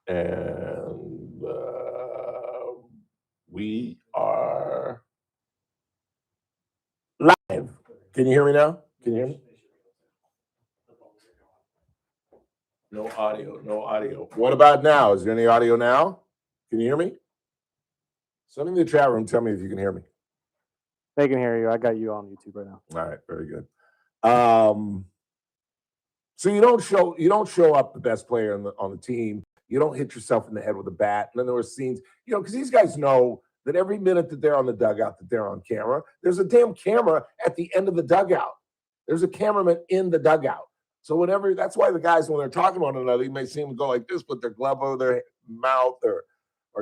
And we are live. Can you hear me now? Can you hear me? No audio, no audio. What about now? Is there any audio now? Can you hear me? Somebody in the chat room, tell me if you can hear me. They can hear you. I got you on YouTube right now. All right, very good. So you don't show up the best player on the team. You don't hit yourself in the head with a bat. And then there were scenes, because these guys know that every minute that they're on the dugout, that they're on camera. There's a damn camera at the end of the dugout. There's a cameraman in the dugout. So whenever, that's why the guys, when they're talking about one another, you may see them go like this, put their glove over their mouth or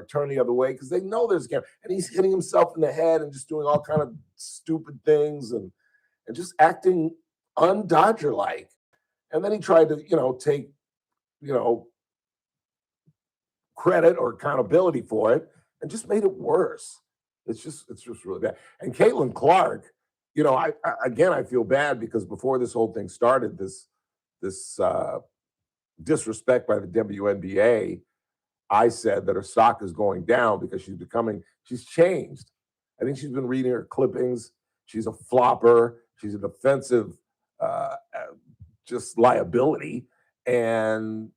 turn the other way, because they know there's a camera. And he's hitting himself in the head and just doing all kind of stupid things and just acting un-Dodger-like. And then he tried to, take, credit or accountability for it and just made it worse. It's just really bad. And Caitlin Clark, I feel bad because before this whole thing started, this disrespect by the WNBA, I said that her stock is going down because she's changed. I think she's been reading her clippings. She's a flopper. She's a defensive just liability. And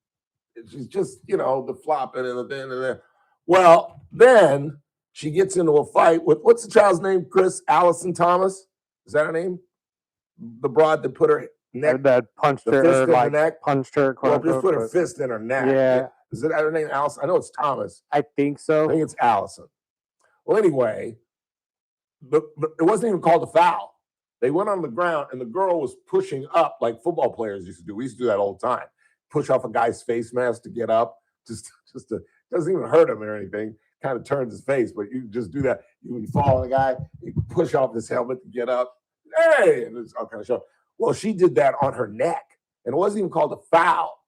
she's just, the flopping and the thing and the. Well, then she gets into a fight with, what's the child's name, Chris? Allison Thomas? Is that her name? The broad that put her neck, that punched her, fist in her neck. Punched her. Well, just put her fist in her neck. Yeah. Is that her name, Allison? I know it's Thomas. I think so. I think it's Allison. Well, anyway, but it wasn't even called a foul. They went on the ground, and the girl was pushing up like football players used to do. We used to do that all the time. Push off a guy's face mask to get up, just to, doesn't even hurt him or anything. Kind of turns his face, but you just do that. When you fall on a guy, you push off his helmet to get up. Hey, and it's all kind of show. Well, she did that on her neck, and it wasn't even called a foul.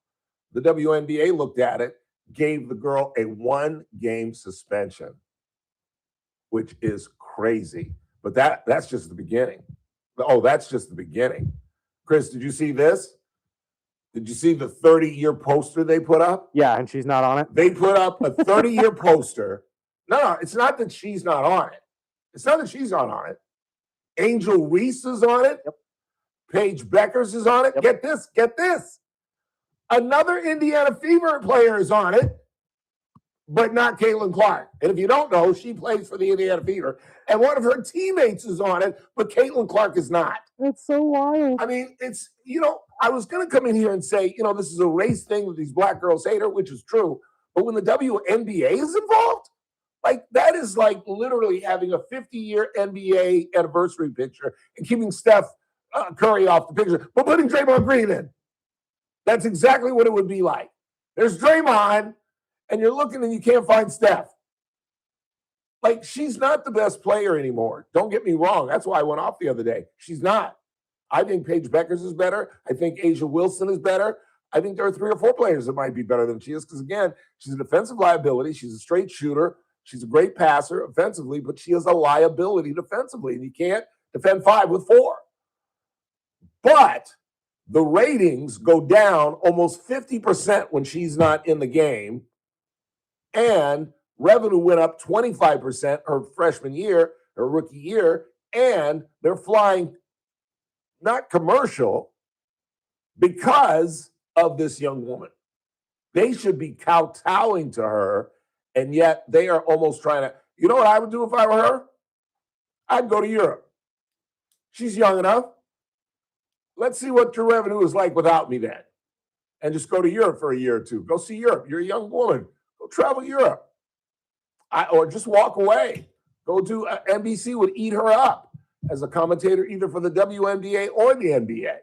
The WNBA looked at it, gave the girl a 1-game suspension, which is crazy. But that's just the beginning. Oh, that's just the beginning. Chris, did you see this? Did you see the 30-year poster they put up? Yeah, and she's not on it? They put up a 30-year poster. No, it's not that she's not on it. It's not that she's not on it. Angel Reese is on it. Yep. Paige Beckers is on it. Yep. Get this. Another Indiana Fever player is on it, but not Caitlin Clark. And if you don't know, she plays for the Indiana Fever. And one of her teammates is on it, but Caitlin Clark is not. It's so wild. I mean, it's, I was going to come in here and say, this is a race thing that these black girls hate her, which is true. But when the WNBA is involved, like that is like literally having a 50-year NBA anniversary picture and keeping Steph Curry off the picture, but putting Draymond Green in. That's exactly what it would be like. There's Draymond, and you're looking and you can't find Steph. Like, she's not the best player anymore. Don't get me wrong. That's why I went off the other day. She's not. I think Paige Beckers is better. I think Asia Wilson is better. I think there are 3 or 4 players that might be better than she is because, again, she's a defensive liability. She's a straight shooter. She's a great passer offensively, but she is a liability defensively, and you can't defend 5 with 4. But the ratings go down almost 50% when she's not in the game, and revenue went up 25% her freshman year, her rookie year, and they're flying not commercial because of this young woman. They should be kowtowing to her, and yet they are almost trying to, you know what I would do if I were her? I'd go to Europe. She's young enough. Let's see what your revenue is like without me then. And just go to Europe for a year or 2. Go see Europe. You're a young woman. Go travel Europe. Or just walk away. Go to NBC would eat her up as a commentator either for the WNBA or the NBA.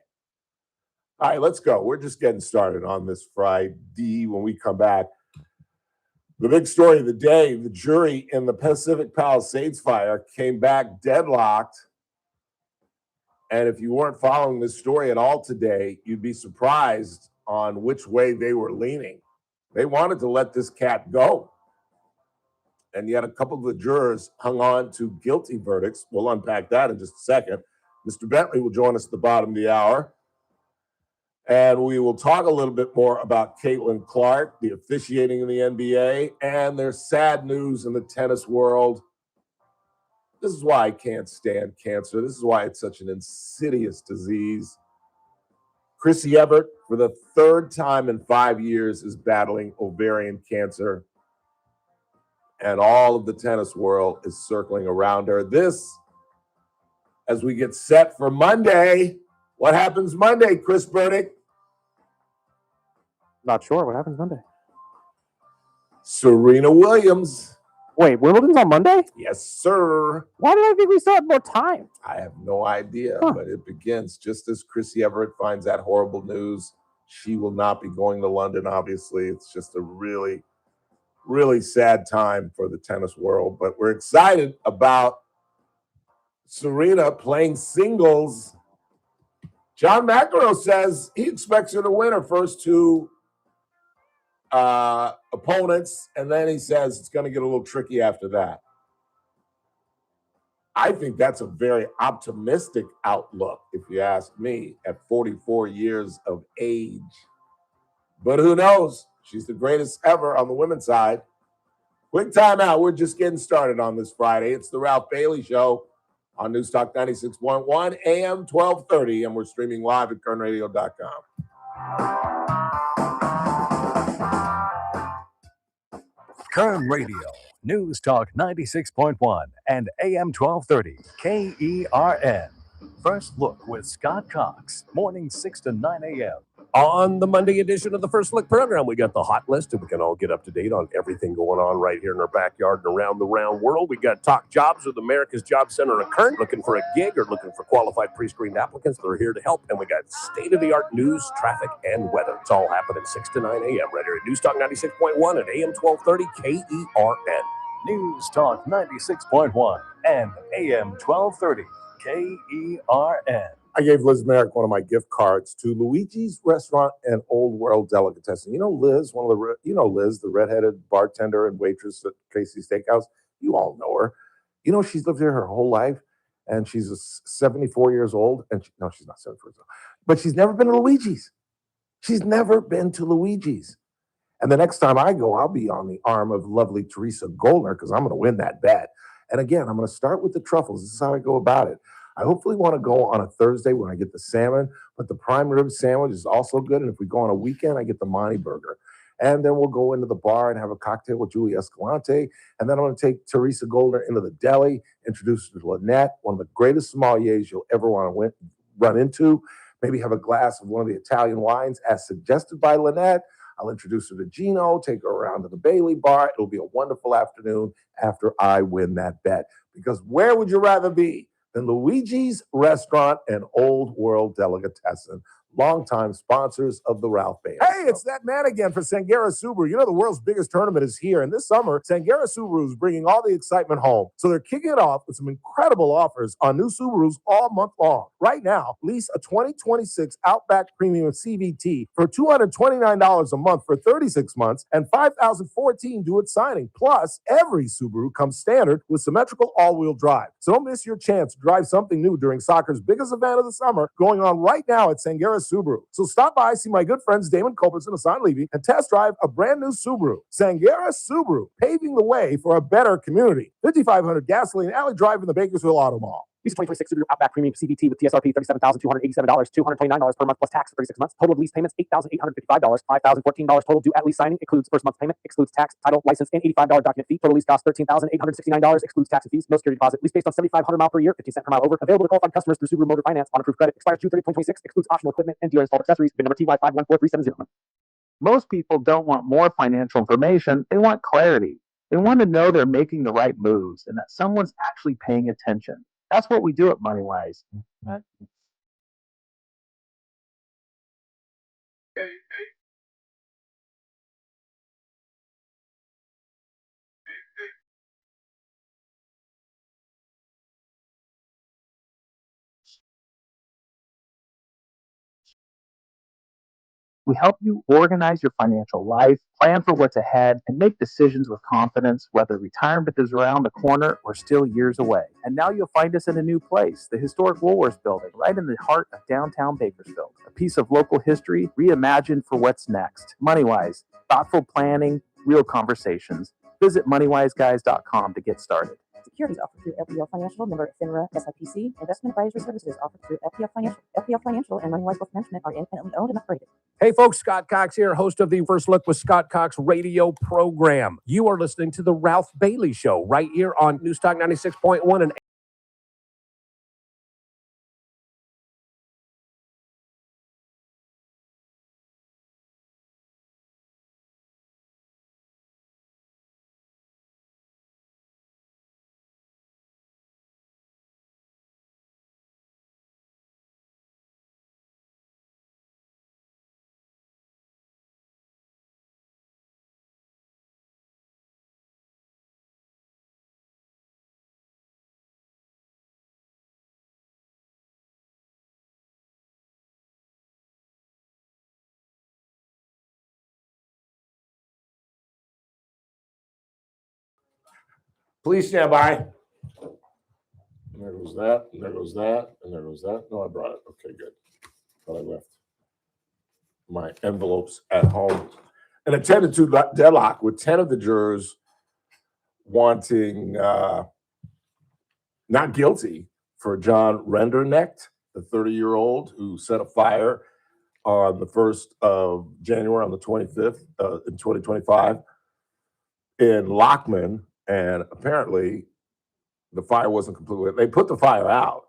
All right, let's go. We're just getting started on this Friday. When we come back, the big story of the day, the jury in the Pacific Palisades fire came back deadlocked. And if you weren't following this story at all today, you'd be surprised on which way they were leaning. They wanted to let this cat go. And yet a couple of the jurors hung on to guilty verdicts. We'll unpack that in just a second. Mr. Bentley will join us at the bottom of the hour. And we will talk a little bit more about Caitlin Clark, the officiating in the NBA, and there's sad news in the tennis world. This is why I can't stand cancer. This is why it's such an insidious disease. Chrissy Everett, for the third time in 5 years, is battling ovarian cancer. And all of the tennis world is circling around her. This, as we get set for Monday. What happens Monday, Chris Burdick? Not sure what happens Monday. Serena Williams. Wait, Wimbledon's on Monday? Yes, sir. Why did I think we still had more time? I have no idea, but it begins just as Chrissy Everett finds that horrible news. She will not be going to London, obviously. It's just a really, really sad time for the tennis world. But we're excited about Serena playing singles. John McEnroe says he expects her to win her first two opponents, and then he says it's going to get a little tricky after that. I think that's a very optimistic outlook, if you ask me, at 44 years of age. But who knows? She's the greatest ever on the women's side. Quick timeout. We're just getting started on this Friday. It's the Ralph Bailey Show on News Talk 96.1 AM 1230, and we're streaming live at kernradio.com. Kern Radio, News Talk 96.1 and AM 1230, KERN. First Look with Scott Cox, morning 6 to 9 a.m. On the Monday edition of the First Look program, we got the hot list, and we can all get up to date on everything going on right here in our backyard and around the round world. We got Talk Jobs with America's Job Center in Kern, looking for a gig or looking for qualified pre-screened applicants. They're here to help. And we got state-of-the-art news, traffic, and weather. It's all happening 6 to 9 a.m. right here at News Talk 96.1 and AM 1230 KERN. News Talk 96.1 and AM 1230, KERN. I gave Liz Merrick one of my gift cards to Luigi's Restaurant and Old World Delicatessen. You know Liz, Liz, the redheaded bartender and waitress at Casey's Steakhouse. You all know her. You know she's lived here her whole life, and she's 74 years old. And no, she's not 74 years old, but she's never been to Luigi's. She's never been to Luigi's. And the next time I go, I'll be on the arm of lovely Teresa Goldner because I'm going to win that bet. And again, I'm going to start with the truffles. This is how I go about it. I hopefully want to go on a Thursday when I get the salmon, but the prime rib sandwich is also good. And if we go on a weekend, I get the Monty burger. And then we'll go into the bar and have a cocktail with Julie Escalante. And then I'm going to take Teresa Goldner into the deli, introduce her to Lynette, one of the greatest sommeliers you'll ever want to run into. Maybe have a glass of one of the Italian wines as suggested by Lynette. I'll introduce her to Gino, take her around to the Bailey bar. It'll be a wonderful afternoon after I win that bet. Because where would you rather be than Luigi's Restaurant and Old World Delicatessen, longtime sponsors of the Ralph Bailey Show. Hey, it's that man again for Sangera Subaru. You know the world's biggest tournament is here, and this summer, Sangera Subaru is bringing all the excitement home. So they're kicking it off with some incredible offers on new Subarus all month long. Right now, lease a 2026 Outback Premium CVT for $229 a month for 36 months and $5,014 due at signing. Plus, every Subaru comes standard with symmetrical all-wheel drive. So don't miss your chance to drive something new during soccer's biggest event of the summer going on right now at Sangera Subaru. So stop by, see my good friends Damon Culbertson and Hassan Levy, and test drive a brand new Subaru. Sangera Subaru, paving the way for a better community. 5500 Gasoline Alley Drive in the Bakersfield Auto Mall. Lease 2026 Subaru Outback Premium CVT with TSRP $37,287, $229 per month plus tax for 36 months. Total lease payments $8,855, $5,014 total due at lease signing. Includes first month's payment, excludes tax, title, license, and $85 document fee. Total lease cost $13,869, excludes tax and fees. No security deposit. Lease based on 7,500 miles per year, 50 cents per mile over. Available to qualified customers through Subaru Motor Finance on approved credit. Expires June 30, 2026. Excludes optional equipment and dealer installed accessories. VIN number TY514370. Most people don't want more financial information. They want clarity. They want to know they're making the right moves and that someone's actually paying attention. That's what we do at Moneywise. We help you organize your financial life, plan for what's ahead, and make decisions with confidence, whether retirement is around the corner or still years away. And now you'll find us in a new place, the historic Woolworths building, right in the heart of downtown Bakersfield. A piece of local history reimagined for what's next. Moneywise, thoughtful planning, real conversations. Visit moneywiseguys.com to get started. Securities offered through LPL Financial, member FINRA, SIPC. Investment advisory services offered through LPL Financial. LPL Financial and Moneywise Wealth Management are independently owned and operated. Hey folks, Scott Cox here, host of the First Look with Scott Cox radio program. You are listening to the Ralph Bailey Show right here on News Talk 96.1 and Please stand by. And there goes that, and there goes that, and there goes that. No, I brought it. Okay, good. But I left my envelopes at home. And a 10-2 deadlock with 10 of the jurors wanting not guilty for John Rendernecht, the 30-year-old who set a fire on the 1st of January on the 25th in 2025 in Lockman. And apparently the fire wasn't completely, they put the fire out,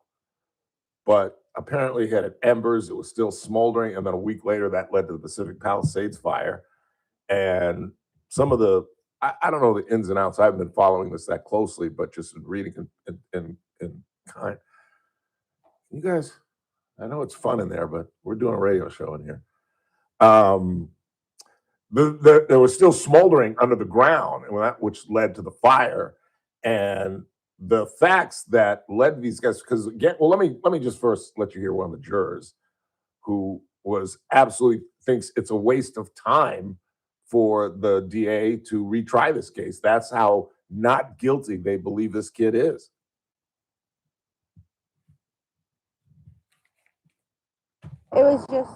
but apparently it had embers. It was still smoldering. And then a week later, that led to the Pacific Palisades fire. And some of the, I don't know the ins and outs. I haven't been following this that closely, but just reading in kind. You guys, I know it's fun in there, but we're doing a radio show in here. There was still smoldering under the ground, which led to the fire. And the facts that led to these guys, because again, well, let me just first let you hear one of the jurors who was absolutely thinks it's a waste of time for the DA to retry this case. That's how not guilty they believe this kid is. It was just,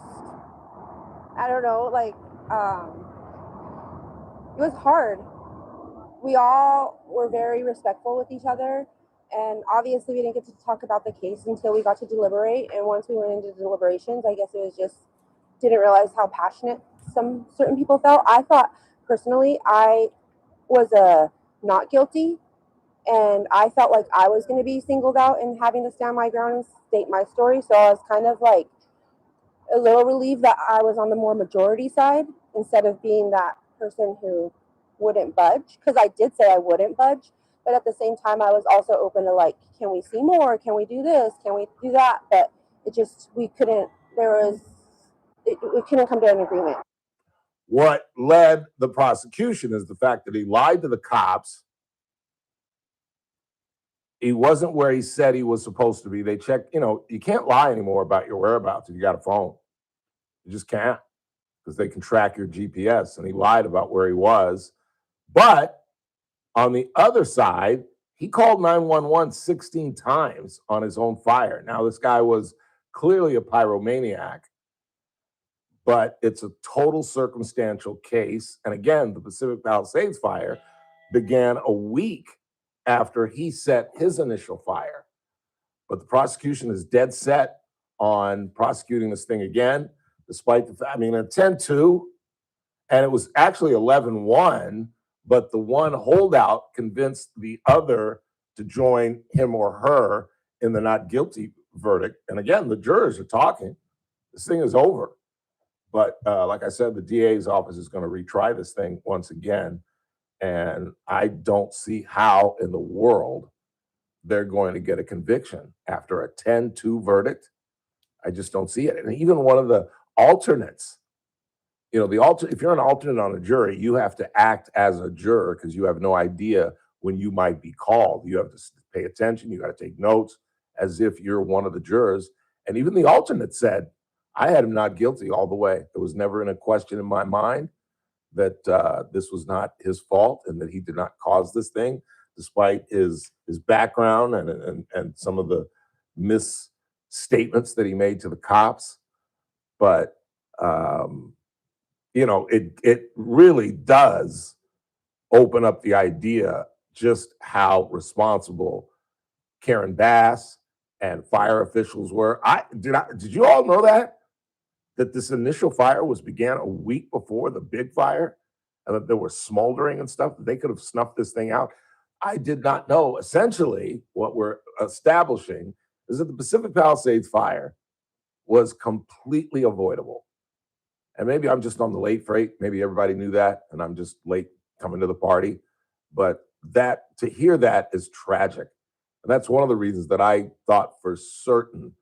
I don't know, like, it was hard. We all were very respectful with each other, and obviously we didn't get to talk about the case until we got to deliberate. And once we went into deliberations, I guess it was just, didn't realize how passionate some certain people felt. I thought personally I was not guilty, and I felt like I was going to be singled out and having to stand my ground and state my story. So I was kind of like a little relieved that I was on the more majority side instead of being that person who wouldn't budge, because I did say I wouldn't budge, but at the same time I was also open to, like, can we see more, can we do this, can we do that? But it just, we couldn't come to an agreement. What led the prosecution is the fact that he lied to the cops. He wasn't where he said he was supposed to be. They checked, you can't lie anymore about your whereabouts if you got a phone. You just can't, because they can track your GPS. And he lied about where he was. But on the other side, he called 911 16 times on his own fire. Now, this guy was clearly a pyromaniac, but it's a total circumstantial case. And again, the Pacific Palisades fire began a week after he set his initial fire. But the prosecution is dead set on prosecuting this thing again, despite the fact, a 10-2, and it was actually 11-1, but the one holdout convinced the other to join him or her in the not guilty verdict. And again, the jurors are talking. This thing is over. But like I said, the DA's office is going to retry this thing once again. And I don't see how in the world they're going to get a conviction after a 10-2 verdict. I just don't see it. And even one of the alternates, if you're an alternate on a jury, you have to act as a juror because you have no idea when you might be called. You have to pay attention. You got to take notes as if you're one of the jurors. And even the alternate said, I had him not guilty all the way. It was never in a question in my mind that this was not his fault and that he did not cause this thing, despite his background and some of the misstatements that he made to the cops. But you know, it really does open up the idea just how responsible Karen Bass and fire officials were. Did you all know that this initial fire began a week before the big fire, and that there was smoldering and stuff, that they could have snuffed this thing out? I did not know. Essentially, what we're establishing is that the Pacific Palisades fire was completely avoidable. And maybe I'm just on the late freight. Maybe everybody knew that, and I'm just late coming to the party. But to hear that is tragic. And that's one of the reasons that I thought for certain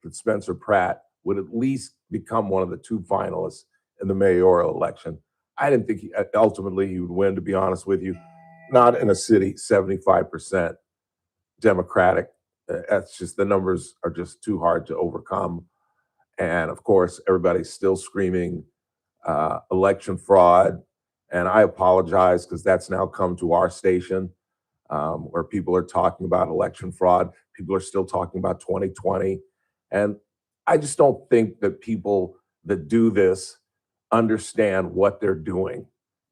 that Spencer Pratt would at least become one of the two finalists in the mayoral election. I didn't think ultimately he would win, to be honest with you. Not in a city 75% Democratic. That's just, the numbers are just too hard to overcome. And of course, everybody's still screaming election fraud. And I apologize, because that's now come to our station, where people are talking about election fraud. People are still talking about 2020. And I just don't think that people that do this understand what they're doing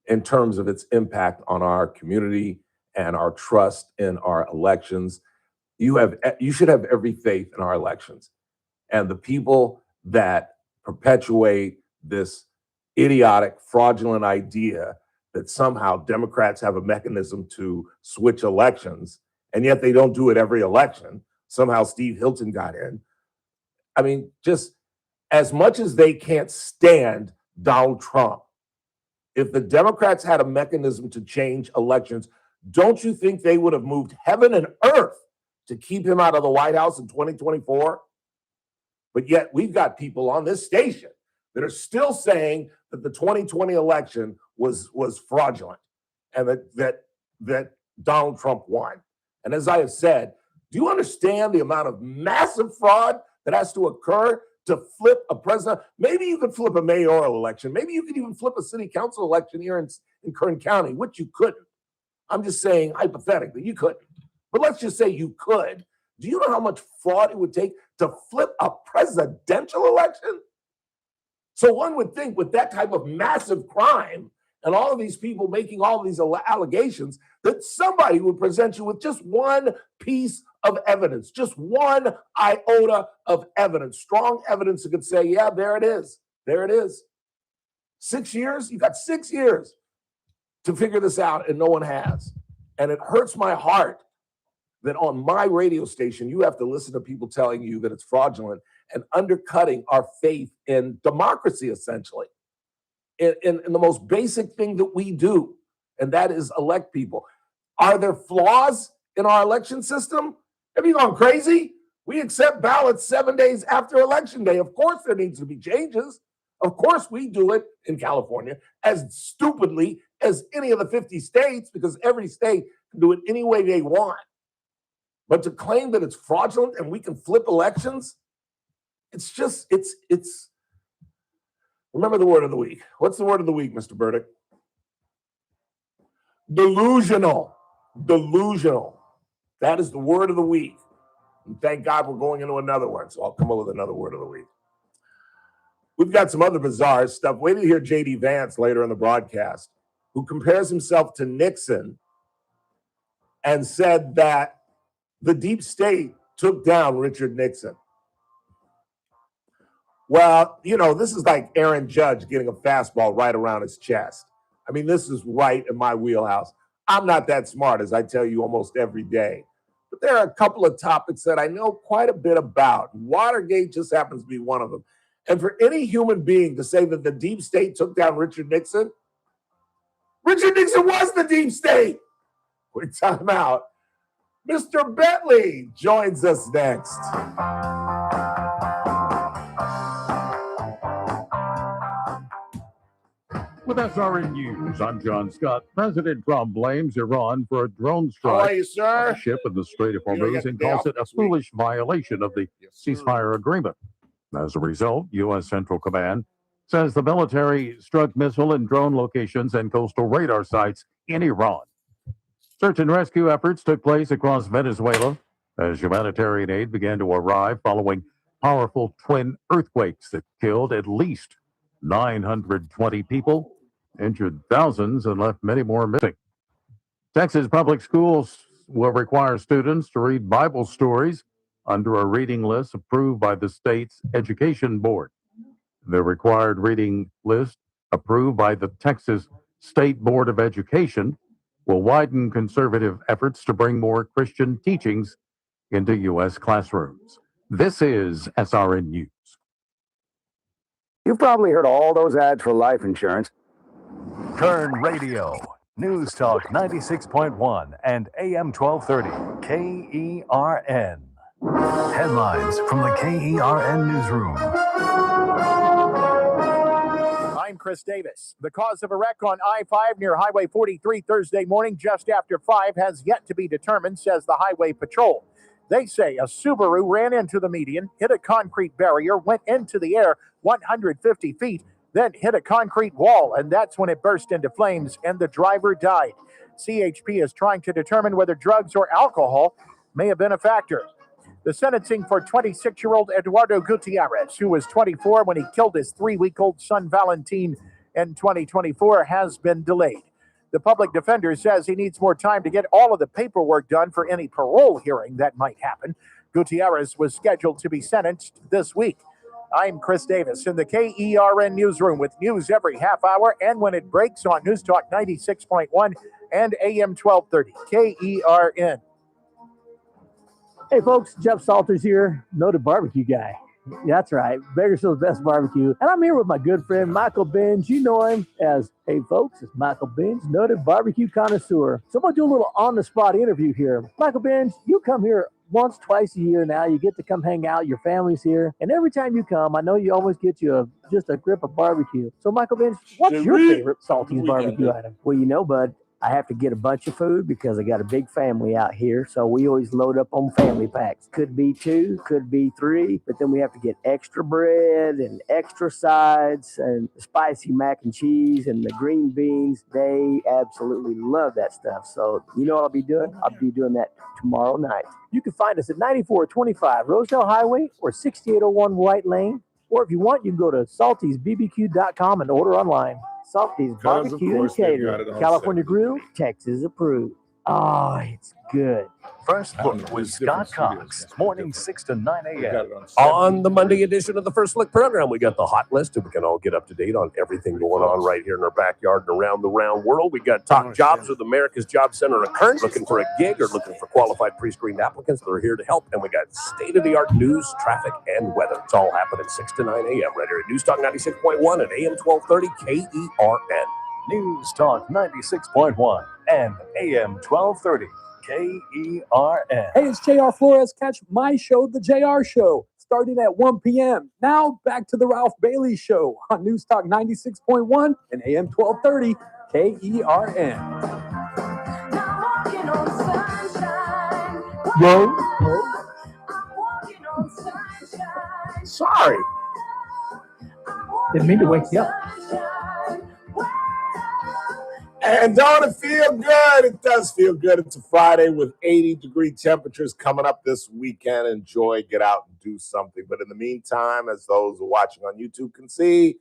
in terms of its impact on our community and our trust in our elections. You should have every faith in our elections. And the people that perpetuate this idiotic, fraudulent idea that somehow Democrats have a mechanism to switch elections, and yet they don't do it every election. Somehow Steve Hilton got in. I mean, just as much as they can't stand Donald Trump, if the Democrats had a mechanism to change elections, don't you think they would have moved heaven and earth to keep him out of the White House in 2024? But yet we've got people on this station that are still saying that the 2020 election was fraudulent and that Donald Trump won. And as I have said, do you understand the amount of massive fraud that has to occur to flip a president? Maybe you could flip a mayoral election. Maybe you could even flip a city council election here in Kern County, which you couldn't. I'm just saying hypothetically, you couldn't. But let's just say you could. Do you know how much fraud it would take to flip a presidential election? So one would think with that type of massive crime and all of these people making all of these allegations, that somebody would present you with just one piece of evidence, just one iota of evidence, strong evidence that could say, yeah, there it is. There it is. 6 years? You got 6 years to figure this out, and no one has. And it hurts my heart that on my radio station, you have to listen to people telling you that it's fraudulent and undercutting our faith in democracy, essentially, in the most basic thing that we do, and that is elect people. Are there flaws in our election system? Have you gone crazy? We accept ballots 7 days after Election Day. Of course there needs to be changes. Of course we do it in California as stupidly as any of the 50 states, because every state can do it any way they want. But to claim that it's fraudulent and we can flip elections, it's just, it's. Remember the word of the week. What's the word of the week, Mr. Burdick? Delusional. Delusional. That is the word of the week. And thank God we're going into another one, so I'll come up with another word of the week. We've got some other bizarre stuff. Wait till you hear J.D. Vance later in the broadcast, who compares himself to Nixon and said that the deep state took down Richard Nixon. Well, you know, this is like Aaron Judge getting a fastball right around his chest. I mean, this is right in my wheelhouse. I'm not that smart, as I tell you almost every day. But there are a couple of topics that I know quite a bit about. Watergate just happens to be one of them. And for any human being to say that the deep state took down Richard Nixon was the deep state. Quick time out. Mr. Bentley joins us next. With SRN News, I'm John Scott. President Trump blames Iran for a drone strike How are you, sir? on a ship in the Strait of Hormuz and calls it a foolish violation of the ceasefire agreement. As a result, U.S. Central Command says the military struck missile and drone locations and coastal radar sites in Iran. Search and rescue efforts took place across Venezuela as humanitarian aid began to arrive following powerful twin earthquakes that killed at least 920 people, injured thousands, and left many more missing. Texas public schools will require students to read Bible stories under a reading list approved by the state's education board. The required reading list approved by the Texas State Board of Education will widen conservative efforts to bring more Christian teachings into U.S. classrooms. This is SRN News. You've probably heard all those ads for life insurance. Kern Radio, News Talk 96.1 and AM 1230, KERN. Headlines from the KERN newsroom. I'm Chris Davis. The cause of a wreck on I-5 near Highway 43 Thursday morning just after 5 has yet to be determined, says the Highway Patrol. They say a Subaru ran into the median, hit a concrete barrier, went into the air 150 feet, then hit a concrete wall, and that's when it burst into flames and the driver died. CHP is trying to determine whether drugs or alcohol may have been a factor. The sentencing for 26-year-old Eduardo Gutierrez, who was 24 when he killed his 3-week-old son Valentin in 2024, has been delayed. The public defender says he needs more time to get all of the paperwork done for any parole hearing that might happen. Gutierrez was scheduled to be sentenced this week. I'm Chris Davis in the KERN newsroom with news every half hour and when it breaks on News Talk 96.1 and AM 1230, KERN. Hey folks, Jeff Salters here, noted barbecue guy. Yeah, that's right, Bakersfield's best barbecue. And I'm here with my good friend Michael Binge. You know him as, hey folks, it's Michael Binge, noted barbecue connoisseur. So I'm going to do a little on-the-spot interview here. Michael Binge, you come here once, twice a year now. You get to come hang out. Your family's here. And every time you come, I know you always get you just a grip of barbecue. So Michael Binge, what's your favorite Salty's barbecue item? Well, you know, bud, I have to get a bunch of food because I got a big family out here. So we always load up on family packs. Could be 2, could be 3, but then we have to get extra bread and extra sides and spicy mac and cheese and the green beans. They absolutely love that stuff. So you know what I'll be doing? I'll be doing that tomorrow night. You can find us at 9425 Rosedale Highway or 6801 White Lane. Or if you want, you can go to saltysbbq.com and order online. Salty's Barbecue and Catering, California Grill, Texas approved. Oh, it's good. First Look with Scott Cox, morning 6 to 9 a.m. On the Monday edition of the First Look program, we got the hot list, and we can all get up to date on everything going on right here in our backyard and around the round world. We got Talk Jobs with America's Job Center in Kern, looking for a gig or looking for qualified pre-screened applicants. They're here to help, and we got state-of-the-art news, traffic, and weather. It's all happening 6 to 9 a.m. right here at News Talk 96.1 and AM 1230 KERN. News Talk 96.1 and AM 1230, KERN. Hey, it's JR Flores. Catch my show, The JR Show, starting at 1 p.m. Now back to the Ralph Bailey Show on News Talk 96.1 and AM 1230, KERN. Sorry. Didn't mean to wake you up. And don't it feel good? It does feel good. It's a Friday with 80-degree temperatures coming up this weekend. Enjoy, get out and do something. But in the meantime, as those who are watching on YouTube can see,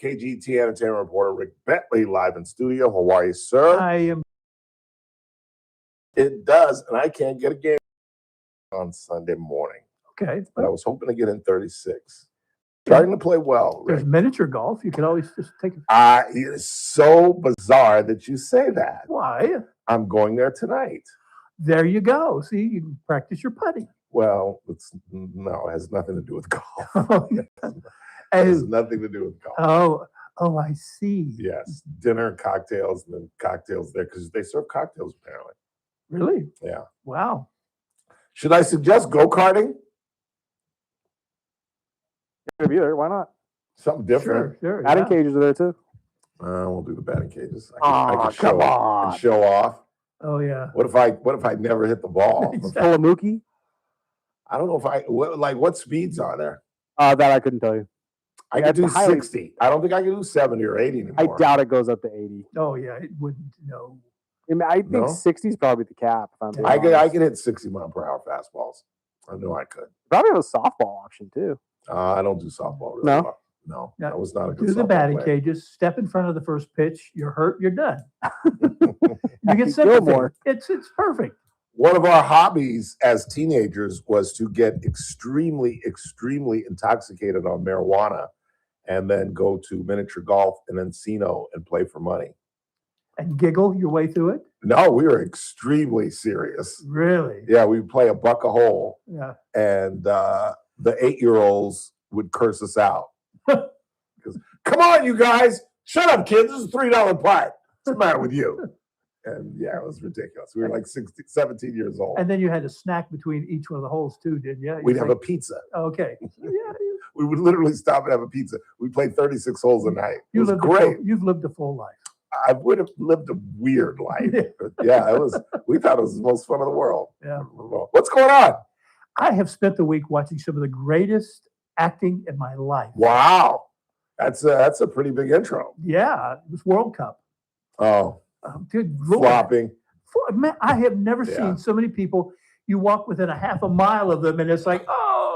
KGT entertainment reporter Rick Bentley live in studio. How are you, sir? I am. It does, and I can't get a game on Sunday morning. Okay. But I was hoping to get in 36. Starting to play well, Rick. There's miniature golf. You can always just take it. It is so bizarre that you say that. Why? I'm going there tonight. There you go. See, you can practice your putting. Well, it has nothing to do with golf. It has nothing to do with golf. Oh, I see. Yes, dinner, cocktails, and then cocktails there because they serve cocktails apparently. Really? Yeah. Wow. Should I suggest go-karting? Be there. Why not? Something different. Sure. Batting cages are there too. We'll do the batting cages. I can show, on. I can show off. Oh yeah. What if I never hit the ball? Full of Mookie. I don't know if what speeds are there? That I couldn't tell you. I Yeah, could do it's highly- 60. I don't think I could do 70 or 80 I anymore. doubt it goes up to 80. Oh yeah, it wouldn't. No. I mean, I think No? 60 is probably the cap. If I'm being I honest. could hit 60-mile-per-hour fastballs. I know I could. Probably have a softball option too. I don't do softball really No? well. No, No. that was not a good Do the softball batting play. cages. Step in front of the first pitch. You're hurt. You're done. You get Happy sympathy. Gilmore. It's perfect. One of our hobbies as teenagers was to get extremely, extremely intoxicated on marijuana and then go to miniature golf in Encino and play for money. And giggle your way through it. No, we were extremely serious. Really? Yeah, we'd play a buck a hole, Yeah. and the 8-year-olds would curse us out. Because, come on, you guys, shut up, kids. This is a $3 putt. What's the matter with you? And yeah, it was ridiculous. We were like 16, 17 years old. And then you had a snack between each one of the holes too, didn't you? We'd have a pizza. Okay. Yeah. We would literally stop and have a pizza. We played 36 holes a night. It You was lived great. You've lived a full life. I would have lived a weird life. But yeah, it was. We thought it was the most fun in the world. Yeah. What's going on? I have spent the week watching some of the greatest acting in my life. Wow, that's a pretty big intro. Yeah, it was World Cup. Oh, Good Lord. flopping. Man, I have never Yeah. seen so many people. You walk within a half a mile of them, and it's like, oh,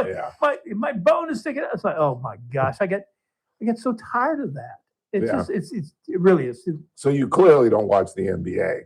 Yeah. my bone is sticking out. It's like, oh my gosh, I get so tired of that. It's Yeah. just, it really is. So you clearly don't watch the NBA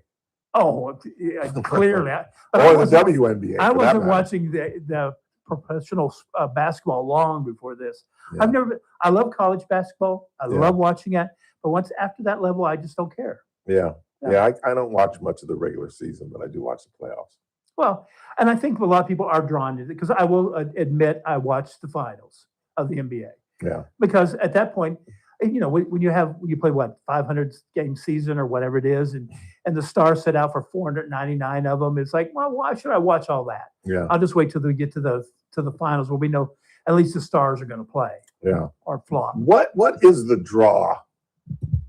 Oh, yeah, clearly. or the WNBA. I for that wasn't matter. watching the professional basketball long before this. Yeah. I love college basketball. I Yeah. love watching it. But once after that level, I just don't care. Yeah, Yeah. yeah. I don't watch much of the regular season, but I do watch the playoffs. Well, and I think a lot of people are drawn to it because I will admit I watched the finals of the NBA. Yeah. Because at that point, when you play what 500 game season or whatever it is, and the stars set out for 499 of them, it's like, well, why should I watch all that? Yeah. I'll just wait till we get to the finals where we know at least the stars are going to play Yeah. or flop. What is the draw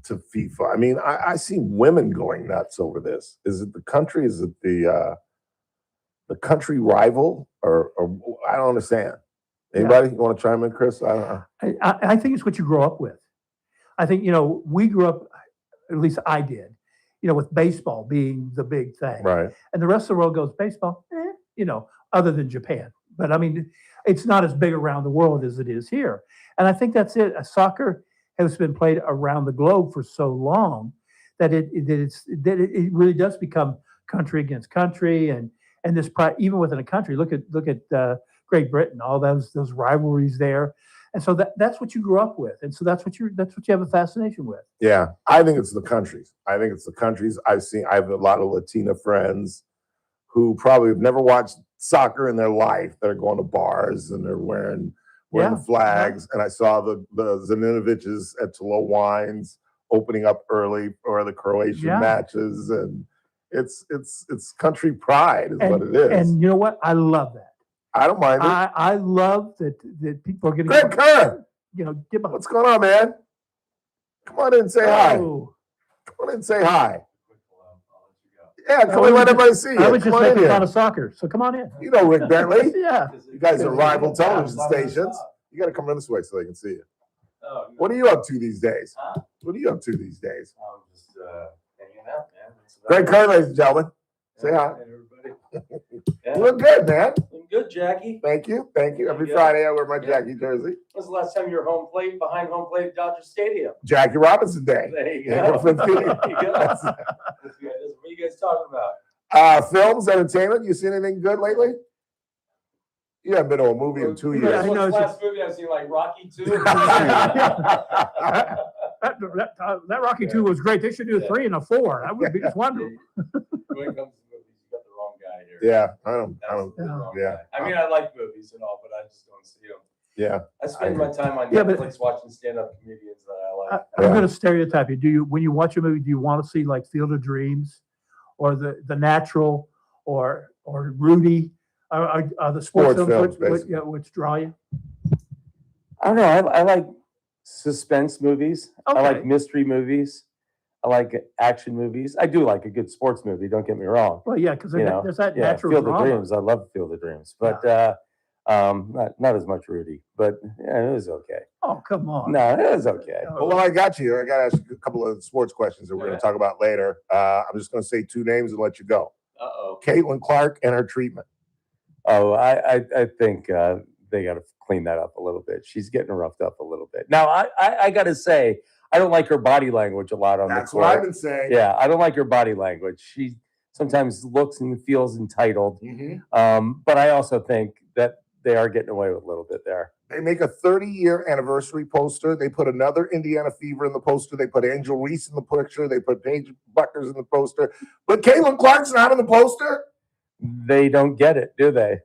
to FIFA? I mean, I see women going nuts over this. Is it the country? Is it the country rival? Or I don't understand. Anybody? You want to chime in, Chris? I don't know. I think it's what you grow up with. I think, we grew up, at least I did, with baseball being the big thing. Right. And the rest of the world goes, baseball, other than Japan. But I mean, it's not as big around the world as it is here. And I think that's it. Soccer has been played around the globe for so long that it really does become country against country. And this pride, even within a country, look at Great Britain, all those rivalries there. And so that's what you grew up with. And so that's what you have a fascination with. Yeah, I think it's the countries. I have a lot of Latina friends who probably have never watched soccer in their life that are going to bars and they're wearing the flags. And I saw the Zaninoviches at Tolo Wines opening up early for the Croatian matches. And it's country pride is what it is. And you know what? I love that. I don't mind it. I love that people are getting Greg Kern, what's going on, man? Come on in and say hi. Oh. Come on in and say hi. Yeah, come and let everybody see you. I was Come just on making in fun here. of soccer, so come on in. You know Rick Bentley. Yeah. You guys are rival television stations. You got to come in this way so they can see you. What are you up to these days? What are you up to these days? I'm just hanging out, man. Greg Kern, ladies and gentlemen. Say hi. Hey, everybody. You look good, man. I'm good, Jackie. Thank you. Thank you. Every Good. Friday I wear my Jackie jersey. When's the last time you were behind home plate at Dodger Stadium? Jackie Robinson Day. There you April go. 15th. There you go. What are you guys talking about? Films, entertainment. You seen anything good lately? You haven't been to a movie in 2 years. What's the last movie I've seen, like Rocky 2? That Rocky 2 was great. They should do a 3 and a 4. That would be just wonderful. When it comes to movies, you got the wrong guy here. Yeah, I don't. The wrong Yeah. guy. I mean, I like movies and all, but I just don't see them. Yeah. I spend my time on Yeah, but- Netflix watching stand-up comedians that I like. I'm going to stereotype you. When you watch a movie, do you want to see like Field of Dreams, or The Natural, or Rudy, or the sports films, which draw you? I don't know. I like suspense movies. Okay. I like mystery movies. I like action movies. I do like a good sports movie. Don't get me wrong. Well, yeah, because there's that Yeah, natural Field drama. of Dreams. I love Field of Dreams. But Not as much Rudy, but yeah, it was okay. Oh, come on. No, it was okay. Well, while I got you here, I got to ask you a couple of sports questions that we're going to talk about later. I'm just going to say two names and let you go. Uh-oh. Caitlin Clark and her treatment. Oh, I think they got to clean that up a little bit. She's getting roughed up a little bit. Now, I got to say, I don't like her body language a lot on the court. That's what I've been saying. Yeah, I don't like her body language. She sometimes looks and feels entitled. But I also think that they are getting away with a little bit there. They make a 30-year anniversary poster. They put another Indiana Fever in the poster. They put Angel Reese in the picture. They put Paige Buckers in the poster. But Caitlin Clark's not in the poster. They don't get it, do they?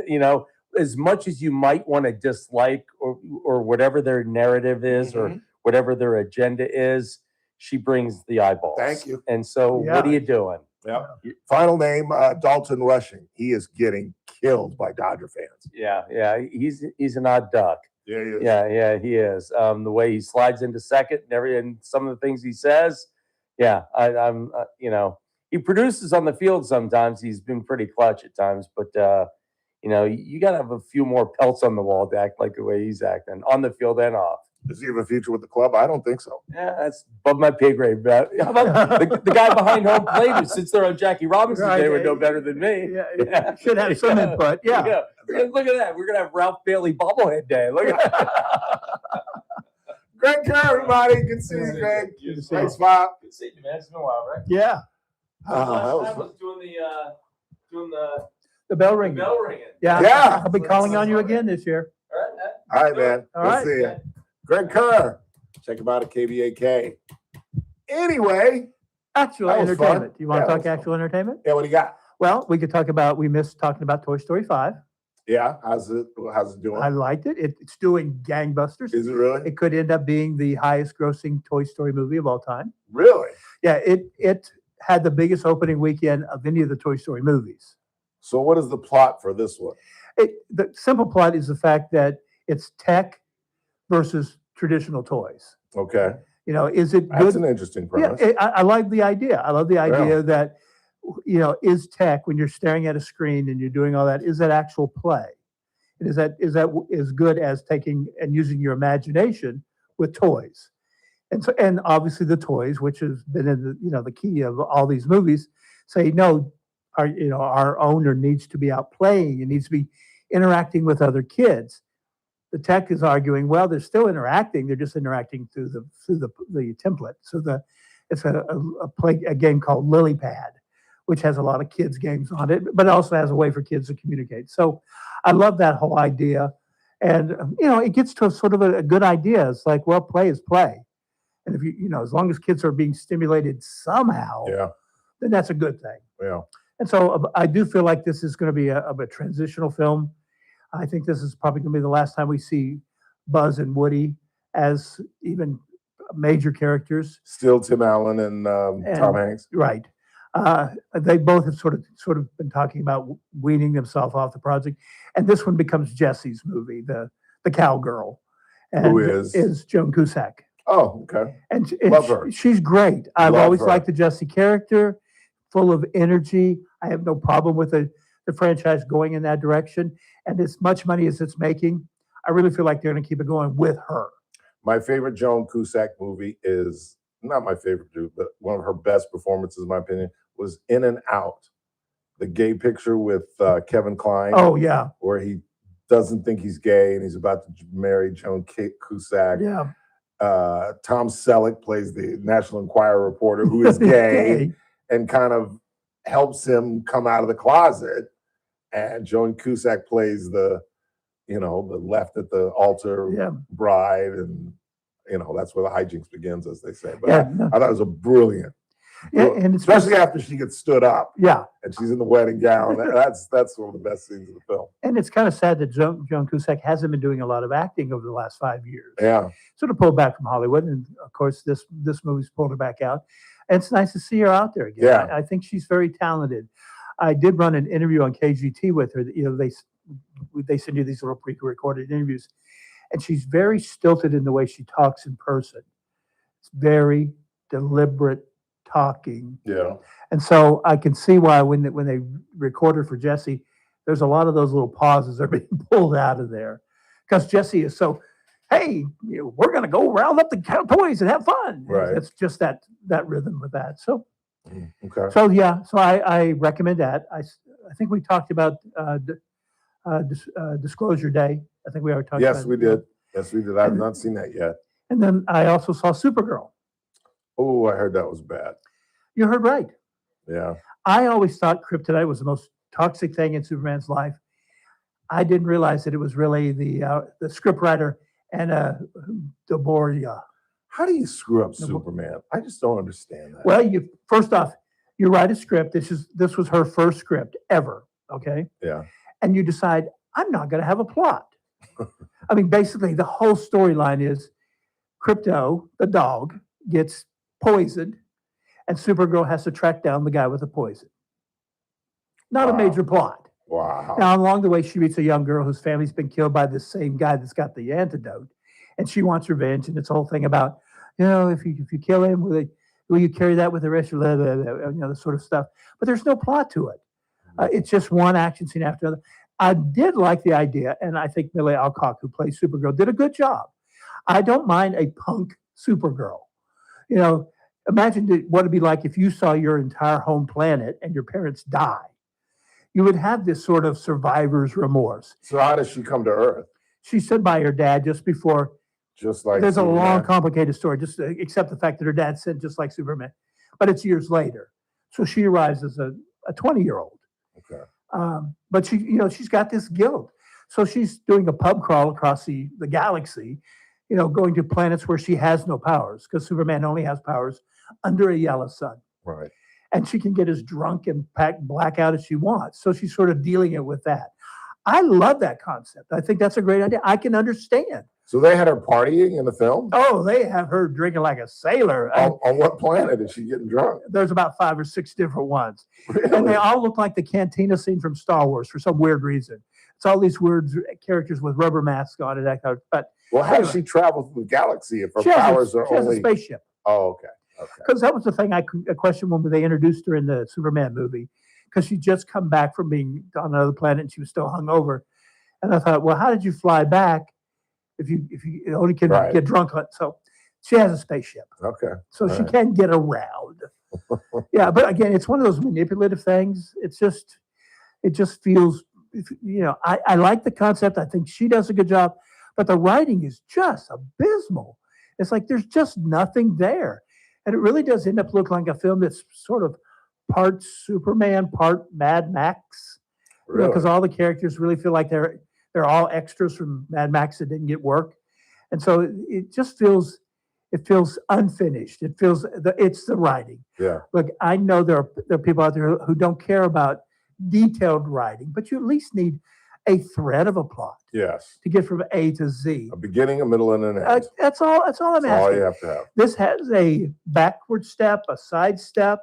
You know, as much as you might want to dislike or whatever their narrative is or whatever their agenda is, she brings the eyeballs. Thank you. And so what are you doing? Yeah. Final name, Dalton Rushing. He is getting killed by Dodger fans. Yeah. He's an odd duck. Yeah, he is. Yeah, he is. The way he slides into second and some of the things he says. Yeah, I'm you know, he produces on the field sometimes. He's been pretty clutch at times, but you know, you got to have a few more pelts on the wall to act like the way he's acting on the field and off. Does he have a future with the club? I don't think so. Yeah, that's above my pay grade. But how about the guy behind home plate who sits there on Jackie Robinson? Right, They would know better than me. Yeah. Should have some input. Yeah. Look at that. We're going to have Ralph Bailey bobblehead day. Look at that. Greg Kerr, everybody. Good to see you, Greg. Thanks, Bob. Good seeing you, man. It's been a while, right? Yeah. That was I was doing The bell ringing. bell ringing. Yeah. Yeah. I'll be calling on you again this year. All right, man. All right, man. All Good right. to see you. Greg Kerr. Check him out at KBAK. Anyway. Actual That was entertainment. fun. You want Yeah, to that talk was fun. actual entertainment? Yeah, what do you got? Well, we could talk about, we missed talking about Toy Story 5. Yeah, how's it doing? I liked it. It's doing gangbusters. Is it really? It could end up being the highest grossing Toy Story movie of all time. Really? Yeah, it had the biggest opening weekend of any of the Toy Story movies. So what is the plot for this one? The simple plot is the fact that it's tech versus traditional toys. Okay. You know, is it good? That's an interesting premise. Yeah, I like the idea. I love the idea that, you know, is tech, when you're staring at a screen and you're doing all that, is that actual play? And is that as good as taking and using your imagination with toys? And so, and obviously the toys, which has been in the, you know, the key of all these movies, say no, our owner needs to be out playing. It needs to be interacting with other kids. The tech is arguing, well, they're still interacting. They're just interacting through the template. So it's a game called Lily Pad, which has a lot of kids games on it, but also has a way for kids to communicate. So I love that whole idea. And, you know, it gets to a sort of a good idea. It's like, well, play is play. And if you know, as long as kids are being stimulated somehow, then that's a good thing. Yeah. And so I do feel like this is going to be a transitional film. I think this is probably going to be the last time we see Buzz and Woody as even major characters. Still Tim Allen and Tom Hanks. Right. They both have sort of been talking about weaning themselves off the project. And this one becomes Jesse's movie, the cowgirl. And Who is Joan Cusack. Oh, okay. And Love her. She's great. I've Love always her. liked the Jesse character, full of energy. I have no problem with the franchise going in that direction. And as much money as it's making, I really feel like they're going to keep it going with her. My favorite Joan Cusack movie is not my favorite, but one of her best performances, in my opinion, was In and Out, the gay picture with Kevin Kline. Oh, yeah. Where he doesn't think he's gay and he's about to marry Joan Cusack. Yeah. Tom Selleck plays the National Enquirer reporter who is gay and kind of helps him come out of the closet. And Joan Cusack plays the left at the altar bride, and that's where the hijinks begins, as they say. But I thought it was a brilliant. And especially after she gets stood up. Yeah. And she's in the wedding gown. That's one of the best scenes of the film. And it's kind of sad that Joan Cusack hasn't been doing a lot of acting over the last 5 years. Yeah. Sort of pulled back from Hollywood. And of course, this movie's pulled her back out. And it's nice to see her out there again. Yeah. I think she's very talented. I did run an interview on KGT with her. You know, they send you these little pre-recorded interviews. And she's very stilted in the way she talks in person. It's very deliberate talking. Yeah. And so I can see why when they record her for Jesse, there's a lot of those little pauses that are being pulled out of there because Jesse is so, hey, we're going to go round up the toys and have fun. Right. It's just that rhythm with that. So, Okay. so yeah, so I recommend that. I think we talked about Disclosure Day. I think we already talked about Yes, it. we did. Yes, we did. I've not seen that yet. And then I also saw Supergirl. Oh, I heard that was bad. You heard right. Yeah. I always thought kryptonite was the most toxic thing in Superman's life. I didn't realize that it was really the scriptwriter and Deborah. How do you screw up Superman? I just don't understand that. Well, first off, you write a script. This was her first script ever. Okay. Yeah. And you decide, I'm not going to have a plot. I mean, basically, the whole storyline is Crypto, the dog, gets poisoned, and Supergirl has to track down the guy with the poison. Not a major plot. Wow. Now, along the way, she meets a young girl whose family's been killed by the same guy that's got the antidote, and she wants revenge. And it's a whole thing about, if you kill him, will you carry that with the rest of the sort of stuff. But there's no plot to it. It's just one action scene after another. I did like the idea, and I think Millie Alcock, who plays Supergirl, did a good job. I don't mind a punk Supergirl. Imagine what it'd be like if you saw your entire home planet and your parents die. You would have this sort of survivor's remorse. So how does she come to Earth? She's sent by her dad just before. Just like there's Superman. A long, complicated story. Just except the fact that her dad sent just like Superman, but it's years later. So she arrives as a 20-year-old. Okay. But she's got this guilt. So she's doing a pub crawl across the galaxy, going to planets where she has no powers because Superman only has powers under a yellow sun. Right. And she can get as drunk and blackout as she wants. So she's sort of dealing it with that. I love that concept. I think that's a great idea. I can understand. So they had her partying in the film? Oh, they have her drinking like a sailor. On what planet is she getting drunk? There's about 5 or 6 different ones. Really? And they all look like the cantina scene from Star Wars for some weird reason. It's all these weird characters with rubber masks on and but well, how does she travel through the galaxy if her powers are she has only... a spaceship. Oh, okay. Because that was the thing I questioned when they introduced her in the Superman movie, because she'd just come back from being on another planet and she was still hungover. And I thought, well, how did you fly back if you only can get drunk on? So she has a spaceship. Okay. So she can get around. Yeah, but again, it's one of those manipulative things. It just feels, I like the concept. I think she does a good job, but the writing is just abysmal. It's like there's just nothing there. And it really does end up looking like a film that's sort of part Superman, part Mad Max. Really? Because all the characters really feel like they're all extras from Mad Max that didn't get work. And so it just feels unfinished. It's the writing. Yeah. Look, I know there are people out there who don't care about detailed writing, but you at least need a thread of a plot. Yes. To get from A to Z. A beginning, a middle, and an end. That's all I'm asking. All you have to have. This has a backward step, a side step,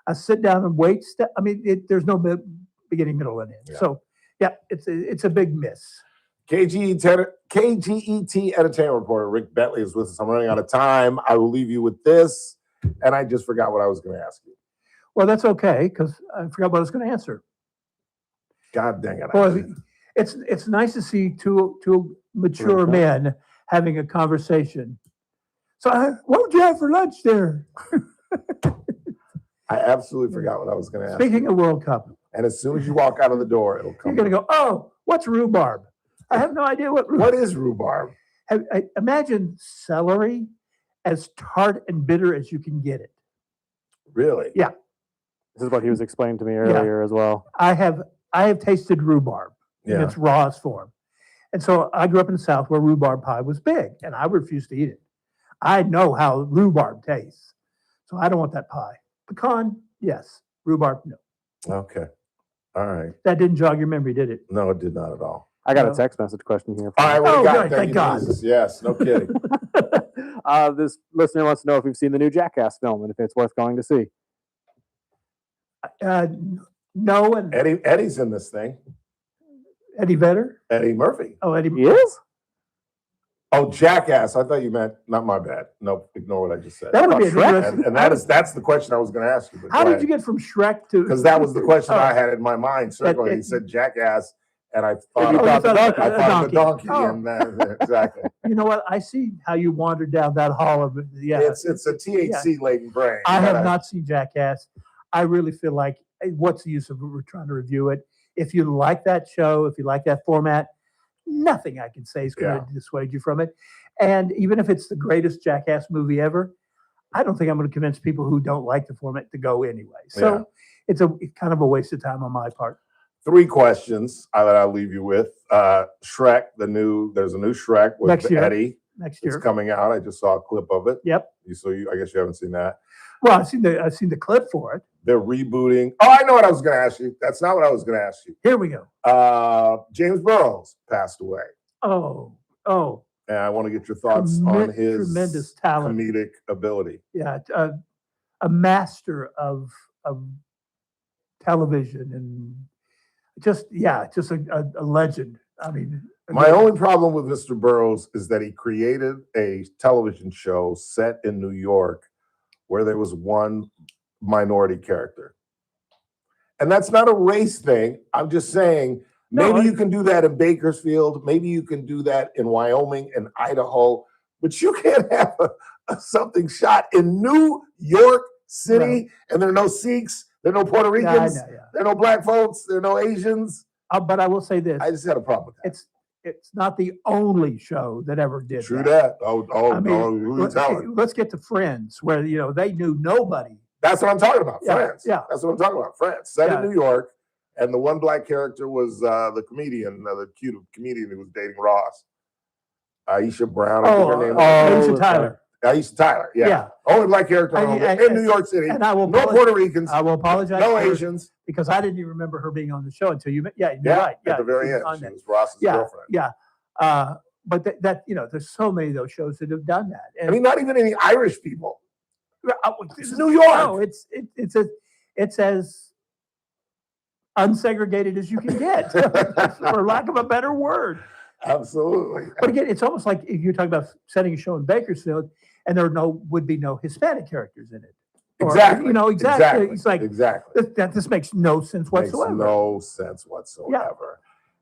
a sit down and wait step. I mean, there's no beginning, middle, and end. Yeah. So, yeah, it's a big miss. KGET Entertainment reporter Rick Bentley is with us. I'm running out of time. I will leave you with this, and I just forgot what I was going to ask you. Well, that's okay, because I forgot what I was going to answer. God dang it. Well, it's nice to see two mature men having a conversation. So, what would you have for lunch there? I absolutely forgot what I was going to ask. Speaking of World Cup. And as soon as you walk out of the door, it'll come. You're going to go, oh, what's rhubarb? I have no idea what rhubarb. What is rhubarb? Imagine celery as tart and bitter as you can get it. Really? Yeah. This is what he was explaining to me earlier as well. I have tasted rhubarb in its rawest form. And so I grew up in the South where rhubarb pie was big, and I refused to eat it. I know how rhubarb tastes. So I don't want that pie. Pecan, yes. Rhubarb, no. Okay. All right. That didn't jog your memory, did it? No, it did not at all. I got a text message question here. All right, what do you got? Thank God. Jesus. Yes, no kidding. This listener wants to know if you've seen the new Jackass film and if it's worth going to see. No, and Eddie's in this thing. Eddie Vedder? Eddie Murphy. Oh, Eddie. He is? Oh, Jackass. I thought you meant, not my bad. Nope, ignore what I just said. That would be And, interesting. and that's the question I was going to ask you. How did you get from Shrek to? Because that was the question Oh. I had in my mind circling. He said Jackass, and I thought, you thought the donkey. I thought the donkey. Oh. And exactly. You know what? I see how you wandered down that hall of yeah. It's a THC laden brain. I have not seen Jackass. I really feel like, what's the use of we're trying to review it? If you like that show, if you like that format, nothing I can say is going to dissuade you from it. And even if it's the greatest Jackass movie ever, I don't think I'm going to convince people who don't like the format to go anyway. So it's kind of a waste of time on my part. 3 questions that I'll leave you with. Shrek, there's a new Shrek with Next year. Eddie. Next year. It's coming out. I just saw a clip of it. Yep. I guess you haven't seen that. Well, I've seen the clip for it. They're rebooting. Oh, I know what I was going to ask you. That's not what I was going to ask you. Here we go. James Burrows passed away. Oh. And I want to get your thoughts on his tremendous talent, comedic ability. Yeah, a master of television and just a legend. I mean, my only problem with Mr. Burrows is that he created a television show set in New York where there was one minority character. And that's not a race thing. I'm just saying, maybe you can do that in Bakersfield. Maybe you can do that in Wyoming and Idaho. But you can't have something shot in New York City, and there are no Sikhs, there are no Puerto Ricans, there are no black folks, there are no Asians. But I will say this. I just had a problem with that. It's not the only show that ever did True that. Let's get to Friends, where they knew nobody. That's what I'm talking about. Friends. Yeah. That's what I'm talking about. Friends. Set in New York, and the one black character was the comedian, the cute comedian who was dating Ross. Aisha Brown. Aisha Tyler. Aisha Tyler. Yeah. Only black character in New York City. And I will no Puerto Ricans. I will apologize. No Asians. Because I didn't even remember her being on the show until you're right. At the very end, she was Ross's girlfriend. Yeah. But there's so many of those shows that have done that. And I mean, not even any Irish people. It's New York. No, it's as unsegregated as you can get, for lack of a better word. Absolutely. But again, it's almost like if you're talking about setting a show in Bakersfield and there would be no Hispanic characters in it. Exactly. Exactly. It's like this makes no sense whatsoever. Makes no sense whatsoever. Yeah.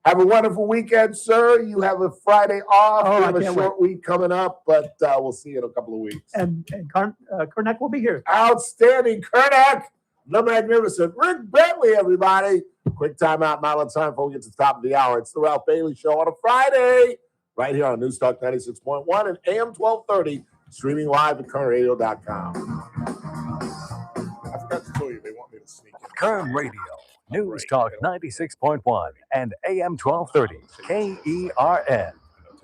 Have a wonderful weekend, sir. You have a Friday off. We have a short week coming up, but we'll see you in a couple of weeks. And Kerneck will be here. Outstanding, Kerneck, the magnificent Rick Bentley, everybody. Quick timeout, Mile time before we get to the top of the hour. It's the Ralph Bailey Show on a Friday, right here on News Talk 96.1 and AM 1230, streaming live at currentradio.com. I forgot to tell you, they want me to sneak in. Current Radio, News Talk 96.1 and AM 1230, KERN.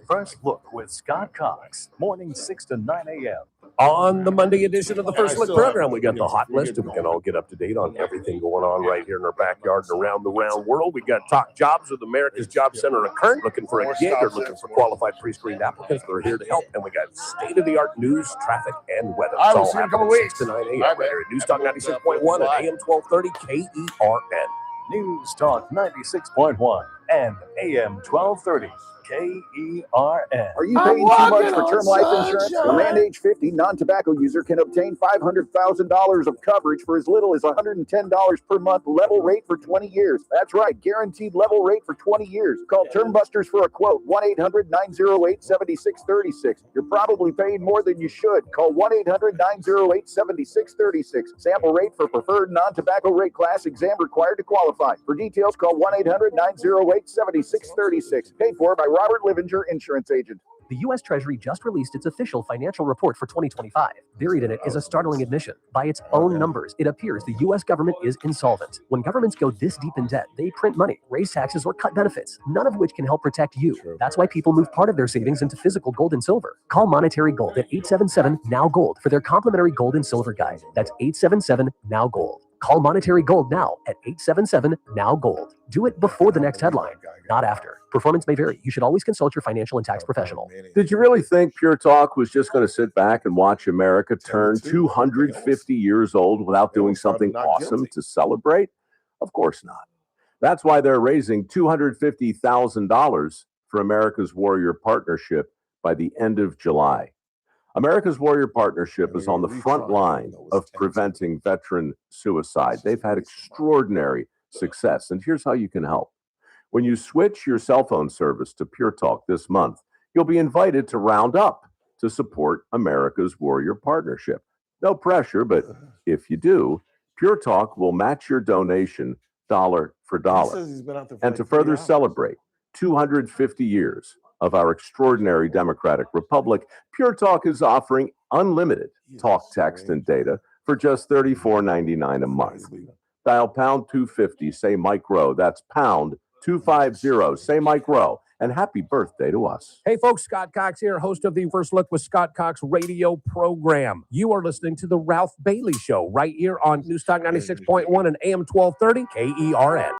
First Look with Scott Cox, morning 6 to 9 a.m. On the Monday edition of the First Look program, we got the hot list, and we can all get up to date on everything going on right here in our backyard and around the round world. We got Talk Jobs with America's Job Center and Current, looking for a gig or looking for qualified pre-screened applicants. They're here to help, and we got state-of-the-art news, traffic, and weather. It's all happening 6 to 9 a.m. right here at News Talk 96.1 and AM 1230 KERN. News Talk 96.1 and AM 1230. KERN. Are you paying too much for term life insurance? A man age 50 non-tobacco user can obtain $500,000 of coverage for as little as $110 per month, level rate for 20 years. That's right, guaranteed level rate for 20 years. Call Term Busters for a quote, 1-800-908-7636. You're probably paying more than you should. Call 1-800-908-7636. Sample rate for preferred non-tobacco rate class, exam required to qualify. For details, call 1-800-908-7636. Paid for by Robert Livinger, insurance agent. The U.S. Treasury just released its official financial report for 2025. Buried in it is a startling admission. By its own numbers, it appears the U.S. government is insolvent. When governments go this deep in debt, they print money, raise taxes, or cut benefits, none of which can help protect you. That's why people move part of their savings into physical gold and silver. Call Monetary Gold at 877-NOW-GOLD for their complimentary gold and silver guide. That's 877-NOW-GOLD. Call Monetary Gold now at 877-NOW-GOLD. Do it before the next headline, not after. Performance may vary. You should always consult your financial and tax professional. Did you really think Pure Talk was just going to sit back and watch America turn 250 years old without doing something awesome to celebrate? Of course not. That's why they're raising $250,000 for America's Warrior Partnership by the end of July. America's Warrior Partnership is on the front line of preventing veteran suicide. They've had extraordinary success, and here's how you can help. When you switch your cell phone service to Pure Talk this month, you'll be invited to round up to support America's Warrior Partnership. No pressure, but if you do, Pure Talk will match your donation dollar for dollar. And to further celebrate 250 years of our extraordinary democratic republic, Pure Talk is offering unlimited talk, text, and data for just $34.99 a month. Dial pound 250, say Mike Rowe. That's pound 250, say Mike Rowe. And happy birthday to us. Hey, folks, Scott Cox here, host of the First Look with Scott Cox radio program. You are listening to The Ralph Bailey Show right here on Newstalk 96.1 and AM 1230 KERN.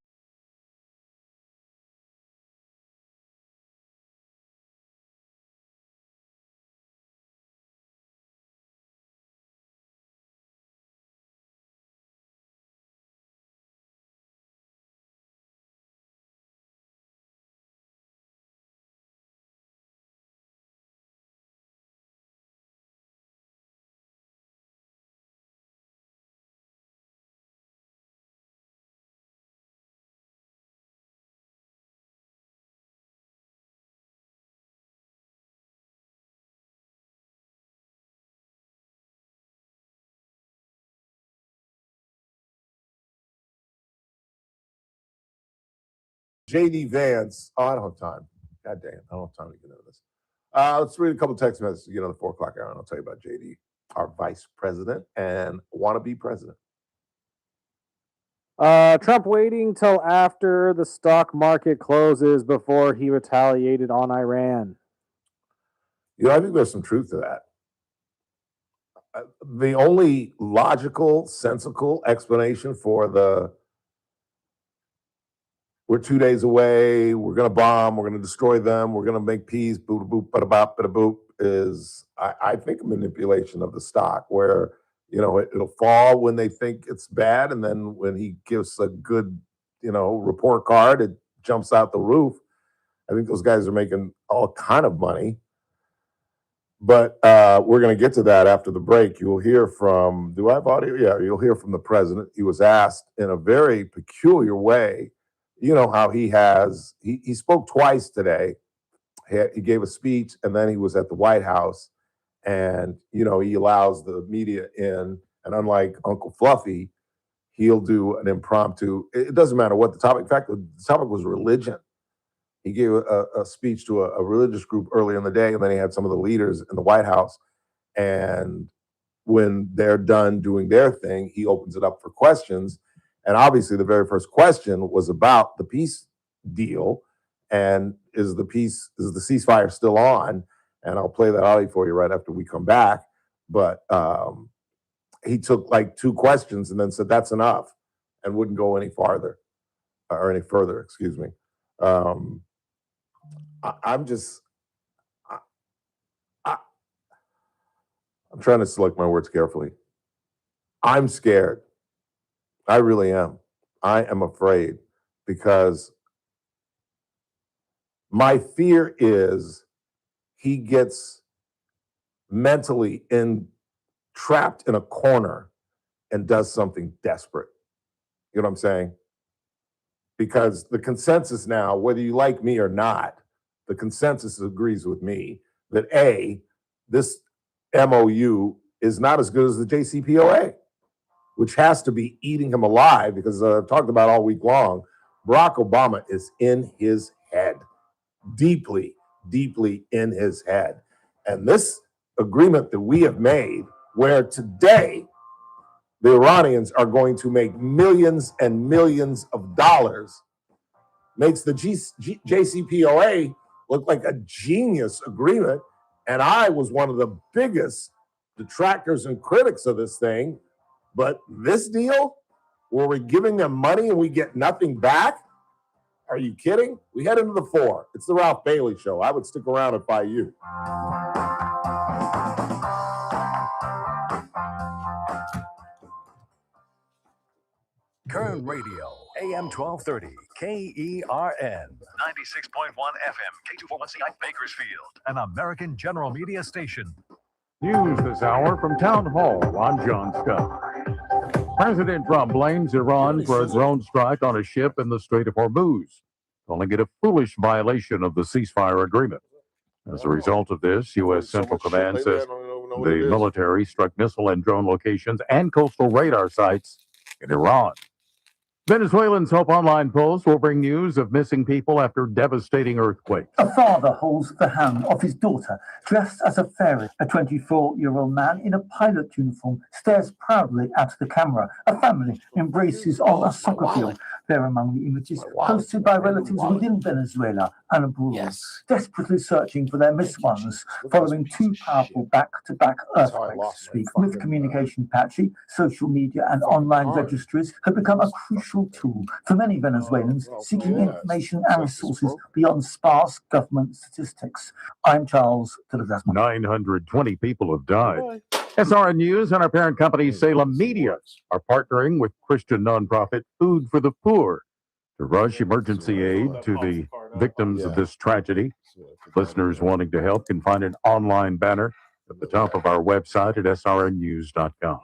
JD Vance. Oh, I don't have time. God damn, I don't have time to get into this. Let's read a couple text messages to get on the 4 o'clock hour, and I'll tell you about JD, our vice president and wannabe president. Trump waiting till after the stock market closes before he retaliated on Iran. You know, I think there's some truth to that. The only logical, sensible explanation for we're 2 days away, we're going to bomb, we're going to destroy them, we're going to make peace, boop, boop, bada bop, bada boop, is, I think, a manipulation of the stock where, you know, it'll fall when they think it's bad, and then when he gives a good, you know, report card, it jumps out the roof. I think those guys are making all kind of money. But we're going to get to that after the break. You'll hear from, do I have audio? Yeah, you'll hear from the president. He was asked in a very peculiar way. You know how he spoke twice today. He gave a speech, and then he was at the White House. And, you know, he allows the media in. And unlike Uncle Fluffy, he'll do an impromptu. It doesn't matter what the topic. In fact, the topic was religion. He gave a speech to a religious group earlier in the day, and then he had some of the leaders in the White House. And when they're done doing their thing, he opens it up for questions. And obviously, the very first question was about the peace deal, and is the ceasefire still on? And I'll play that audio for you right after we come back. But he took like 2 questions and then said that's enough, and wouldn't go any farther or any further. Excuse me. I'm trying to select my words carefully. I'm scared. I really am. I am afraid, because my fear is he gets mentally trapped in a corner and does something desperate. You know what I'm saying? Because the consensus now, whether you like me or not, the consensus agrees with me that this MOU is not as good as the JCPOA, which has to be eating him alive, because I've talked about all week long, Barack Obama is in his head, deeply, deeply in his head. And this agreement that we have made, where today the Iranians are going to make millions and millions of dollars, makes the JCPOA look like a genius agreement. And I was one of the biggest detractors and critics of this thing. But this deal, where we're giving them money and we get nothing back, are you kidding? We head into the 4. It's the Ralph Bailey Show. I would stick around if I you. Kern Radio, AM 1230, KERN. 96.1 FM, K241CI, Bakersfield, an American General Media station. News this hour from Town Hall. I'm John Scott. President Trump blames Iran for a drone strike on a ship in the Strait of Hormuz, calling it a foolish violation of the ceasefire agreement. As a result of this, U.S. Central Command says the military struck missile and drone locations and coastal radar sites in Iran. Venezuelans Hope Online Post will bring news of missing people after devastating earthquakes. A father holds the hand of his daughter, dressed as a fairy. A 24-year-old man in a pilot uniform stares proudly at the camera. A family embraces on a soccer field. They're among the images posted by relatives within Venezuela and abroad, desperately searching for their missed ones, following two powerful back-to-back earthquakes this week. With communication patchy, social media and online registries have become a crucial tool for many Venezuelans seeking information and resources beyond sparse government statistics. I'm Charles Tillergasma. 920 people have died. SRN News and our parent company Salem Media are partnering with Christian nonprofit Food for the Poor to rush emergency aid to the victims of this tragedy. Listeners wanting to help can find an online banner at the top of our website at srnnews.com.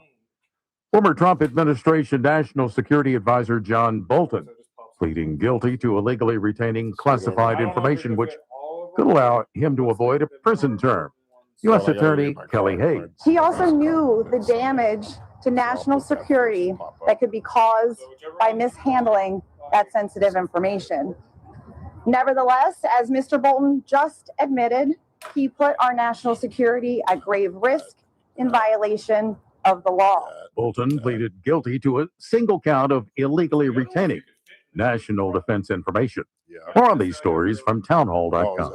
Former Trump administration National Security Advisor John Bolton pleading guilty to illegally retaining classified information, which could allow him to avoid a prison term. U.S. Attorney Kelly Hayes. He also knew the damage to national security that could be caused by mishandling that sensitive information. Nevertheless, as Mr. Bolton just admitted, he put our national security at grave risk in violation of the law. Bolton pleaded guilty to a single count of illegally retaining national defense information. More on these stories from townhall.com.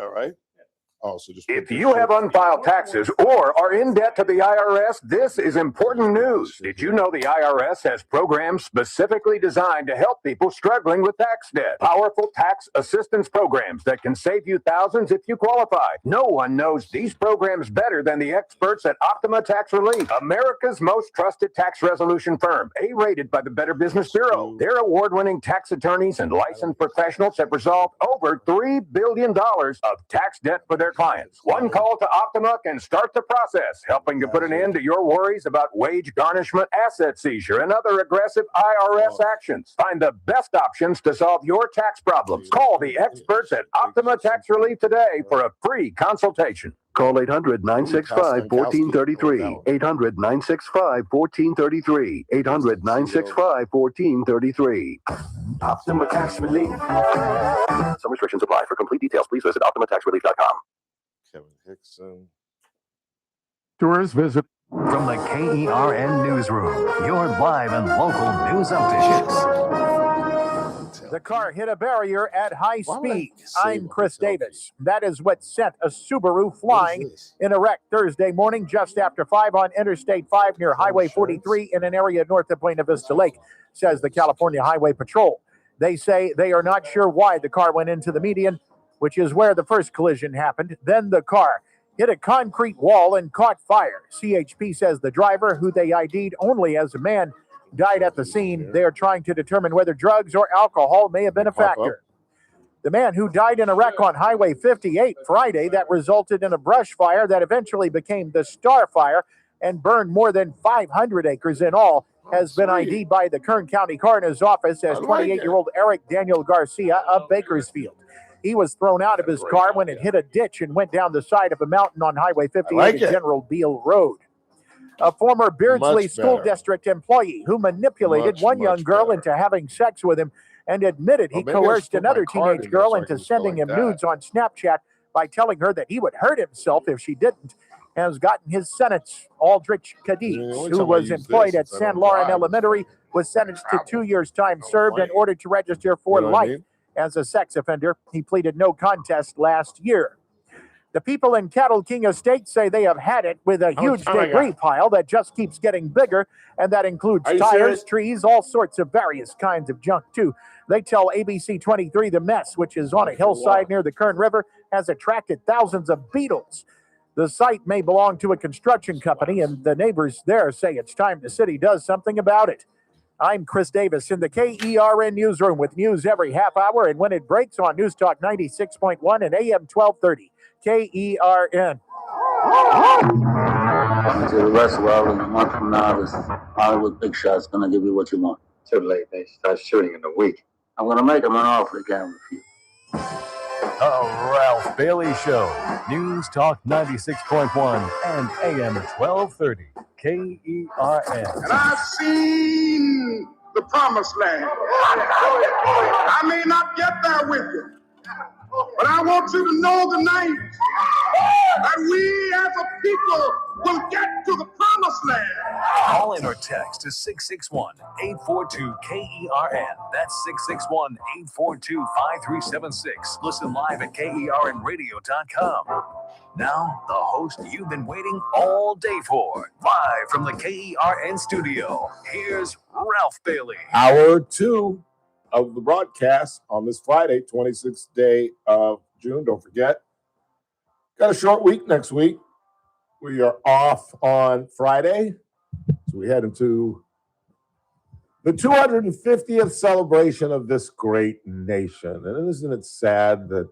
If you have unfiled taxes or are in debt to the IRS, this is important news. Did you know the IRS has programs specifically designed to help people struggling with tax debt? Powerful tax assistance programs that can save you thousands if you qualify. No one knows these programs better than the experts at Optima Tax Relief, America's most trusted tax resolution firm, A-rated by the Better Business Bureau. Their award-winning tax attorneys and licensed professionals have resolved over $3 billion of tax debt for their clients. One call to Optima can start the process, helping to put an end to your worries about wage garnishment, asset seizure, and other aggressive IRS actions. Find the best options to solve your tax problems. Call the experts at Optima Tax Relief today for a free consultation. Call 800-965-1433. 800-965-1433. 800-965-1433. Optima Tax Relief. Some restrictions apply. For complete details, please visit OptimaTaxRelief.com. Kevin Hickson. Tourists visit. From the KERN Newsroom, your live and local news updates. The car hit a barrier at high speed. I'm Chris Davis. That is what sent a Subaru flying in a wreck Thursday morning just after 5 on Interstate 5 near Highway 43 in an area north of Buena Vista Lake, says the California Highway Patrol. They say they are not sure why the car went into the median, which is where the first collision happened. Then the car hit a concrete wall and caught fire. CHP says the driver, who they ID'd only as a man, died at the scene. They are trying to determine whether drugs or alcohol may have been a factor. The man who died in a wreck on Highway 58 Friday that resulted in a brush fire that eventually became the Star Fire and burned more than 500 acres in all has been ID'd by the Kern County Coroner's Office as 28-year-old Eric Daniel Garcia of Bakersfield. He was thrown out of his car when it hit a ditch and went down the side of a mountain on Highway 58 at General Beale Road. A former Beardsley School District employee who manipulated one young girl into having sex with him and admitted he coerced another teenage girl into sending him nudes on Snapchat by telling her that he would hurt himself if she didn't, has gotten his sentence. Aldrich Cadiz, who was employed at San Lauren Elementary, was sentenced to 2 years' time served and ordered to register for life as a sex offender. He pleaded no contest last year. The people in Cattle King Estate say they have had it with a huge debris pile that just keeps getting bigger, and that includes tires, trees, all sorts of various kinds of junk, too. They tell ABC 23 the mess, which is on a hillside near the Kern River, has attracted thousands of beetles. The site may belong to a construction company, and the neighbors there say it's time the city does something about it. I'm Chris Davis in the KERN newsroom with news every half hour and when it breaks on News Talk 96.1 and AM 1230. KERN. Coming to the rest world in a month from now, this Hollywood big shot's gonna give you what you want. Too late. They start shooting in a week. I'm gonna make him an offer again with you. The Ralph Bailey Show. News Talk 96.1 and AM 1230. KERN. And I've seen the promised land. I may not get there with you, but I want you to know tonight that we as a people will get to the promised land. Call in or text to 661-842-KERN. That's 661-842-5376. Listen live at KERNradio.com. Now, the host you've been waiting all day for. Live from the KERN studio, here's Ralph Bailey. Hour 2 of the broadcast on this Friday, 26th day of June. Don't forget, got a short week next week. We are off on Friday, so we head into the 250th celebration of this great nation. And isn't it sad that,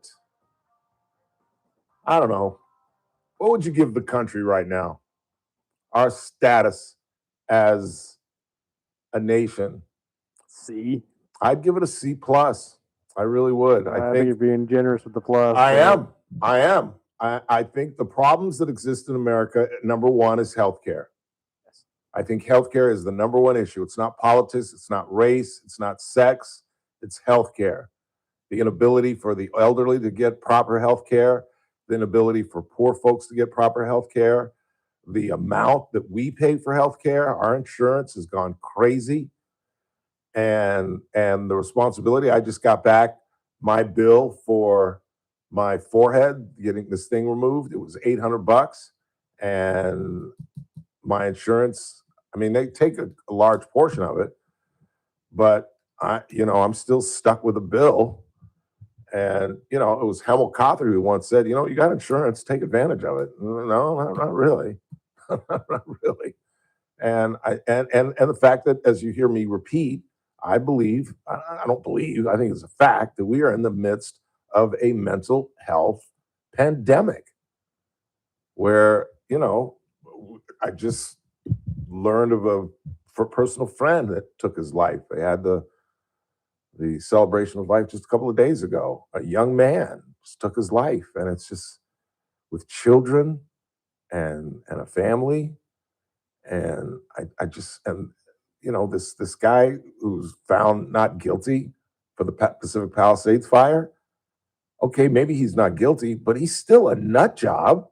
I don't know, what would you give the country right now? Our status as a nation. C. I'd give it a C plus. I really would. I think you're being generous with the plus. I am. I think the problems that exist in America, number one, is healthcare. I think healthcare is the number one issue. It's not politics. It's not race. It's not sex. It's healthcare. The inability for the elderly to get proper healthcare, the inability for poor folks to get proper healthcare, the amount that we pay for healthcare, our insurance has gone crazy. And the responsibility, I just got back my bill for my forehead, getting this thing removed. It was $800, and my insurance, I mean, they take a large portion of it, but I'm still stuck with a bill. And, it was Hemel Cothry who once said, you got insurance, take advantage of it. No, not really. Not really. And the fact that, as you hear me repeat, I believe, I don't believe, I think it's a fact that we are in the midst of a mental health pandemic where, I just learned of a personal friend that took his life. They had the celebration of life just a couple of days ago. A young man just took his life, and it's just with children and a family. And this guy who's found not guilty for the Pacific Palisades fire. Okay, maybe he's not guilty, but he's still a nut job.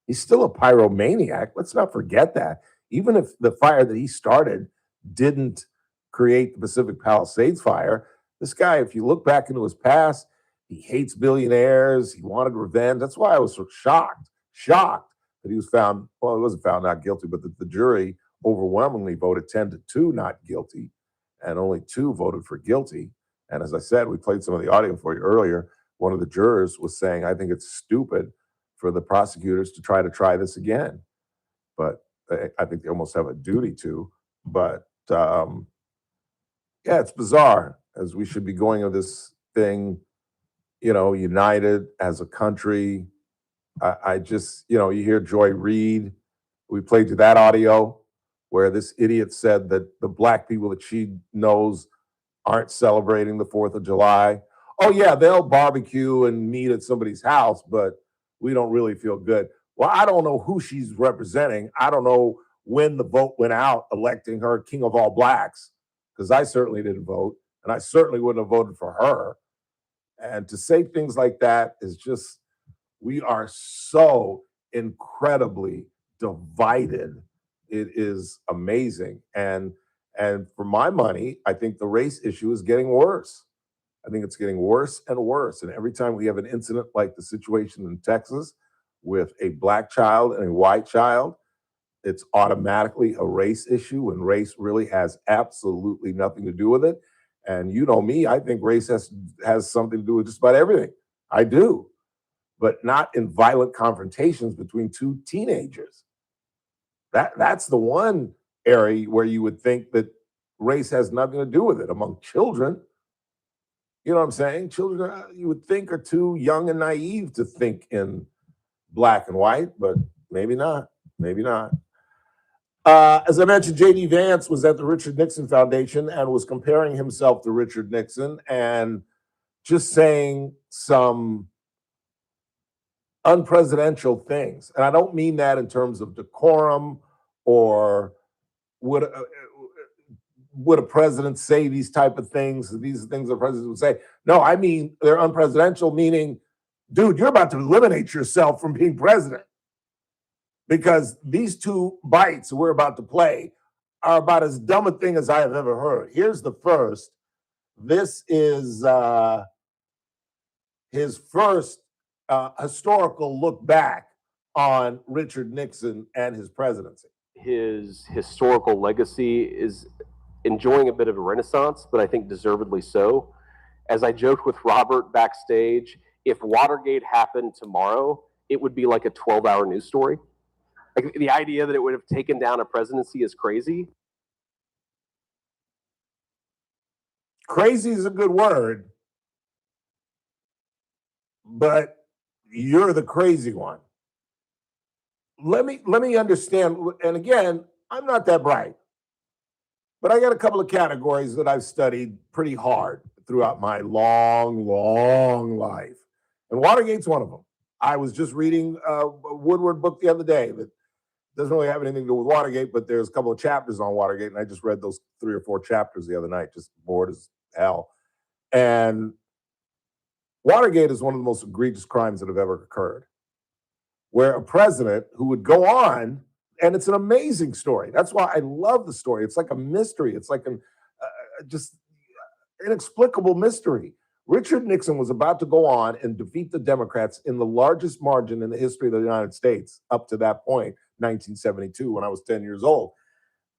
He's still a pyromaniac. Let's not forget that. Even if the fire that he started didn't create the Pacific Palisades fire, this guy, if you look back into his past, he hates billionaires. He wanted revenge. That's why I was so shocked that he was found, well, he wasn't found not guilty, but the jury overwhelmingly voted 10-2 not guilty, and only 2 voted for guilty. And as I said, we played some of the audio for you earlier. One of the jurors was saying, I think it's stupid for the prosecutors to try this again. But I think they almost have a duty to. But yeah, it's bizarre, as we should be going of this thing, united as a country. I just, you hear Joy Reid. We played you that audio where this idiot said that the black people that she knows aren't celebrating the 4th of July. Oh, yeah, they'll barbecue and meet at somebody's house, but we don't really feel good. Well, I don't know who she's representing. I don't know when the vote went out electing her king of all blacks, because I certainly didn't vote, and I certainly wouldn't have voted for her. And to say things like that is just, we are so incredibly divided. It is amazing. And for my money, I think the race issue is getting worse. I think it's getting worse and worse. And every time we have an incident like the situation in Texas with a black child and a white child, it's automatically a race issue, when race really has absolutely nothing to do with it. And you know me, I think race has something to do with just about everything. I do. But not in violent confrontations between 2 teenagers. That's the one area where you would think that race has nothing to do with it among children. You know what I'm saying? Children, you would think, are too young and naive to think in black and white, but maybe not. Maybe not. As I mentioned, J.D. Vance was at the Richard Nixon Foundation and was comparing himself to Richard Nixon and just saying some unpresidential things. And I don't mean that in terms of decorum or would a president say these type of things? These are things the president would say. No, I mean they're unpresidential, meaning, dude, you're about to eliminate yourself from being president. Because these two bites we're about to play are about as dumb a thing as I have ever heard. Here's the first. This is his first historical look back on Richard Nixon and his presidency. His historical legacy is enjoying a bit of a renaissance, but I think deservedly so. As I joked with Robert backstage, if Watergate happened tomorrow, it would be like a 12-hour news story. Like, the idea that it would have taken down a presidency is crazy. Crazy is a good word, but you're the crazy one. Let me understand. And again, I'm not that bright, but I got a couple of categories that I've studied pretty hard throughout my long, long life. And Watergate's one of them. I was just reading a Woodward book the other day that doesn't really have anything to do with Watergate, but there's a couple of chapters on Watergate, and I just read those 3 or 4 chapters the other night, just bored as hell. And Watergate is one of the most egregious crimes that have ever occurred, where a president who would go on, and it's an amazing story. That's why I love the story. It's like a mystery. It's like an just inexplicable mystery. Richard Nixon was about to go on and defeat the Democrats in the largest margin in the history of the United States up to that point, 1972, when I was 10 years old.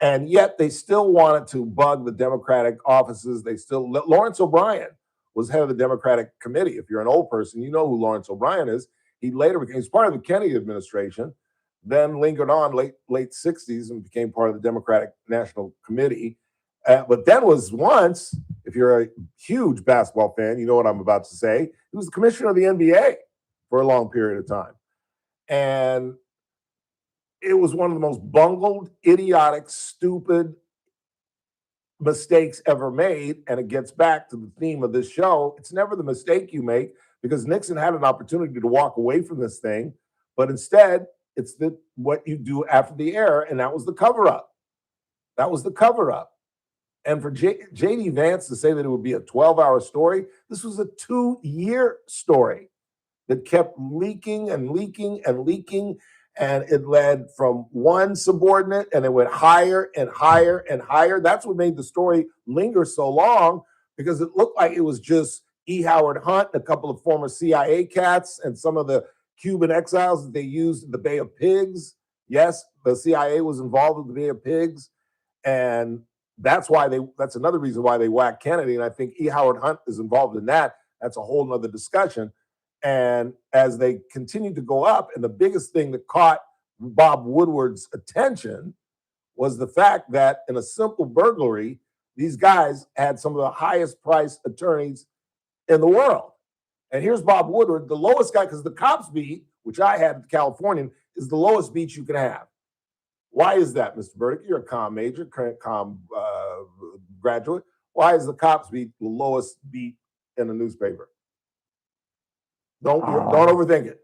And yet they still wanted to bug the Democratic offices. Lawrence O'Brien was head of the Democratic Committee. If you're an old person, you know who Lawrence O'Brien is. He later became part of the Kennedy administration, then lingered on late 60s and became part of the Democratic National Committee. But then was once, if you're a huge basketball fan, you know what I'm about to say, he was the commissioner of the NBA for a long period of time. And it was one of the most bungled, idiotic, stupid mistakes ever made. And it gets back to the theme of this show. It's never the mistake you make, because Nixon had an opportunity to walk away from this thing, but instead it's what you do after the error, and that was the cover-up. That was the cover-up. And for J.D. Vance to say that it would be a 12-hour story, this was a 2-year story that kept leaking and leaking and leaking, and it led from one subordinate, and it went higher and higher and higher. That's what made the story linger so long, because it looked like it was just E. Howard Hunt, a couple of former CIA cats, and some of the Cuban exiles that they used in the Bay of Pigs. Yes, the CIA was involved with the Bay of Pigs, and that's another reason why they whacked Kennedy. And I think E. Howard Hunt is involved in that. That's a whole nother discussion. And as they continued to go up, and the biggest thing that caught Bob Woodward's attention was the fact that in a simple burglary, these guys had some of the highest priced attorneys in the world. And here's Bob Woodward, the lowest guy, because the cops beat, which I had in California, is the lowest beat you can have. Why is that, Mr. Burdick? You're a comm major, comm graduate. Why is the cops beat the lowest beat in the newspaper? Don't overthink it.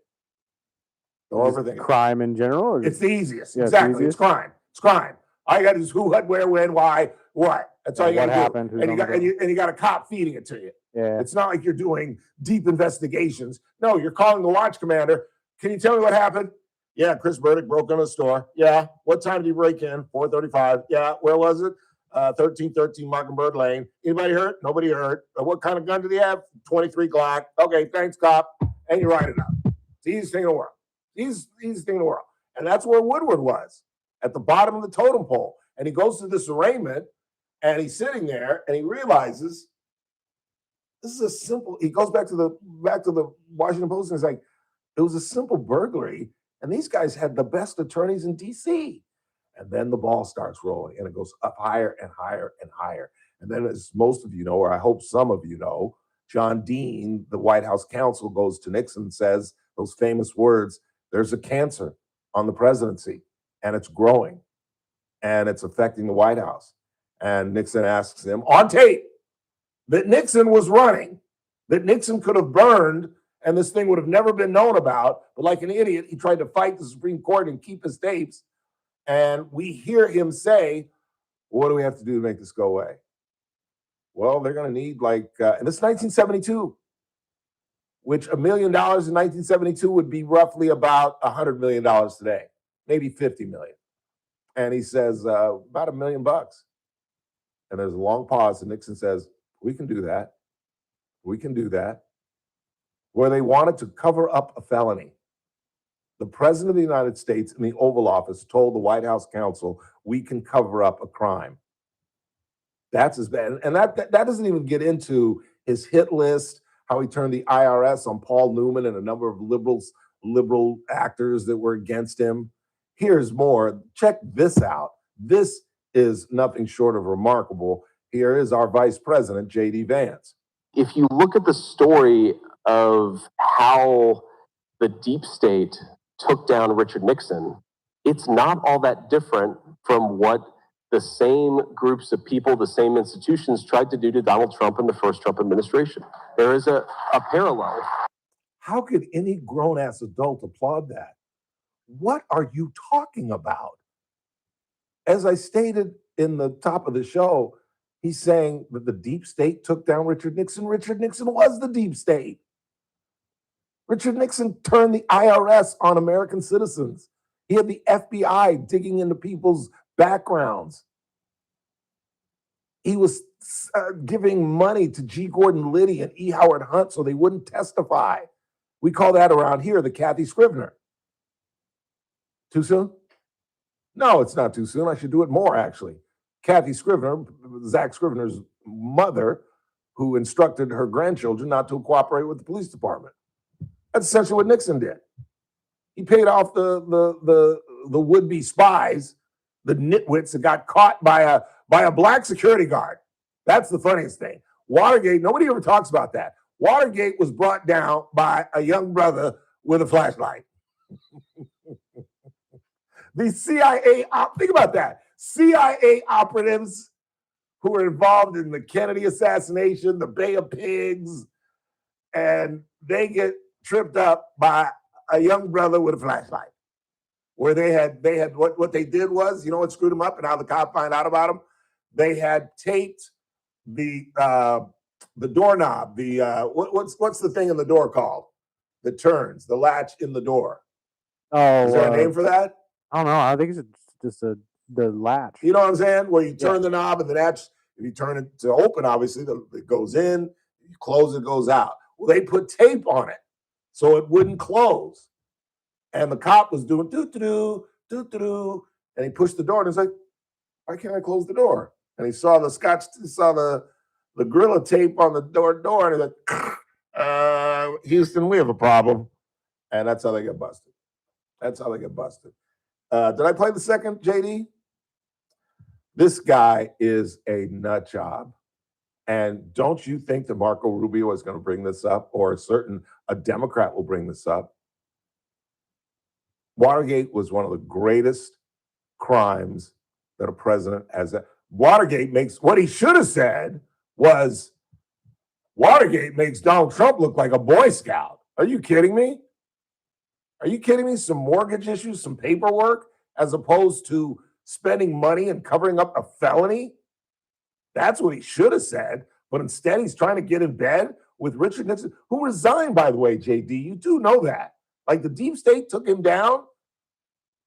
Don't overthink it. Crime in general? It's the easiest. Yeah, exactly. It's crime. It's crime. All you got to do is who, what, where, when, why, what. That's all you got to do. Happened, and you got a cop feeding it to you. Yeah. It's not like you're doing deep investigations. No, you're calling the watch commander. Can you tell me what happened? Yeah, Chris Burdick broke into a store. Yeah. What time did he break in? 4:35. Yeah. Where was it? 1313 Mockingbird Lane. Anybody hurt? Nobody hurt. What kind of gun did he have? 23 Glock. Okay, thanks, cop. And you write it up. It's the easiest thing in the world. Easiest thing in the world. And that's where Woodward was, at the bottom of the totem pole. And he goes to this arraignment, and he's sitting there, and he realizes this is a simple. He goes back to the Washington Post, and he's like, it was a simple burglary, and these guys had the best attorneys in D.C. And then the ball starts rolling and it goes up higher and higher and higher. And then, as most of you know, or I hope some of you know, John Dean, the White House counsel, goes to Nixon and says those famous words, there's a cancer on the presidency and it's growing and it's affecting the White House. And Nixon asks him on tape that Nixon was running, that Nixon could have burned and this thing would have never been known about. But like an idiot, he tried to fight the Supreme Court and keep his tapes. And we hear him say, what do we have to do to make this go away? Well, they're going to need and this is 1972, which $1 million in 1972 would be roughly about $100 million today, maybe 50 million. And he says, about $1 million. And there's a long pause, and Nixon says, we can do that. We can do that. Where they wanted to cover up a felony. The president of the United States in the Oval Office told the White House counsel, we can cover up a crime. That's as bad. And that doesn't even get into his hit list, how he turned the IRS on Paul Newman and a number of liberal actors that were against him. Here's more. Check this out. This is nothing short of remarkable. Here is our Vice President, J.D. Vance. If you look at the story of how the deep state took down Richard Nixon, it's not all that different from what the same groups of people, the same institutions tried to do to Donald Trump in the first Trump administration. There is a parallel. How could any grown-ass adult applaud that? What are you talking about? As I stated in the top of the show, he's saying that the deep state took down Richard Nixon. Richard Nixon was the deep state. Richard Nixon turned the IRS on American citizens. He had the FBI digging into people's backgrounds. He was giving money to G. Gordon Liddy and E. Howard Hunt so they wouldn't testify. We call that around here the Kathy Scrivener. Too soon? No, it's not too soon. I should do it more, actually. Kathy Scrivener, Zach Scrivener's mother, who instructed her grandchildren not to cooperate with the police department. That's essentially what Nixon did. He paid off the would-be spies, the nitwits that got caught by a black security guard. That's the funniest thing. Watergate, nobody ever talks about that. Watergate was brought down by a young brother with a flashlight. The CIA, think about that. CIA operatives who were involved in the Kennedy assassination, the Bay of Pigs, and they get tripped up by a young brother with a flashlight. Where they had what they did was, you know what screwed them up and how the cop find out about them? They had taped the doorknob, what's the thing in the door called? That turns, the latch in the door. Oh, is there a name for that? I don't know. I think it's just the latch. You know what I'm saying? Where you turn the knob and the latch, if you turn it to open, obviously it goes in, you close it, goes out. Well, they put tape on it so it wouldn't close. And the cop was doing doo-doo-doo, doo-doo-doo, and he pushed the door and he's like, why can't I close the door? And he saw the Gorilla tape on the door, and he's like, Houston, we have a problem. And that's how they get busted. That's how they get busted. Did I play the second, JD? This guy is a nut job. And don't you think that Marco Rubio is going to bring this up, or a Democrat will bring this up? Watergate was one of the greatest crimes that a president has. Watergate makes, what he should have said was, Watergate makes Donald Trump look like a Boy Scout. Are you kidding me? Are you kidding me? Some mortgage issues, some paperwork, as opposed to spending money and covering up a felony? That's what he should have said. But instead, he's trying to get in bed with Richard Nixon, who resigned, by the way, JD. You do know that. Like, the deep state took him down.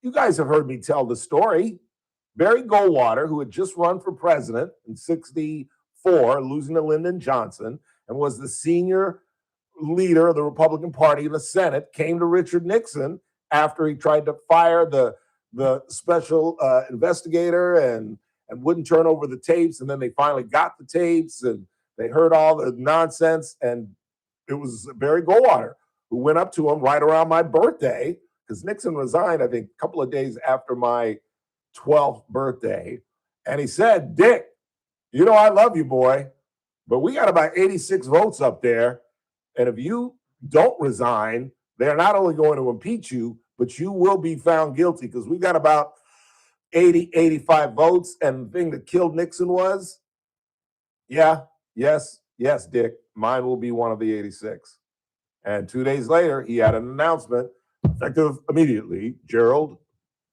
You guys have heard me tell the story. Barry Goldwater, who had just run for president in 1964, losing to Lyndon Johnson, and was the senior leader of the Republican Party in the Senate, came to Richard Nixon after he tried to fire the special investigator and wouldn't turn over the tapes. And then they finally got the tapes and they heard all the nonsense. And it was Barry Goldwater who went up to him right around my birthday, because Nixon resigned, I think, a couple of days after my 12th birthday. And he said, Dick, you know I love you, boy, but we got about 86 votes up there. And if you don't resign, they're not only going to impeach you, but you will be found guilty because we got about 80, 85 votes. And the thing that killed Nixon was, yes, Dick, mine will be one of the 86. And 2 days later, he had an announcement, effective immediately, Gerald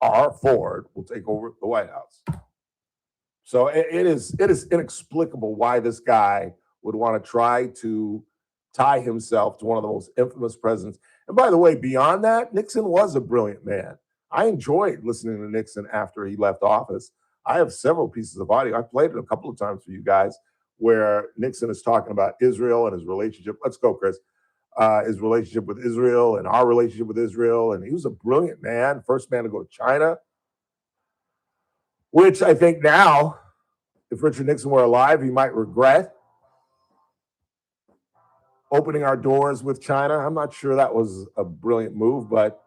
R. Ford will take over the White House. So it is inexplicable why this guy would want to try to tie himself to one of the most infamous presidents. And by the way, beyond that, Nixon was a brilliant man. I enjoyed listening to Nixon after he left office. I have several pieces of audio. I played it a couple of times for you guys where Nixon is talking about Israel and his relationship. Let's go, Chris. His relationship with Israel and our relationship with Israel. And he was a brilliant man, first man to go to China, which I think now, if Richard Nixon were alive, he might regret opening our doors with China. I'm not sure that was a brilliant move, but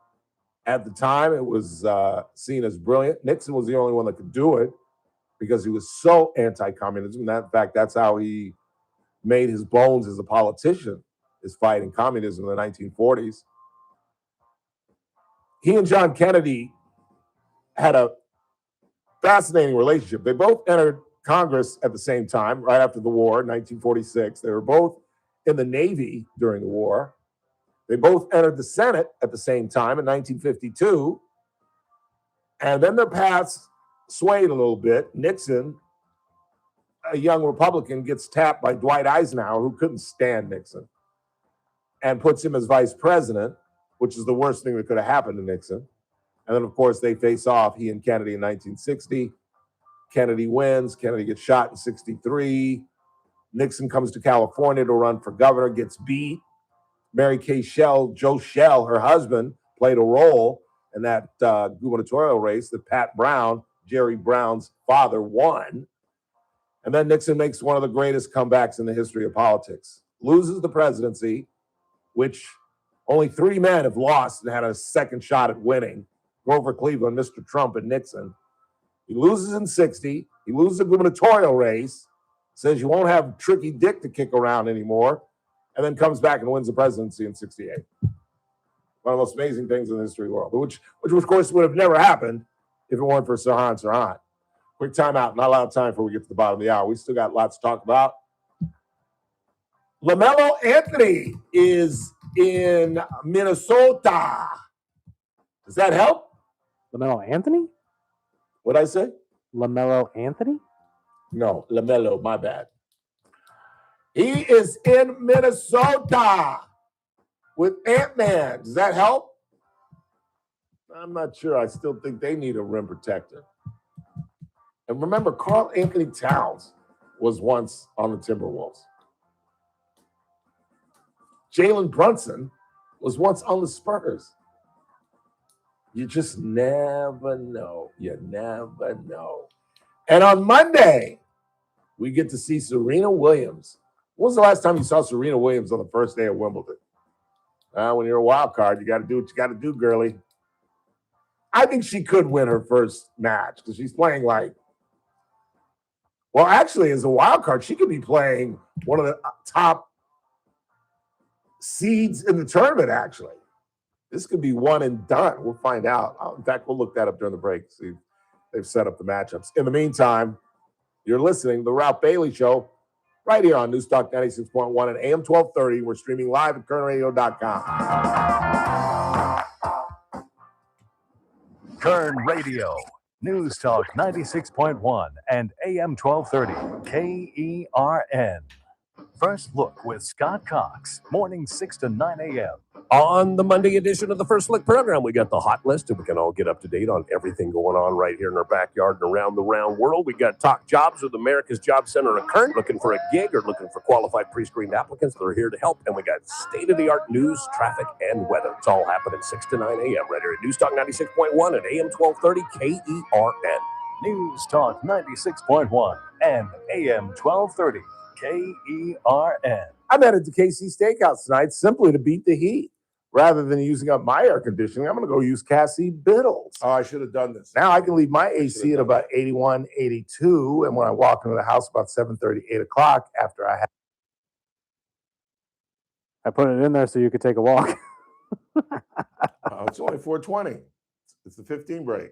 at the time it was seen as brilliant. Nixon was the only one that could do it because he was so anti-communism. In fact, that's how he made his bones as a politician, is fighting communism in the 1940s. He and John Kennedy had a fascinating relationship. They both entered Congress at the same time, right after the war, 1946. They were both in the Navy during the war. They both entered the Senate at the same time in 1952. And then their paths swayed a little bit. Nixon, a young Republican, gets tapped by Dwight Eisenhower, who couldn't stand Nixon, and puts him as vice president, which is the worst thing that could have happened to Nixon. And then, of course, they face off, he and Kennedy, in 1960. Kennedy wins. Kennedy gets shot in 63. Nixon comes to California to run for governor, gets beat. Mary Kay Shell, Joe Shell, her husband, played a role in that gubernatorial race that Pat Brown, Jerry Brown's father, won. And then Nixon makes one of the greatest comebacks in the history of politics. Loses the presidency, which only 3 men have lost and had a second shot at winning. Grover Cleveland, Mr. Trump, and Nixon. He loses in 60. He loses the gubernatorial race. Says you won't have Tricky Dick to kick around anymore. And then comes back and wins the presidency in 68. One of the most amazing things in the history of the world, which of course would have never happened if it weren't for Sirhan Sirhan. Quick timeout. Not a lot of time before we get to the bottom of the hour. We still got lots to talk about. LaMelo Anthony is in Minnesota. Does that help? LaMelo Anthony? What'd I say? LaMelo Anthony? No, LaMelo, my bad. He is in Minnesota with Ant-Man. Does that help? I'm not sure. I still think they need a rim protector. And remember, Karl Anthony Towns was once on the Timberwolves. Jalen Brunson was once on the Spurs. You just never know. You never know. And on Monday, we get to see Serena Williams. When was the last time you saw Serena Williams on the first day of Wimbledon? When you're a wild card, you got to do what you got to do, girlie. I think she could win her first match because she's playing well, actually, as a wild card, she could be playing one of the top seeds in the tournament, actually. This could be one and done. We'll find out. In fact, we'll look that up during the break, see if they've set up the matchups. In the meantime, you're listening to The Ralph Bailey Show right here on News Talk 96.1 and AM 1230. We're streaming live at KernRadio.com. Kern Radio, News Talk 96.1 and AM 1230, KERN. First Look with Scott Cox, morning 6 to 9 a.m. On the Monday edition of the First Look program, we got the hot list, and we can all get up to date on everything going on right here in our backyard and around the round world. We got Talk Jobs with America's Job Center in Kern, looking for a gig or looking for qualified pre-screened applicants. They're here to help. And we got state-of-the-art news, traffic, and weather. It's all happening 6 to 9 a.m. right here at News Talk 96.1 and AM 1230 KERN. News Talk 96.1 and AM 1230, KERN. I'm headed to KC Steakhouse tonight simply to beat the heat. rather than using up my air conditioning, I'm going to go use Cassie Biddle's. Oh, I should have done this. Now I can leave my AC at about 81, 82, and when I walk into the house about 7:30, 8 o'clock after I have. I put it in there so you could take a walk. It's only 4:20. It's the 15 break.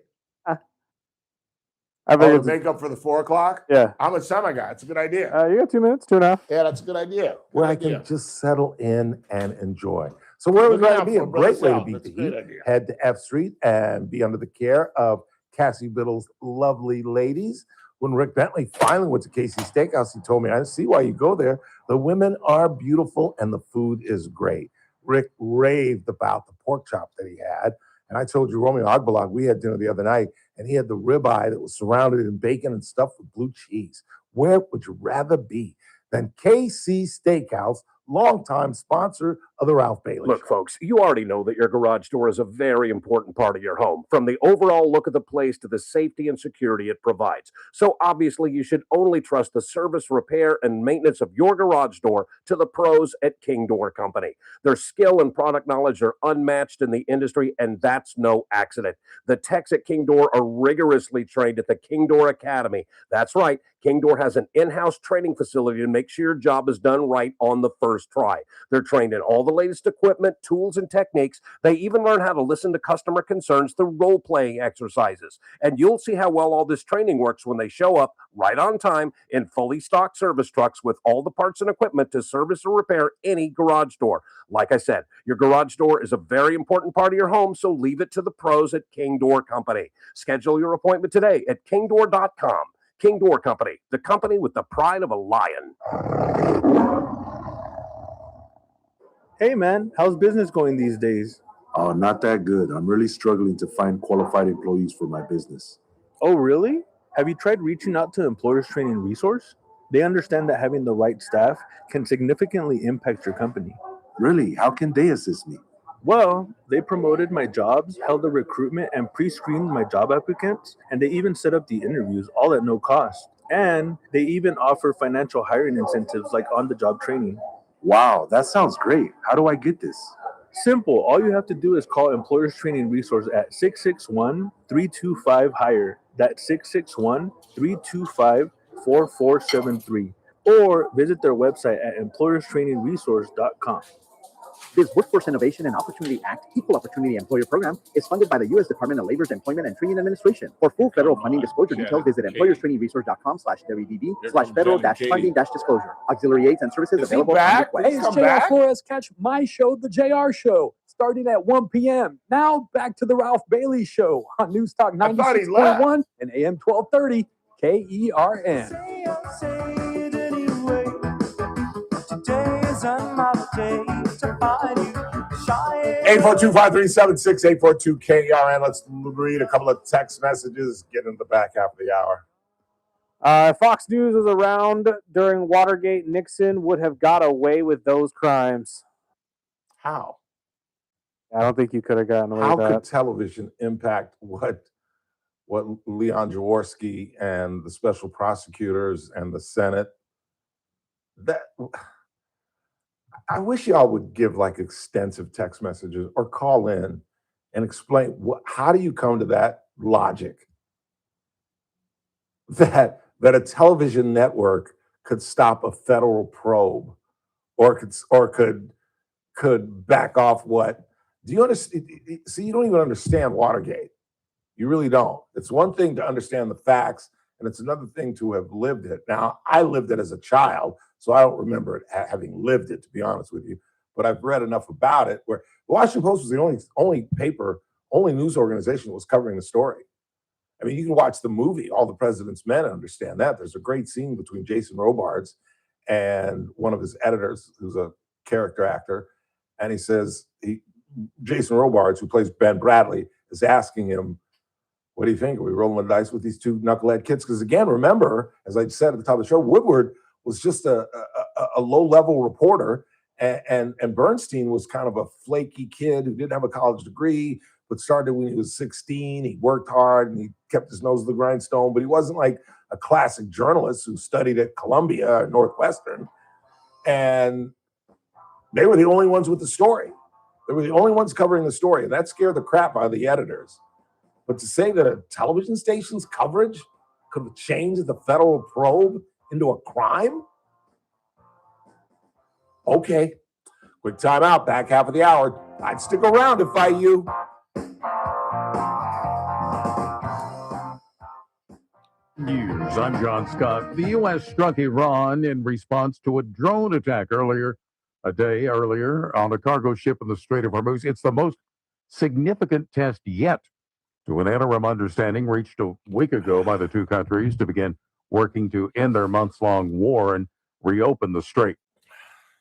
I To think make up for the 4 o'clock? Yeah. How much time I got? It's a good idea. You got 2 minutes, 2.5. Yeah, that's a good idea. Where I can just settle in and enjoy. So where would Look that out be? A for Brother great way to South. beat That's the a great heat. idea. Head to F Street and be under the care of Cassie Biddle's lovely ladies. When Rick Bentley finally went to Casey's Steakhouse, he told me, I see why you go there. The women are beautiful and the food is great. Rick raved about the pork chop that he had. And I told you, Romeo Agbalag, we had dinner the other night, and he had the ribeye that was surrounded in bacon and stuffed with blue cheese. Where would you rather be than KC Steakhouse, longtime sponsor of the Ralph Bailey Look, folks, you already know that your garage door is a very important part of your home, from the overall look of the place to the safety and security it provides. So obviously, you should only trust the service, repair, and maintenance of your garage door to the pros at King Door Company. Their skill and product knowledge are unmatched in the industry, and that's no accident. The techs at King Door are rigorously trained at the King Door Academy. That's right, King Door has an in-house training facility to make sure your job is done right on the first try. They're trained in all the latest equipment, tools, and techniques. They even learn how to listen to customer concerns through role-playing exercises. And you'll see how well all this training works when they show up right on time in fully stocked service trucks with all the parts and equipment to service or repair any garage door. Like I said, your garage door is a very important part of your home, so leave it to the pros at King Door Company. Schedule your appointment today at kingdoor.com. King Door Company, the company with the pride of a lion. Hey man, how's business going these days? Oh, not that good. I'm really struggling to find qualified employees for my business. Oh, really? Have you tried reaching out to Employers Training Resource? They understand that having the right staff can significantly impact your company. Really? How can they assist me? Well, they promoted my jobs, held the recruitment, and pre-screened my job applicants, and they even set up the interviews, all at no cost. And they even offer financial hiring incentives like on-the-job training. Wow, that sounds great. How do I get this? Simple. All you have to do is call Employers Training Resource at 661-325-HIRE. That's 661-325-4473. Or visit their website at employerstrainingresource.com. This Workforce Innovation and Opportunity Act Equal Opportunity Employer Program is funded by the U.S. Department of Labor's Employment and Training Administration. For full federal funding disclosure details, visit employerstrainingresource.com/WDD/federal-funding-disclosure. Auxiliary aids and services available on request. Hey, it's JR Flores. Catch my show, The JR Show, starting at 1 p.m. Now back to the Ralph Bailey Show on News Talk 96.1 and AM 1230 KERN. Today is another day to find you shining. 842-537-6842 KERN. Let's read a couple of text messages, get into the back half of the hour. Fox News was around during Watergate. Nixon would have got away with those crimes. How? I don't think you could have gotten away How with could that. television impact what Leon Jaworski and the special prosecutors and the Senate? That I wish y'all would give like extensive text messages or call in and explain how do you come to that logic that a television network could stop a federal probe or could back off what? Do you understand? See, you don't even understand Watergate. You really don't. It's one thing to understand the facts, and it's another thing to have lived it. Now, I lived it as a child, so I don't remember it having lived it, to be honest with you. But I've read enough about it where the Washington Post was the only news organization that was covering the story. I mean, you can watch the movie, All the President's Men, and understand that. There's a great scene between Jason Robards and one of his editors, who's a character actor, and he says, Jason Robards, who plays Ben Bradley, is asking him, what do you think? Are we rolling the dice with these two knucklehead kids? Because again, remember, as I said at the top of the show, Woodward was just a low-level reporter, and Bernstein was kind of a flaky kid who didn't have a college degree, but started when he was 16. He worked hard, and he kept his nose to the grindstone, but he wasn't like a classic journalist who studied at Columbia or Northwestern. And they were the only ones with the story. They were the only ones covering the story, and that scared the crap out of the editors. But to say that a television station's coverage could have changed the federal probe into a crime? Okay. Quick time out, back half of the hour. I'd stick around if I you. News. I'm John Scott. The U.S. struck Iran in response to a drone attack a day earlier, on a cargo ship in the Strait of Hormuz. It's the most significant test yet to an interim understanding reached a week ago by the two countries to begin working to end their months-long war and reopen the strait.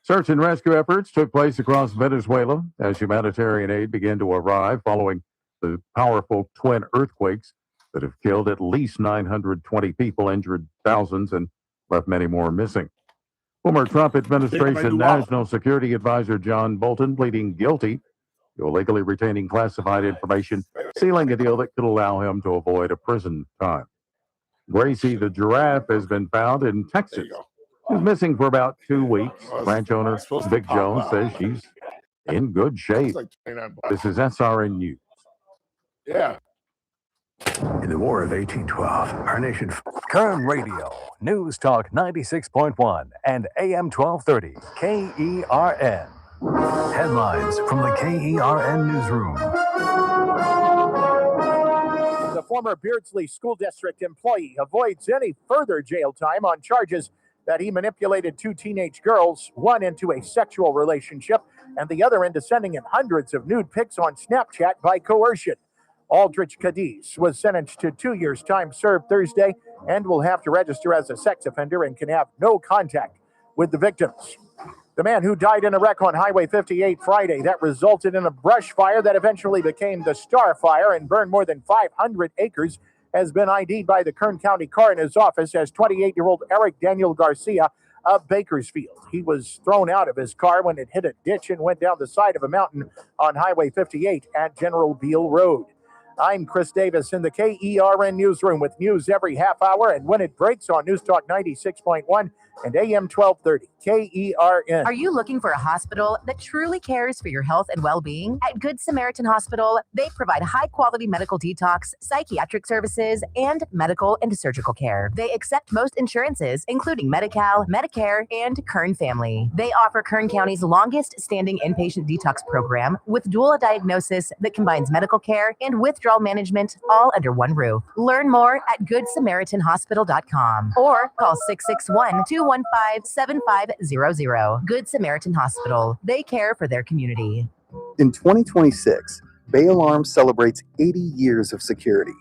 Search and rescue efforts took place across Venezuela as humanitarian aid began to arrive following the powerful twin earthquakes that have killed at least 920 people, injured thousands, and left many more missing. Former Trump administration National Security Advisor John Bolton pleading guilty to illegally retaining classified information, sealing a deal that could allow him to avoid a prison time. Gracie the giraffe has been found in Texas. She's missing for about 2 weeks. Ranch owner Vic Jones says she's in good shape. This is SRN News. Yeah. In the War of 1812, our nation. Current radio, News Talk 96.1 and AM 1230, KERN. Headlines from the KERN newsroom. The former Beardsley School District employee avoids any further jail time on charges that he manipulated two teenage girls, one into a sexual relationship and the other into sending in hundreds of nude pics on Snapchat by coercion. Aldrich Cadiz was sentenced to 2 years' time served Thursday and will have to register as a sex offender and can have no contact with the victims. The man who died in a wreck on Highway 58 Friday that resulted in a brush fire that eventually became the Star Fire and burned more than 500 acres has been ID'd by the Kern County Coroner's Office as 28-year-old Eric Daniel Garcia of Bakersfield. He was thrown out of his car when it hit a ditch and went down the side of a mountain on Highway 58 at General Beale Road. I'm Chris Davis in the KERN newsroom with news every half hour and when it breaks on News Talk 96.1 and AM 1230 KERN. Are you looking for a hospital that truly cares for your health and well-being? At Good Samaritan Hospital, they provide high-quality medical detox, psychiatric services, and medical and surgical care. They accept most insurances, including Medi-Cal, Medicare, and Kern Family. They offer Kern County's longest-standing inpatient detox program with dual diagnosis that combines medical care and withdrawal management all under one roof. Learn more at GoodSamaritanHospital.com or call 661-215-7500. Good Samaritan Hospital. They care for their community. In 2026, Bay Alarm celebrates 80 years of security.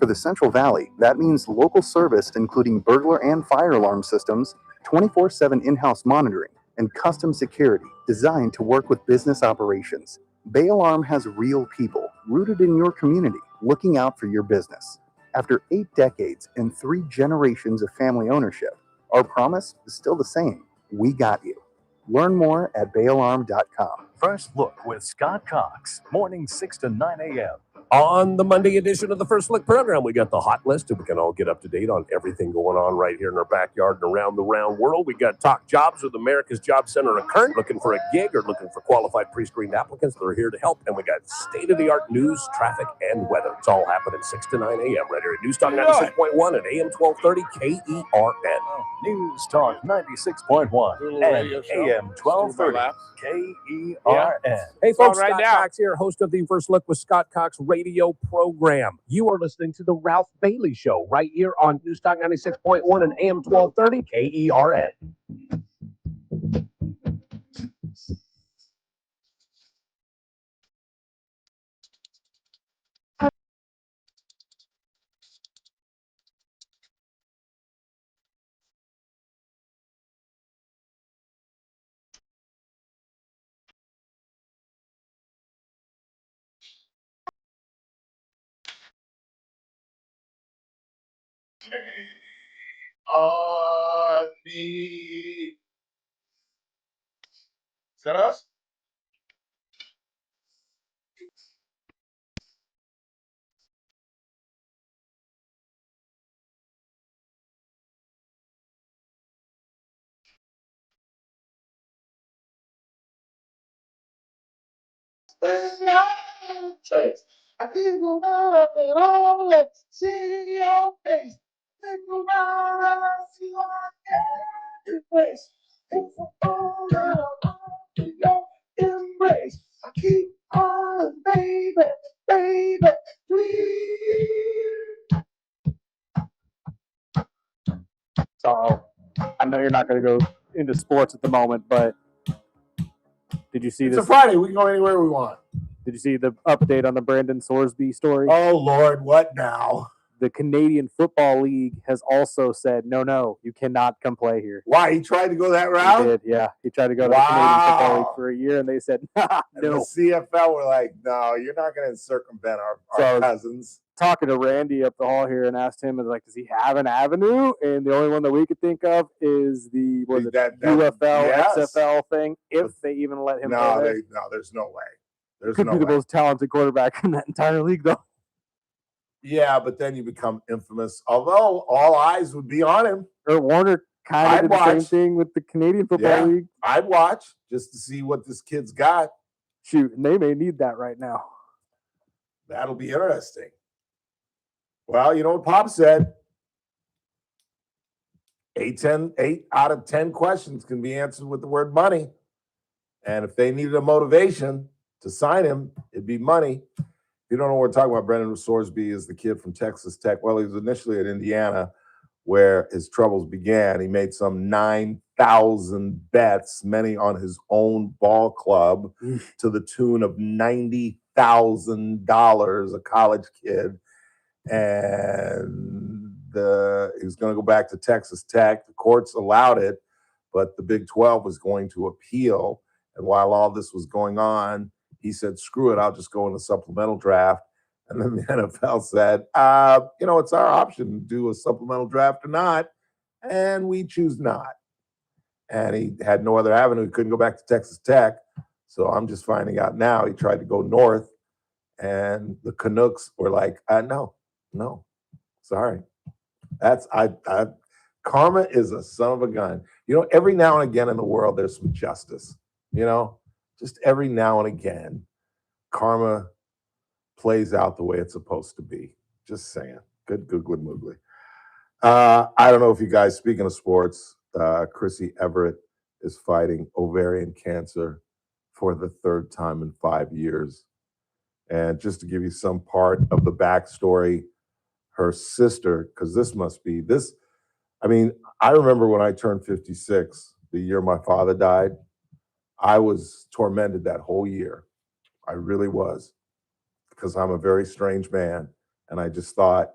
For the Central Valley, that means local service including burglar and fire alarm systems, 24/7 in-house monitoring, and custom security designed to work with business operations. Bay Alarm has real people rooted in your community looking out for your business. After 8 decades and 3 generations of family ownership, our promise is still the same. We got you. Learn more at bayalarm.com. First Look with Scott Cox, mornings 6 to 9 a.m. On the Monday edition of the First Look program, we got the hot list, and we can all get up to date on everything going on right here in our backyard and around the round world. We got Talk Jobs with America's Job Center in Kern, looking for a gig or looking for qualified pre-screened applicants that are here to help. And we got state-of-the-art news, traffic, and weather. It's all happening 6 to 9 a.m. right here at News Talk 96.1 and AM 1230 KERN. News Talk 96.1 and AM 1230 KERN. Hey, folks, Scott Cox here, host of the First Look with Scott Cox radio program. You are listening to The Ralph Bailey Show right here on News Talk 96.1 and AM 1230 KERN. Is that us? I think about it all. Let's see your face. Think about it, see your face. It's all that I want your embrace. I keep on, baby, baby, please. So I know you're not going to go into sports at the moment, but did you see It's this? a Friday. We can go anywhere we want. Did you see the update on the Brandon Sorsby story? Oh, Lord, what now? The Canadian Football League has also said, no, you cannot come play here. Why? He tried to go that route? He did, yeah. He tried to go to the Canadian Football League for a year, and they said, And no. the CFL were like, no, you're not going to circumvent our cousins. Talking to Randy up the hall here and asked him, like, does he have an avenue? And the only one that we could think of is the UFL, yes. XFL thing, if they even let him No, play there. there's no way. There's Could no be the way. most talented quarterback in that entire league, though. Yeah, but then you become infamous. Although all eyes would be on him. Kurt Warner kind of did the same thing with the Canadian Football League. I'd watch just to see what this kid's got. Shoot, and they may need that right now. That'll be interesting. Well, you know what Pop said? 8 out of 10 questions can be answered with the word money. And if they needed a motivation to sign him, it'd be money. If you don't know what we're talking about, Brendan Sorsby is the kid from Texas Tech. Well, he was initially at Indiana where his troubles began. He made some 9,000 bets, many on his own ball club, to the tune of $90,000, a college kid. And he was going to go back to Texas Tech. The courts allowed it, but the Big 12 was going to appeal. And while all this was going on, he said, screw it, I'll just go in the supplemental draft. And then the NFL said, it's our option to do a supplemental draft or not, and we choose not. And he had no other avenue. He couldn't go back to Texas Tech. So I'm just finding out now he tried to go north, and the Canucks were like, no, sorry. Karma is a son of a gun. Every now and again in the world, there's some justice, just every now and again, karma plays out the way it's supposed to be. Just saying. Good googly moogly. I don't know if you guys, speaking of sports, Chrissy Everett is fighting ovarian cancer for the third time in 5 years. And just to give you some part of the backstory, her sister, because I remember when I turned 56, the year my father died, I was tormented that whole year. I really was, because I'm a very strange man. And I just thought,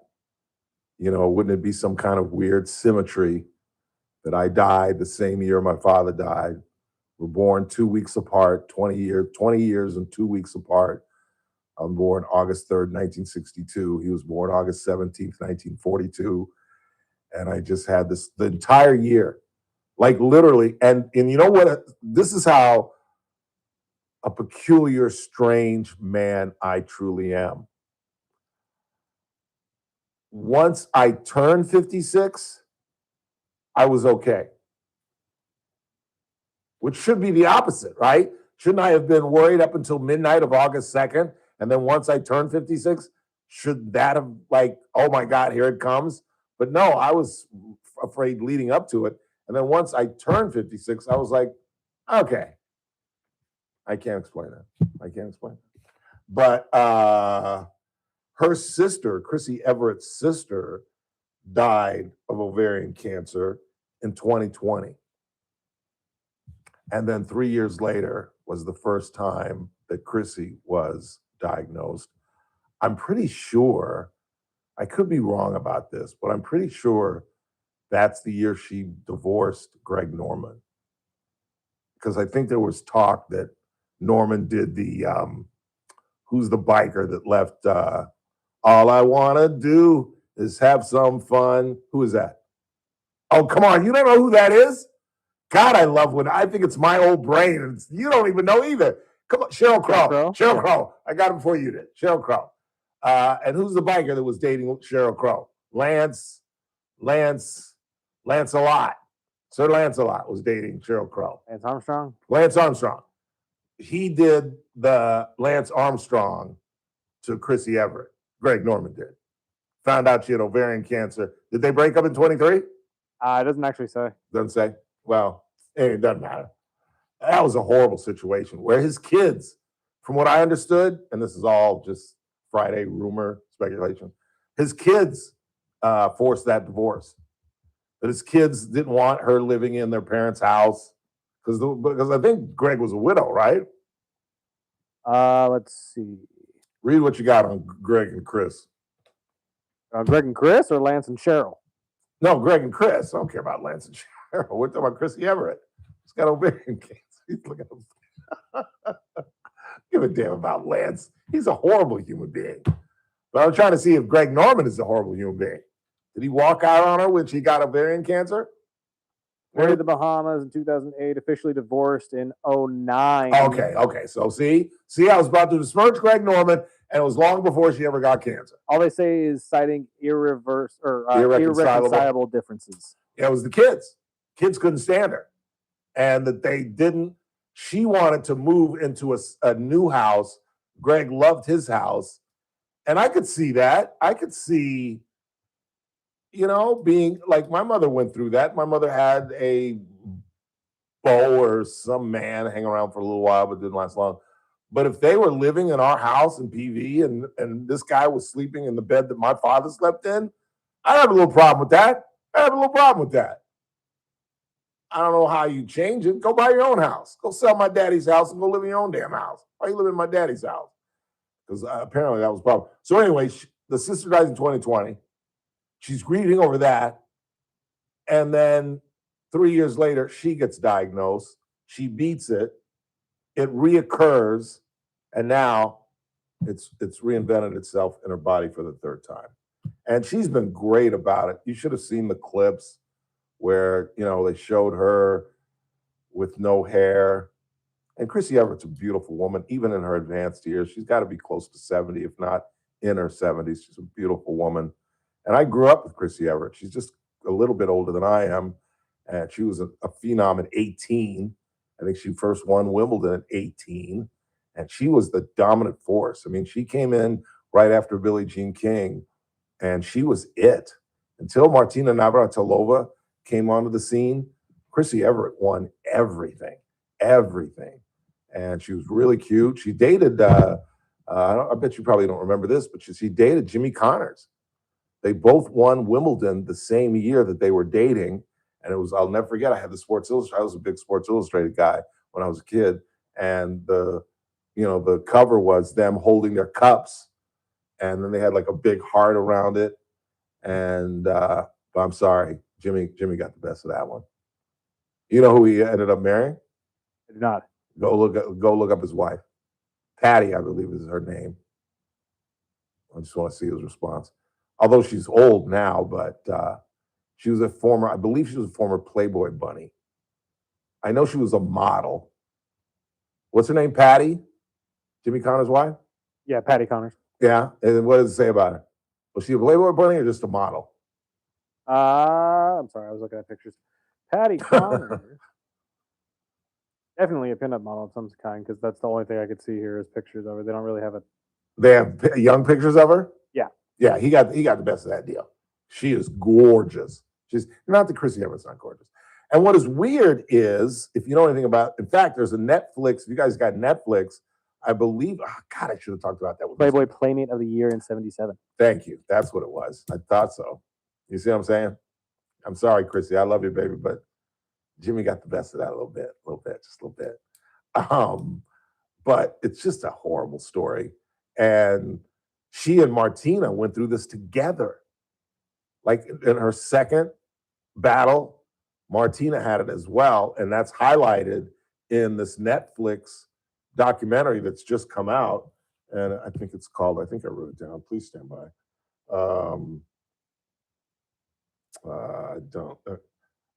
wouldn't it be some kind of weird symmetry that I died the same year my father died? We're born 2 weeks apart, 20 years and 2 weeks apart. I'm born August 3rd, 1962. He was born August 17th, 1942. And I just had this the entire year, like literally. And you know what? This is how a peculiar, strange man I truly am. Once I turned 56, I was okay. Which should be the opposite, right? Shouldn't I have been worried up until midnight of August 2nd? And then once I turned 56, should that have oh my God, here it comes? But no, I was afraid leading up to it. And then once I turned 56, I was like, okay. I can't explain that. But her sister, Chrissy Everett's sister, died of ovarian cancer in 2020. And then 3 years later was the first time that Chrissy was diagnosed. I'm pretty sure, I could be wrong about this, but I'm pretty sure that's the year she divorced Greg Norman. Because I think there was talk that Norman did the, who's the biker that left, all I want to do is have some fun. Who is that? Oh, come on. You don't know who that is? God, I love I think it's my old brain. And you don't even know either. Come on, Sheryl Crow. Sheryl Crow. I got it before you did. Sheryl Crow. And who's the biker that was dating Sheryl Crow? Lancelot. Sir Lancelot was dating Sheryl Crow. Lance Armstrong? Lance Armstrong. he did the Lance Armstrong to Chrissy Everett. Greg Norman did. Found out she had ovarian cancer. Did they break up in 23? It doesn't actually say. Doesn't say. Well, it doesn't matter. That was a horrible situation where his kids, from what I understood, and this is all just Friday rumor speculation, his kids forced that divorce. But his kids didn't want her living in their parents' house because I think Greg was a widow, right? Let's see. Read what you got on Greg and Chris. Greg and Chris or Lance and Cheryl? No, Greg and Chris. I don't care about Lance and Cheryl. We're talking about Chrissy Everett. He's got ovarian cancer. He's looking at him. Give a damn about Lance. He's a horrible human being. But I'm trying to see if Greg Norman is a horrible human being. Did he walk out on her when she got ovarian cancer? Married in the Bahamas in 2008, officially divorced in 2009. Okay. So see, I was about to besmirch Greg Norman, and it was long before she ever got cancer. All they say is citing irreconcilable differences. Yeah, it was the kids. Kids couldn't stand her. And that they didn't, she wanted to move into a new house. Greg loved his house. And I could see that. I could see, being like my mother went through that. My mother had a beau or some man hang around for a little while, but didn't last long. But if they were living in our house in PV and this guy was sleeping in the bed that my father slept in, I'd have a little problem with that. I don't know how you change it. Go buy your own house. Go sell my daddy's house and go live in your own damn house. Why you live in my daddy's house? Because apparently that was a problem. So anyway, the sister dies in 2020. She's grieving over that. And then 3 years later, she gets diagnosed. She beats it. It reoccurs. And now it's reinvented itself in her body for the third time. And she's been great about it. You should have seen the clips where, they showed her with no hair. And Chrissy Everett's a beautiful woman, even in her advanced years. She's got to be close to 70, if not in her 70s. She's a beautiful woman. And I grew up with Chrissy Everett. She's just a little bit older than I am. And she was a phenom at 18. I think she first won Wimbledon at 18. And she was the dominant force. I mean, she came in right after Billie Jean King, and she was it. Until Martina Navratilova came onto the scene, Chrissy Everett won everything. And she was really cute. She dated, I bet you probably don't remember this, but she dated Jimmy Connors. They both won Wimbledon the same year that they were dating. And it was, I'll never forget, I had the Sports Illustrated. I was a big Sports Illustrated guy when I was a kid. And the cover was them holding their cups. And then they had like a big heart around it. And, but I'm sorry, Jimmy got the best of that one. You know who he ended up marrying? I do not. Go look up his wife. Patty, I believe is her name. I just want to see his response. Although she's old now, but she was I believe she was a former Playboy bunny. I know she was a model. What's her name? Patty? Jimmy Connor's wife? Yeah, Patty Connors. Yeah. And what does it say about her? Was she a Playboy bunny or just a model? I'm sorry, I was looking at pictures. Patty Connors. Definitely a pinup model of some kind, because that's the only thing I could see here is pictures of her. They don't really have it. They have young pictures of her? Yeah. Yeah, he got the best of that deal. She is gorgeous. She's not that Chrissy Everett's not gorgeous. And what is weird is, if you know anything about, in fact, there's a Netflix, if you guys got Netflix, I believe, God, I should have talked about that. Playboy Playmate of the Year in 77. Thank you. That's what it was. I thought so. You see what I'm saying? I'm sorry, Chrissy. I love you, baby, but Jimmy got the best of that a little bit, just a little bit. But it's just a horrible story. And she and Martina went through this together. Like in her second battle, Martina had it as well. And that's highlighted in this Netflix documentary that's just come out. And I think it's called, I think I wrote it down. Please stand by. I don't.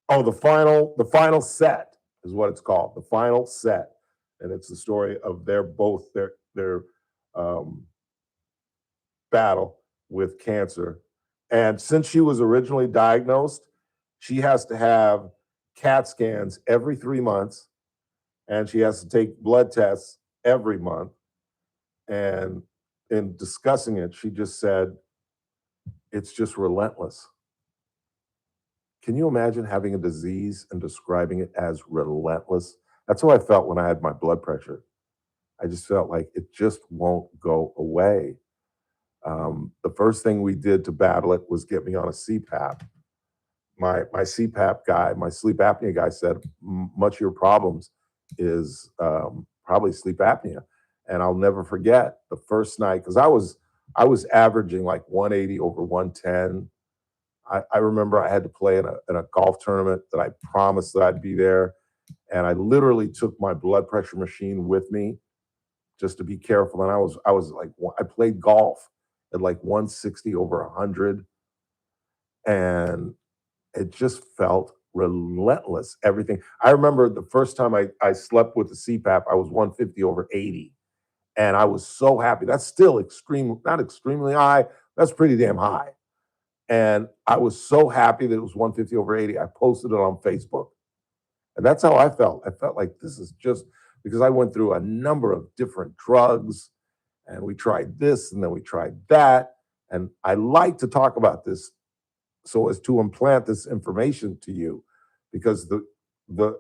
The final set is what it's called. The final set. And it's the story of their battle with cancer. And since she was originally diagnosed, she has to have CAT scans every 3 months. and she has to take blood tests every month. And in discussing it, she just said, it's just relentless. Can you imagine having a disease and describing it as relentless? That's how I felt when I had my blood pressure. I just felt like it just won't go away. The first thing we did to battle it was get me on a CPAP. My CPAP guy, my sleep apnea guy said, much of your problems is probably sleep apnea. And I'll never forget the first night, because I was averaging like 180 over 110. I remember I had to play in a golf tournament that I promised that I'd be there. And I literally took my blood pressure machine with me just to be careful. And I was like, I played golf at like 160 over 100. And it just felt relentless, everything. I remember the first time I slept with the CPAP, I was 150 over 80. And I was so happy. That's still not extremely high. That's pretty damn high. And I was so happy that it was 150 over 80. I posted it on Facebook. And that's how I felt. I felt like this is just because I went through a number of different drugs, and we tried this and then we tried that. And I like to talk about this so as to implant this information to you, because the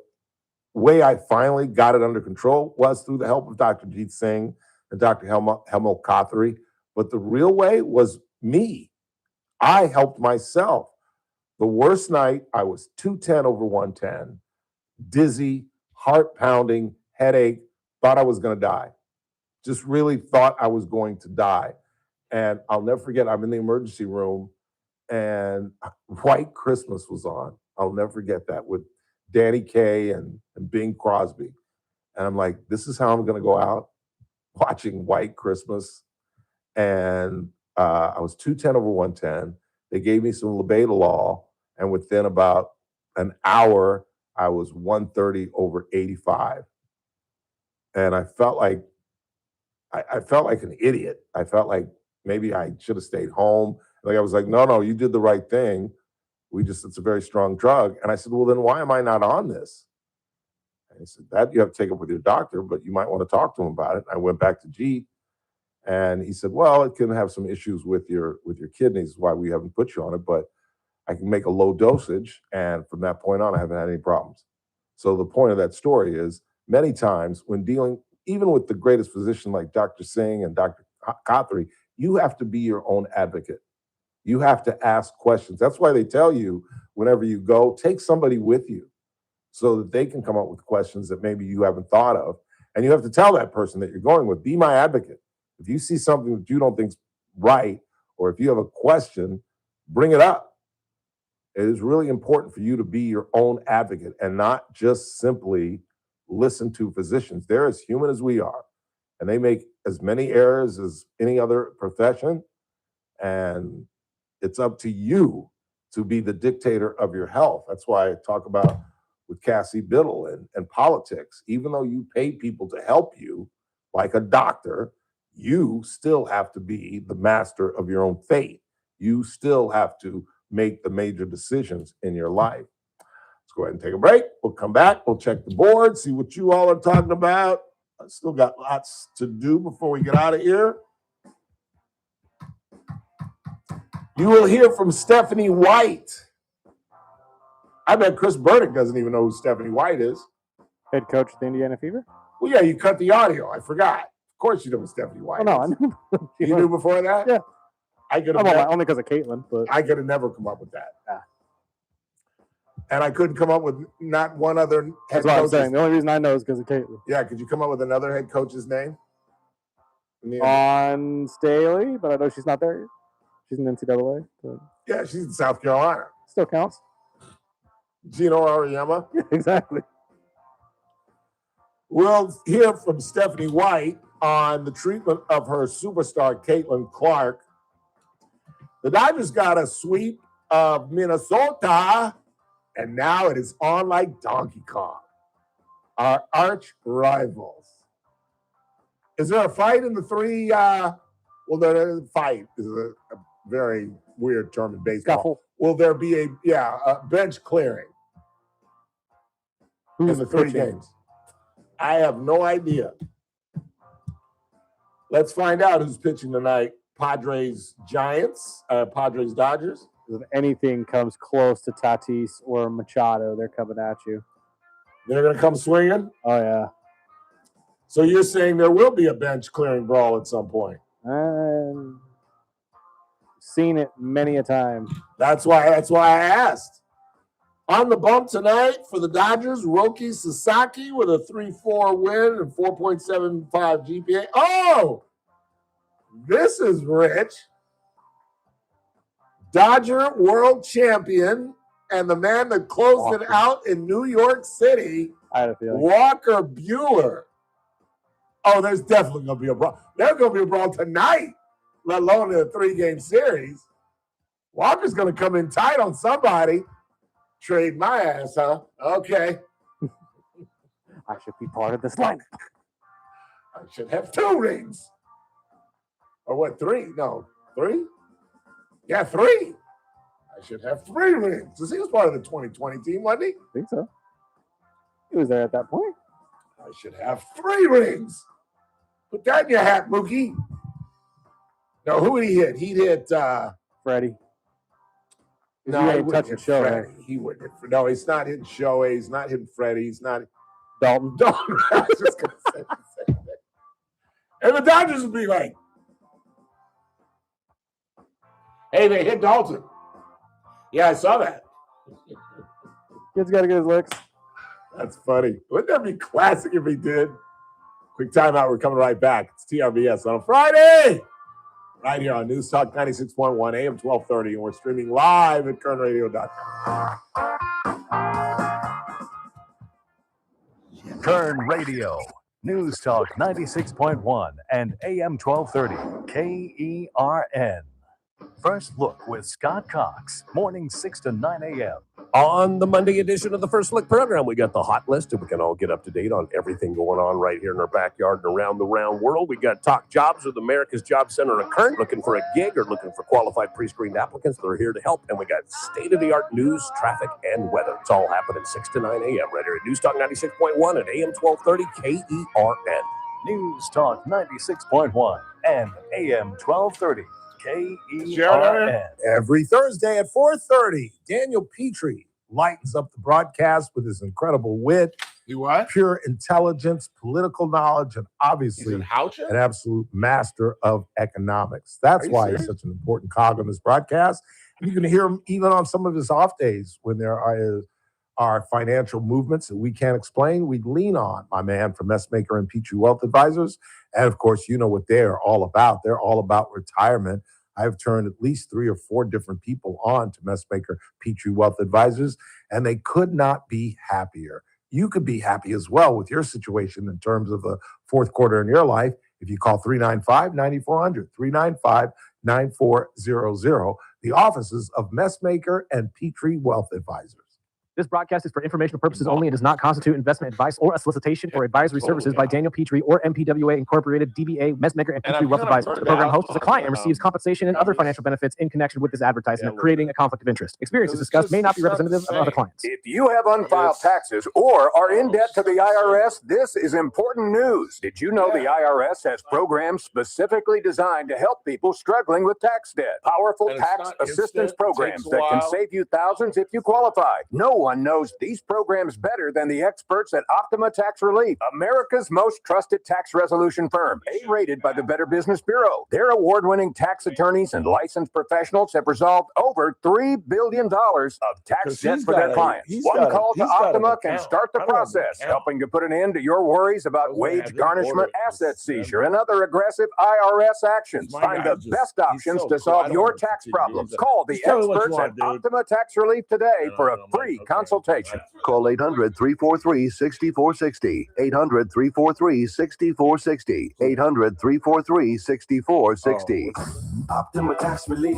way I finally got it under control was through the help of Dr. Jeet Singh and Dr. Helmut Kothari. But the real way was me. I helped myself. The worst night, I was 210 over 110, dizzy, heart pounding, headache, thought I was going to die. Just really thought I was going to die. And I'll never forget, I'm in the emergency room and White Christmas was on. I'll never forget that, with Danny Kaye and Bing Crosby. And I'm like, this is how I'm going to go out, watching White Christmas. And I was 210 over 110. They gave me some labetalol, and within about an hour, I was 130 over 85. And I felt like an idiot. I felt like maybe I should have stayed home. Like I was like, no, you did the right thing. It's a very strong drug. And I said, well, then why am I not on this? And he said, that you have to take up with your doctor, but you might want to talk to him about it. I went back to Jeet, and he said, well, it can have some issues with your kidneys, why we haven't put you on it, but I can make a low dosage. And from that point on, I haven't had any problems. So the point of that story is, many times when dealing, even with the greatest physician like Dr. Singh and Dr. Kothari, you have to be your own advocate. You have to ask questions. That's why they tell you, whenever you go, take somebody with you so that they can come up with questions that maybe you haven't thought of. And you have to tell that person that you're going with, be my advocate. If you see something that you don't think's right, or if you have a question, bring it up. It is really important for you to be your own advocate and not just simply listen to physicians. They're as human as we are, and they make as many errors as any other profession. And it's up to you to be the dictator of your health. That's why I talk about with Cassie Biddle and politics. Even though you pay people to help you, like a doctor, you still have to be the master of your own fate. You still have to make the major decisions in your life. Let's go ahead and take a break. We'll come back. We'll check the board, see what you all are talking about. I still got lots to do before we get out of here. You will hear from Stephanie White. I bet Chris Burdick doesn't even know who Stephanie White is. Head coach of the Indiana Fever? Well, yeah, you cut the audio. I forgot. Of course you know who Stephanie White is. I knew. You knew before that? Yeah. I could have only because of Caitlin, but I could have never come up with that. Yeah. And I couldn't come up with not one other head that's what I'm coach's- saying. The only reason I know is because of Caitlin. Yeah, could you come up with another head coach's name? On Staley, but I know she's not there. She's in NCAA. But Yeah, she's in South Carolina. still counts. Gino Auriemma. Exactly. We'll hear from Stephanie White on the treatment of her superstar, Caitlin Clark. The Dodgers got a sweep of Minnesota, and now it is on like Donkey Kong. Our arch rivals. Is there a fight in the three? Well, the fight is a very weird term in baseball. Scuffle. Will there be a bench clearing in the three games? I have no idea. Let's find out who's pitching tonight. Padres Giants, Padres Dodgers. If anything comes close to Tatis or Machado, they're coming at you. They're going to come swinging? Oh, yeah. So you're saying there will be a bench clearing brawl at some point? Seen it many a time. That's why I asked. On the bump tonight for the Dodgers, Roki Sasaki with a 3-4 win and 4.75 GPA. Oh, this is rich. Dodger world champion and the man that closed it out in New York City, I had a feeling. Walker Buehler. Oh, there's definitely going to be a brawl. There's going to be a brawl tonight, let alone in a 3-game series. Walker's going to come in tight on somebody. Trade my ass, huh? Okay. I should be part of this lineup. I should have 2 rings. Or what, 3? No, 3? Yeah, 3. I should have 3 rings. Because he was part of the 2020 team, wasn't he? I think so. He was there at that point. I should have 3 rings. Put that in your hat, Mookie. No, who would he hit? He'd hit Freddie. No, he wouldn't hit Freddie. He wouldn't hit. No, he's not hitting Shohei. He's not hitting Freddie. He's not Dalton. Dalton. I was just going to say the same thing. And the Dodgers would be like, hey, they hit Dalton. Yeah, I saw that. Kid's got to get his licks. That's funny. Wouldn't that be classic if he did? Quick timeout. We're coming right back. It's TRBS on a Friday. Right here on News Talk 96.1 AM 1230. And we're streaming live at kernradio.com. Kern Radio, News Talk 96.1 and AM 1230, KERN. First Look with Scott Cox, morning 6 to 9 a.m. On the Monday edition of the First Look program, we got the hot list, and we can all get up to date on everything going on right here in our backyard and around the round world. We got Talk Jobs with America's Job Center in Kern, looking for a gig or looking for qualified pre-screened applicants that are here to help. And we got state-of-the-art news, traffic, and weather. It's all happening 6 to 9 a.m. right here at News Talk 96.1 and AM 1230 KERN. News Talk 96.1 and AM 1230. KERN. Every Thursday at 4:30, Daniel Petrie lightens up the broadcast with his incredible wit, pure intelligence, political knowledge, and obviously an absolute master of economics. That's why he's such an important cog on this broadcast. And you can hear him even on some of his off days when there are financial movements that we can't explain. We lean on my man from Messmaker and Petrie Wealth Advisors. And of course, you know what they're all about. They're all about retirement. I've turned at least 3 or 4 different people on to Messmaker Petrie Wealth Advisors, and they could not be happier. You could be happy as well with your situation in terms of the fourth quarter in your life if you call 395-9400, 395-9400, the offices of Messmaker and Petrie Wealth Advisors. This broadcast is for informational purposes only and does not constitute investment advice or a solicitation or advisory services by Daniel Petrie or MPWA Incorporated, DBA, Messmaker, and Petrie Wealth Advisors. The program host is a client and receives compensation and other financial benefits in connection with this advertisement, creating a conflict of interest. Experiences discussed may not be representative of other clients. If you have unfiled taxes or are in debt to the IRS, this is important news. Did you know the IRS has programs specifically designed to help people struggling with tax debt? Powerful tax assistance programs that can save you thousands if you qualify. No one knows these programs better than the experts at Optima Tax Relief, America's most trusted tax resolution firm, A-rated by the Better Business Bureau. Their award-winning tax attorneys and licensed professionals have resolved over $3 billion of tax debt for their clients. One call to Optima can start the process, helping to put an end to your worries about wage garnishment, asset seizure, and other aggressive IRS actions. Find the best options to solve your tax problems. Call the experts at Optima Tax Relief today for a free consultation. Call 800-343-6460. 800-343-6460. 800-343-6460. Optima Tax Relief.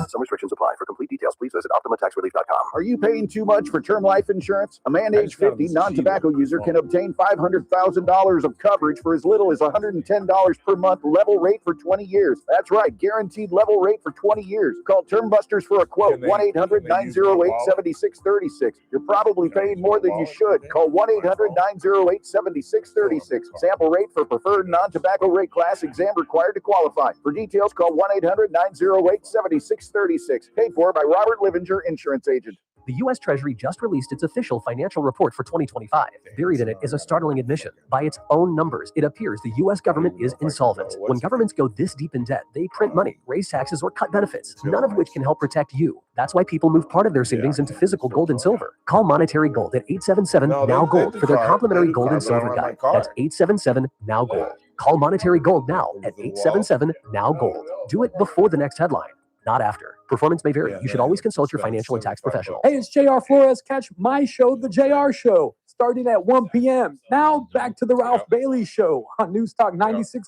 Some restrictions apply. For complete details, please visit OptimaTaxRelief.com. Are you paying too much for term life insurance? A man age 50 non-tobacco user can obtain $500,000 of coverage for as little as $110 per month, level rate for 20 years. That's right, guaranteed level rate for 20 years. Call Term Busters for a quote, 1-800-908-76 7636. You're probably paying more than you should. Call 1-800-908-7636. Sample rate for preferred non-tobacco rate class exam required to qualify. For details, call 1-800-908-7636. Paid for by Robert Livinger, Insurance Agent. The U.S. Treasury just released its official financial report for 2025. Buried in it is a startling admission. By its own numbers, it appears the U.S. government is insolvent. When governments go this deep in debt, they print money, raise taxes, or cut benefits, none of which can help protect you. That's why people move part of their savings into physical gold and silver. Call Monetary Gold at 877-NOW-GOLD for their complimentary gold and silver guide. That's 877-NOW-GOLD. Call Monetary Gold now at 877-NOW-GOLD. Do it before the next headline, not after. Performance may vary. You should always consult your financial and tax professional. Hey, it's JR Flores. Catch my show, The JR Show, starting at 1 p.m. Now back to the Ralph Bailey Show on News Talk 96.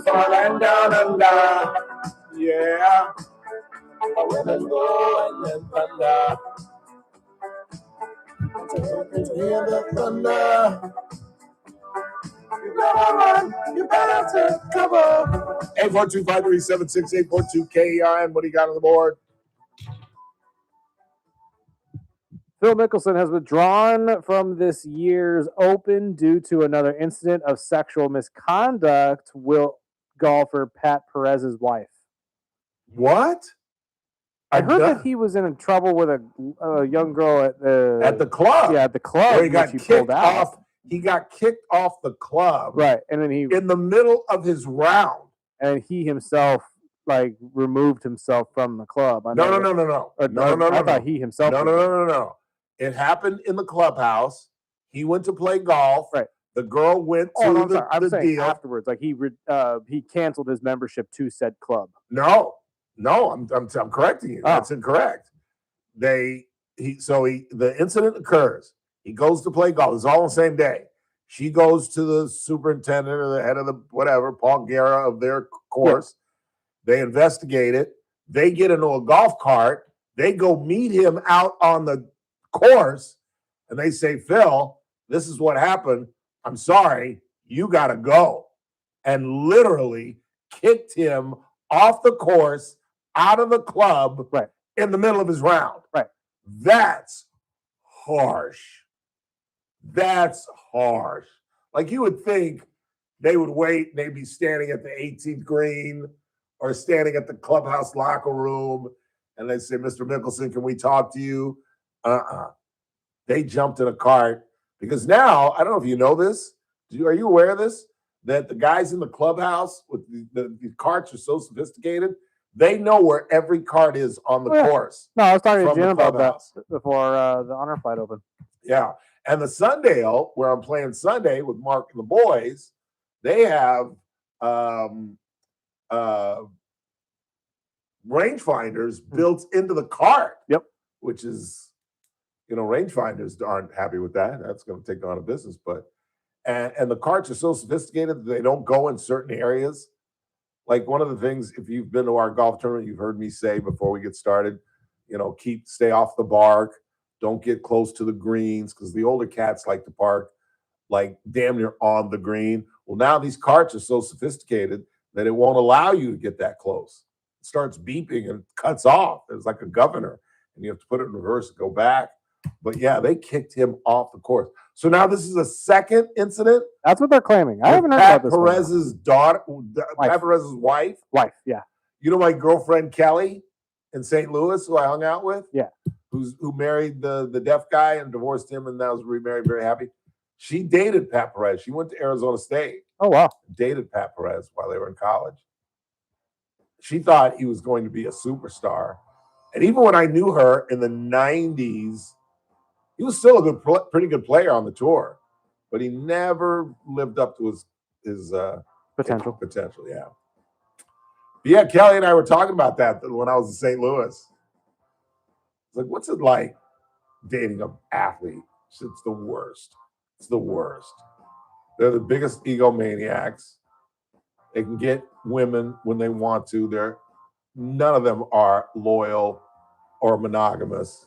Falling down under, yeah. I wanna go and then thunder. To hear the thunder. You better run, you better take cover. 842-537-6842 KERN. What do you got on the board? Phil Mickelson has withdrawn from this year's Open due to another incident of sexual misconduct with golfer Pat Perez's wife. What? I heard that he was in trouble with a young girl at the club. Yeah, at the club. Where he got which kicked off. He got kicked off the club. Right, and then in the middle of his round. And he himself removed himself from the club. No. I thought he himself. No. It happened in the clubhouse. He went to play golf. Right. The girl went to I'm the saying deal. afterwards. He canceled his membership to said club. No, I'm correcting you. That's incorrect. The incident occurs. He goes to play golf. It's all on the same day. She goes to the superintendent or the head of the whatever, Paul Guerra of their course. Yeah. They investigate it. They get into a golf cart. They go meet him out on the course, and they say, Phil, this is what happened. I'm sorry, you got to go. And literally kicked him off the course, out of the club, in the middle of his round. Right. That's harsh. That's harsh. Like, you would think they would wait and they'd be standing at the 18th green or standing at the clubhouse locker room, and they'd say, Mr. Mickelson, can we talk to you? They jumped in a cart because now, I don't know if you know this. Are you aware of this? That the guys in the clubhouse with the carts are so sophisticated, they know where every cart is on the course. No, I was talking to from the Jim about clubhouse. that before the honor flight opened. Yeah. And the Sundale, where I'm playing Sunday with Mark and the boys, they have rangefinders built into the cart. Yep. Which is, rangefinders aren't happy with that. That's going to take them out of business. But and the carts are so sophisticated that they don't go in certain areas. Like, one of the things, if you've been to our golf tournament, you've heard me say before we get started, stay off the bark. Don't get close to the greens, because the older cats like to park like damn near on the green. Well, now these carts are so sophisticated that it won't allow you to get that close. It starts beeping and cuts off. It's like a governor, and you have to put it in reverse and go back. But yeah, they kicked him off the course. So now this is a second incident. That's what they're claiming. I haven't heard Pat about this. Perez's daughter, Pat Perez's wife. Wife, yeah. You know my girlfriend Kelly in St. Louis, who I hung out with? Yeah. Who married the deaf guy and divorced him and now is remarried, very happy. She dated Pat Perez. She went to Arizona State. Oh, wow. Dated Pat Perez while they were in college. She thought he was going to be a superstar. And even when I knew her in the 90s, he was still a pretty good player on the tour, but he never lived up to his potential. Potential, yeah. But yeah, Kelly and I were talking about that when I was in St. Louis. It's like, what's it like dating an athlete? It's the worst. It's the worst. They're the biggest egomaniacs. They can get women when they want to. none of them are loyal or monogamous,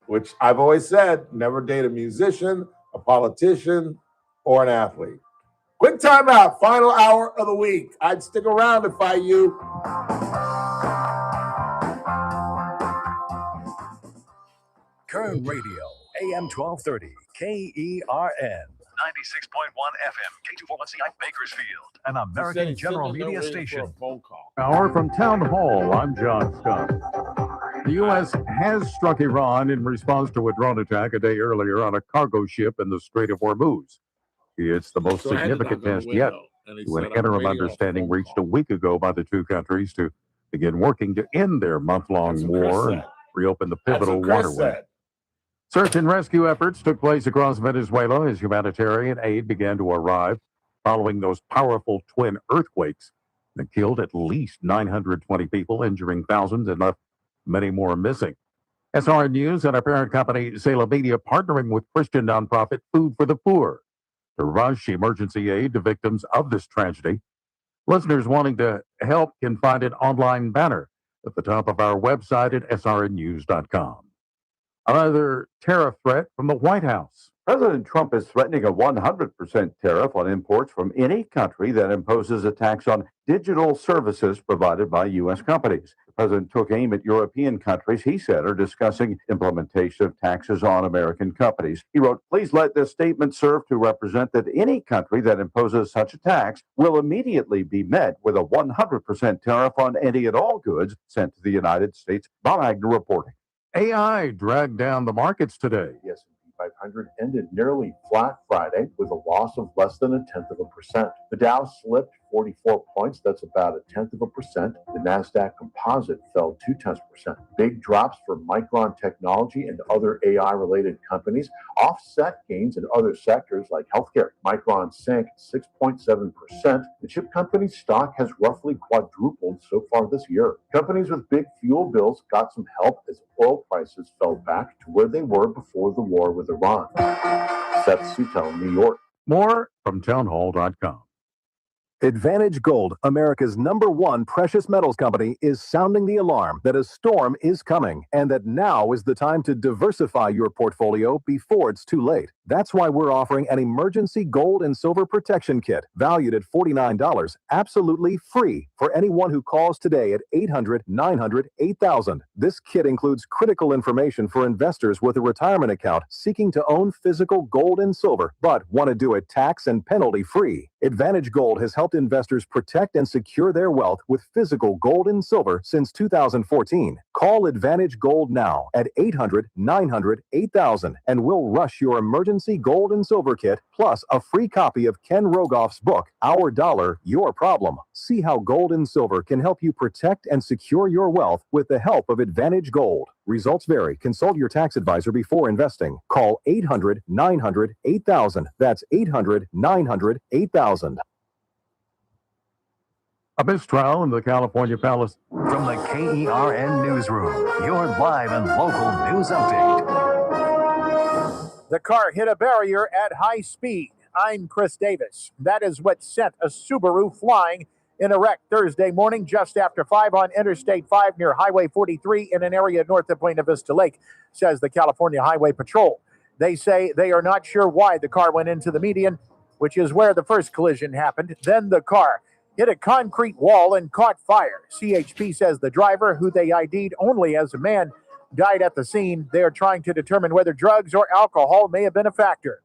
which I've always said, never date a musician, a politician, or an athlete. Quick timeout, final hour of the week. I'd stick around if I you. Kern Radio, AM 1230, KERN. 96.1 FM, K241CI Bakersfield, an American General Media station. Hour from Town Hall, I'm John Scott. The U.S. has struck Iran in response to a drone attack a day earlier on a cargo ship in the Strait of Hormuz. It's the most significant test yet to an interim understanding reached a week ago by the two countries to begin working to end their month-long war and reopen the pivotal waterway. Search and rescue efforts took place across Venezuela as humanitarian aid began to arrive following those powerful twin earthquakes that killed at least 920 people, injuring thousands and left many more missing. SRN News and our parent company, Salem Media, partnering with Christian nonprofit Food for the Poor to rush emergency aid to victims of this tragedy. Listeners wanting to help can find an online banner at the top of our website at srnnews.com. Another tariff threat from the White House. President Trump is threatening a 100% tariff on imports from any country that imposes a tax on digital services provided by U.S. companies. The president took aim at European countries he said are discussing implementation of taxes on American companies. He wrote, "Please let this statement serve to represent that any country that imposes such a tax will immediately be met with a 100% tariff on any and all goods sent to the United States." Bob Agnew reporting. AI dragged down the markets today. The S&P 500 ended nearly flat Friday with a loss of less than 0.1%. The Dow slipped 44 points. That's about 0.1%. The NASDAQ composite fell 0.2%. Big drops for Micron Technology and other AI-related companies offset gains in other sectors like healthcare. Micron sank 6.7%. The chip company's stock has roughly quadrupled so far this year. Companies with big fuel bills got some help as oil prices fell back to where they were before the war with Iran. Seth Sutel, New York. More from townhall.com. Advantage Gold, America's #1 precious metals company, is sounding the alarm that a storm is coming and that now is the time to diversify your portfolio before it's too late. That's why we're offering an emergency gold and silver protection kit valued at $49, absolutely free for anyone who calls today at 800-900-8000. This kit includes critical information for investors with a retirement account seeking to own physical gold and silver, but want to do it tax and penalty free. Advantage Gold has helped investors protect and secure their wealth with physical gold and silver since 2014. Call Advantage Gold now at 800-900-8000 and we'll rush your emergency gold and silver kit plus a free copy of Ken Rogoff's book, Our Dollar, Your Problem. See how gold and silver can help you protect and secure your wealth with the help of Advantage Gold. Results vary. Consult your tax advisor before investing. Call 800-900-8000. That's 800-900-8000. A mistrial in the California Palisades. From the KERN Newsroom, your live and local news update. The car hit a barrier at high speed. I'm Chris Davis. That is what sent a Subaru flying in a wreck Thursday morning just after 5 on Interstate 5 near Highway 43 in an area north of Buena Vista Lake, says the California Highway Patrol. They say they are not sure why the car went into the median, which is where the first collision happened. Then the car hit a concrete wall and caught fire. CHP says the driver, who they ID'd only as a man, died at the scene. They are trying to determine whether drugs or alcohol may have been a factor.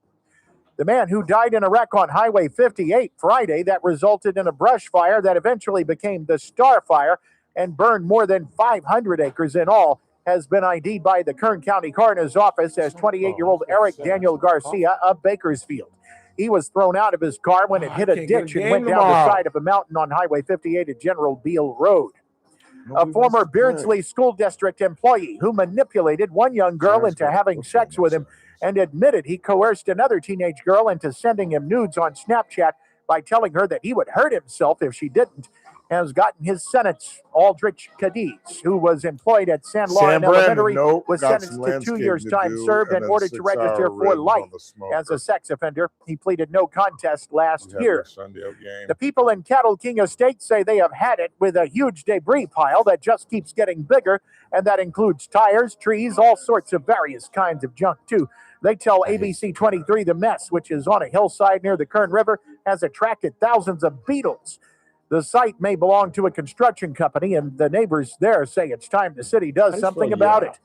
The man who died in a wreck on Highway 58 Friday that resulted in a brush fire that eventually became the Star Fire and burned more than 500 acres in all has been ID'd by the Kern County Coroner's Office as 28-year-old Eric Daniel Garcia of Bakersfield. He was thrown out of his car when it hit a ditch and went down the side of a mountain on Highway 58 at General Beale Road. A former Beardsley School District employee who manipulated one young girl into having sex with him and admitted he coerced another teenage girl into sending him nudes on Snapchat by telling her that he would hurt himself if she didn't, has gotten his sentence. Aldrich Cadiz, who was employed at San Lauren Elementary, was sentenced to 2 years' time served and ordered to register for life as a sex offender. He pleaded no contest last year. The people in Cattle King Estate say they have had it with a huge debris pile that just keeps getting bigger, and that includes tires, trees, all sorts of various kinds of junk, too. They tell ABC 23 the mess, which is on a hillside near the Kern River, has attracted thousands of beetles. The site may belong to a construction company, and the neighbors there say it's time the city does something about it.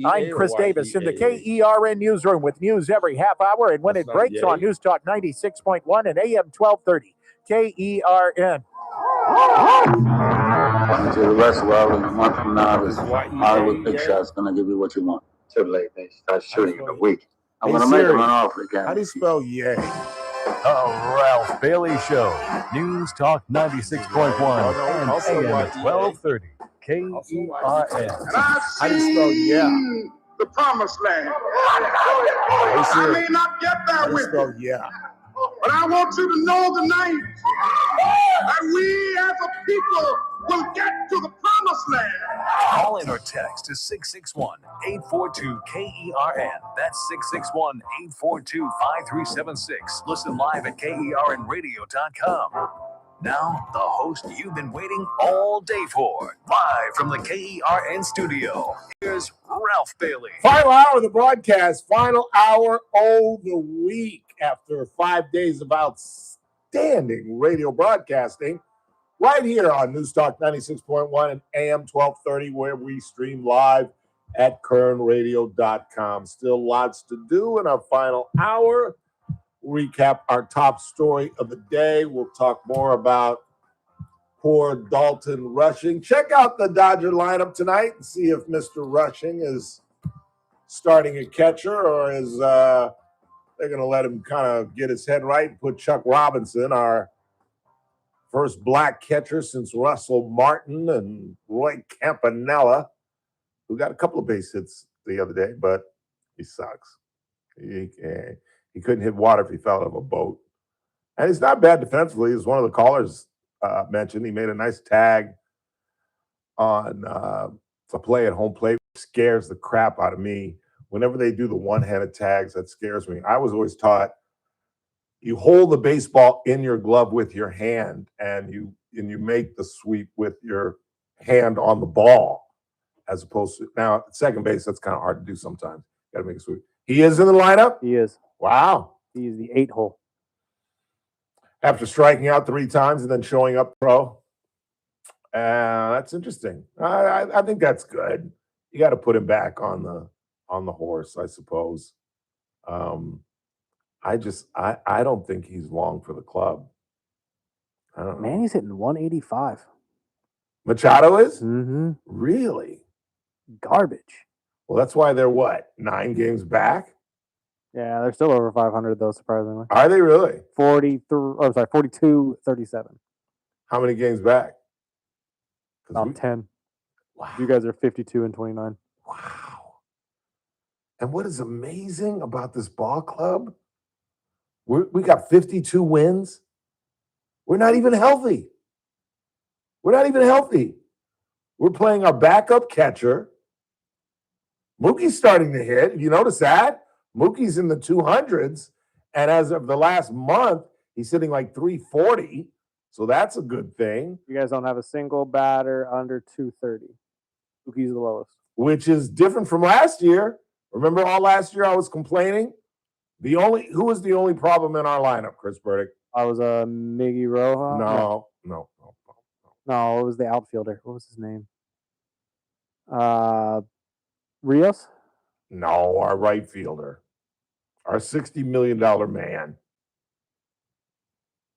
I'm Chris Davis in the KERN newsroom with news every half hour, and when it breaks on News Talk 96.1 and AM 1230, KERN. To the rest of in a month from now, this Hollywood Big Shot's going to give you what you want. Too late, they start shooting in a week. I'm going to make him an offer again. How do you spell yay? The Ralph Bailey Show. News Talk 96.1 and AM 1230. KERN. How do you spell yeah? The promised land. I may not get there with you. Yeah. But I want you to know tonight that we as a people will get to the promised land. Call in or text to 661-842-KERN. That's 661-842-5376. Listen live at KERNradio.com. Now, the host you've been waiting all day for. Live from the KERN studio, here's Ralph Bailey. Final hour of the broadcast, final hour of the week after 5 days of outstanding radio broadcasting. Right here on News Talk 96.1 and AM 1230, where we stream live at kernradio.com. Still lots to do in our final hour. Recap our top story of the day. We'll talk more about poor Dalton Rushing. Check out the Dodger lineup tonight and see if Mr. Rushing is starting a catcher or is they're going to let him kind of get his head right and put Chuck Robinson, our first black catcher since Russell Martin and Roy Campanella, who got a couple of base hits the other day, but he sucks. He couldn't hit water if he fell out of a boat. And he's not bad defensively. As one of the callers mentioned, he made a nice tag on a play at home plate. Scares the crap out of me. Whenever they do the one-handed tags, that scares me. I was always taught you hold the baseball in your glove with your hand and you make the sweep with your hand on the ball, as opposed to now at second base. That's kind of hard to do sometimes. Got to make a sweep. He is in the lineup. He is. Wow. He is the 8 hole. After striking out 3 times and then showing up pro. That's interesting. I think that's good. You got to put him back on the horse, I suppose. I don't think he's long for the club. I don't know. Man, he's hitting 185. Machado is? Mm-hmm. Really? Garbage. Well, that's why they're what? 9 games back? Yeah, they're still over 500 though, surprisingly. Are they really? 42-37. How many games back? About 10. Wow. You guys are 52-29. Wow. And what is amazing about this ball club? We got 52 wins. We're not even healthy. We're playing our backup catcher. Mookie's starting to hit. You notice that? Mookie's in the 200s. And as of the last month, he's hitting like 340. So that's a good thing. You guys don't have a single batter under 230. Mookie's the lowest. Which is different from last year. Remember all last year I was complaining? Who was the only problem in our lineup, Chris Burdick? I was Miggy Roja. No. No, it was the outfielder. What was his name? Rios? No, our right fielder. Our $60 million man.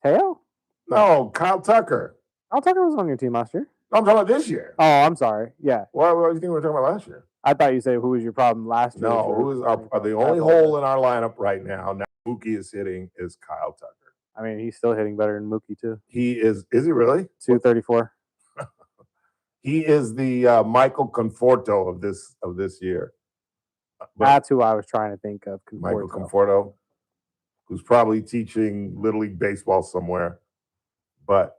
Teo? No, Kyle Tucker. Kyle Tucker was on your team last year. I'm talking about this year. Oh, I'm sorry. Yeah. What do you think we were talking about last year? I thought you said who was your problem last year. No, who is the only hole in our lineup right now Mookie is hitting is Kyle Tucker. I mean, he's still hitting better than Mookie, too. He is he really? 234. He is the Michael Conforto of this year. That's who I was trying to think of. Michael Conforto. who's probably teaching Little League Baseball somewhere. But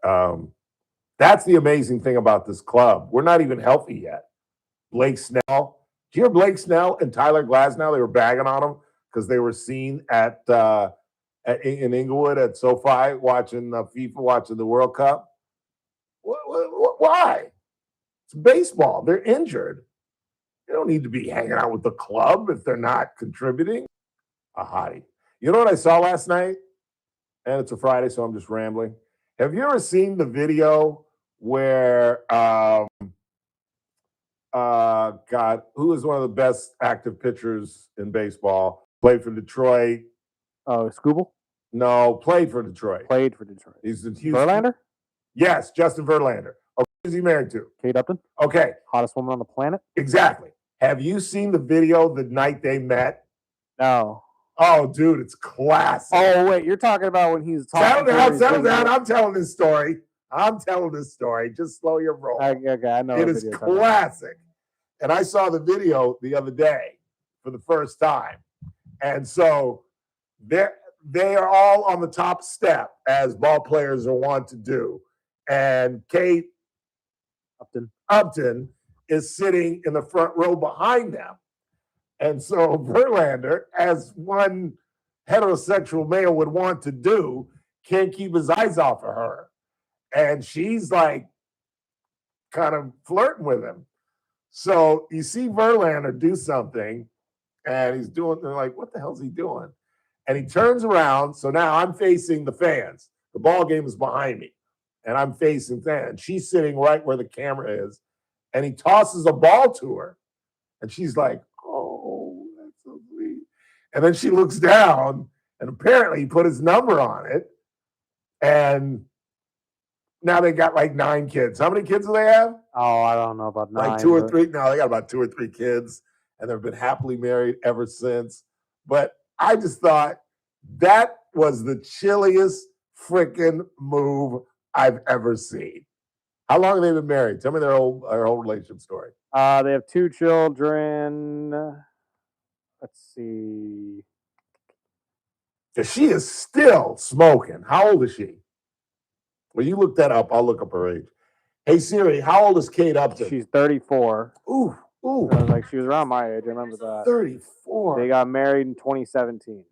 that's the amazing thing about this club. We're not even healthy yet. Blake Snell. Do you hear Blake Snell and Tyler Glasnow? They were bagging on him because they were seen in Inglewood at SoFi watching FIFA, watching the World Cup. Why? It's baseball. They're injured. They don't need to be hanging out with the club if they're not contributing. A hottie. You know what I saw last night? And it's a Friday, so I'm just rambling. Have you ever seen the video where, God, who is one of the best active pitchers in baseball? Played for Detroit. Oh, Scooble? No, played for Detroit. Played for Detroit. He's in Houston. Verlander? Yes, Justin Verlander. Oh, who's he married to? Kate Upton? Okay. Hottest woman on the planet? Exactly. Have you seen the video the night they met? No. Oh, dude, it's classic. Oh, wait, you're talking about when he's talking. Settle down. I'm telling this story. Just slow your roll. Okay, I know. It is classic. And I saw the video the other day for the first time. And so they are all on the top step, as ball players are wont to do. And Kate Upton is sitting in the front row behind them. And so Verlander, as one heterosexual male would want to do, can't keep his eyes off of her. And she's like kind of flirting with him. So you see Verlander do something, and they're like, what the hell is he doing? And he turns around. So now I'm facing the fans. The ball game is behind me, and I'm facing fans. She's sitting right where the camera is, and he tosses a ball to her. And she's like, oh, that's so sweet. And then she looks down, and apparently he put his number on it. And now they got like 9 kids. How many kids do they have? Oh, I don't know about 9. Like 2 or 3. No, they got about 2 or 3 kids, and they've been happily married ever since. But I just thought that was the chilliest freaking move I've ever seen. How long have they been married? Tell me their whole relationship story. They have 2 children. Let's see. She is still smoking. How old is she? Well, you look that up. I'll look up her age. Hey, Siri, how old is Kate Upton? She's 34. Ooh. I was like, she was around my age. I remember that. 34. They got married in 2017.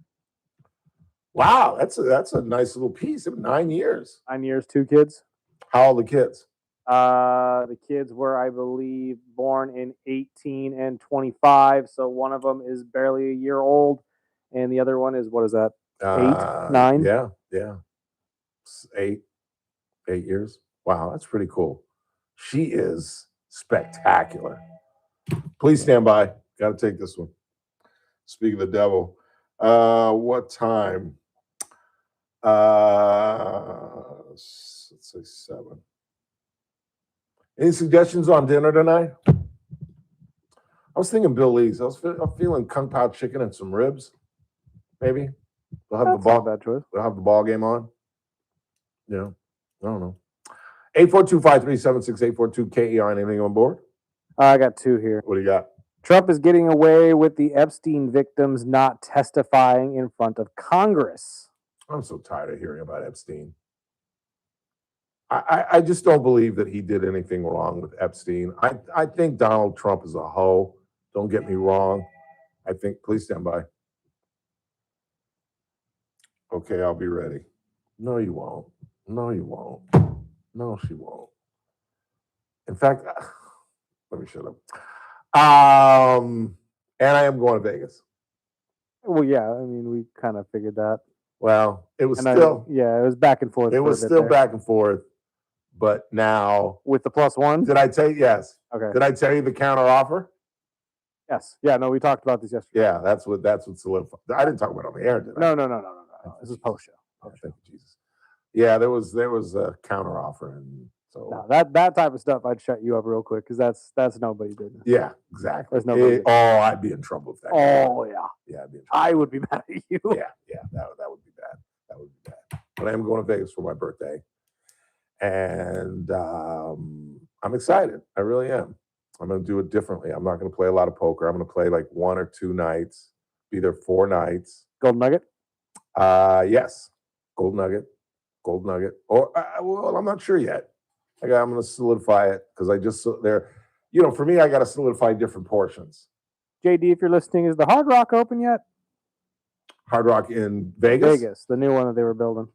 Wow, that's a nice little piece. 9 years. 9 years, 2 kids. How old are the kids? The kids were, I believe, born in 18 and 25. So one of them is barely a year old, and the other one is, what is that? 8, 9? Yeah. 8 years. Wow, that's pretty cool. She is spectacular. Please stand by. Got to take this one. Speak of the devil. What time? Let's say 7. Any suggestions on dinner tonight? I was thinking Bill Lee's. I'm feeling kung pao chicken and some ribs. Maybe we'll have We'll have the ball game on. Yeah, I don't know. 842-537-6842 KER. Anything on board? I got 2 here. What do you got? Trump is getting away with the Epstein victims not testifying in front of Congress. I'm so tired of hearing about Epstein. I just don't believe that he did anything wrong with Epstein. I think Donald Trump is a hoe. Don't get me wrong. Please stand by. Okay, I'll be ready. No, you won't. No, you won't. No, she won't. In fact, let me shut up. And I am going to Vegas. Well, yeah, I mean, we kind of figured that. Well, it was it was back and forth. It was still back and forth, but now with the +1. Did I tell you? Yes. Okay. Did I tell you the counter offer? Yes. Yeah. No, we talked about this yesterday. Yeah, that's what solidified. I didn't talk about it on the air, did I? No. This is post show. Oh, thank you, Jesus. Yeah, there was a counter offer, and so no, that type of stuff I'd shut you up real quick because that's nobody's business. Yeah, exactly. There's nobody. I'd be in trouble with that. Oh yeah. Yeah, I'd be in trouble. I would be mad at you. Yeah, that would be bad. That would be bad. But I am going to Vegas for my birthday, and I'm excited. I really am. I'm going to do it differently. I'm not going to play a lot of poker. I'm going to play like 1 or 2 nights. Be there 4 nights. Golden Nugget. Yes, gold nugget, or well, I'm not sure yet. I'm going to solidify it because I just there. You know, for me, I got to solidify different portions. JD, if you're listening, is the Hard Rock open yet? Hard Rock in Vegas? Vegas, the new one that they were building.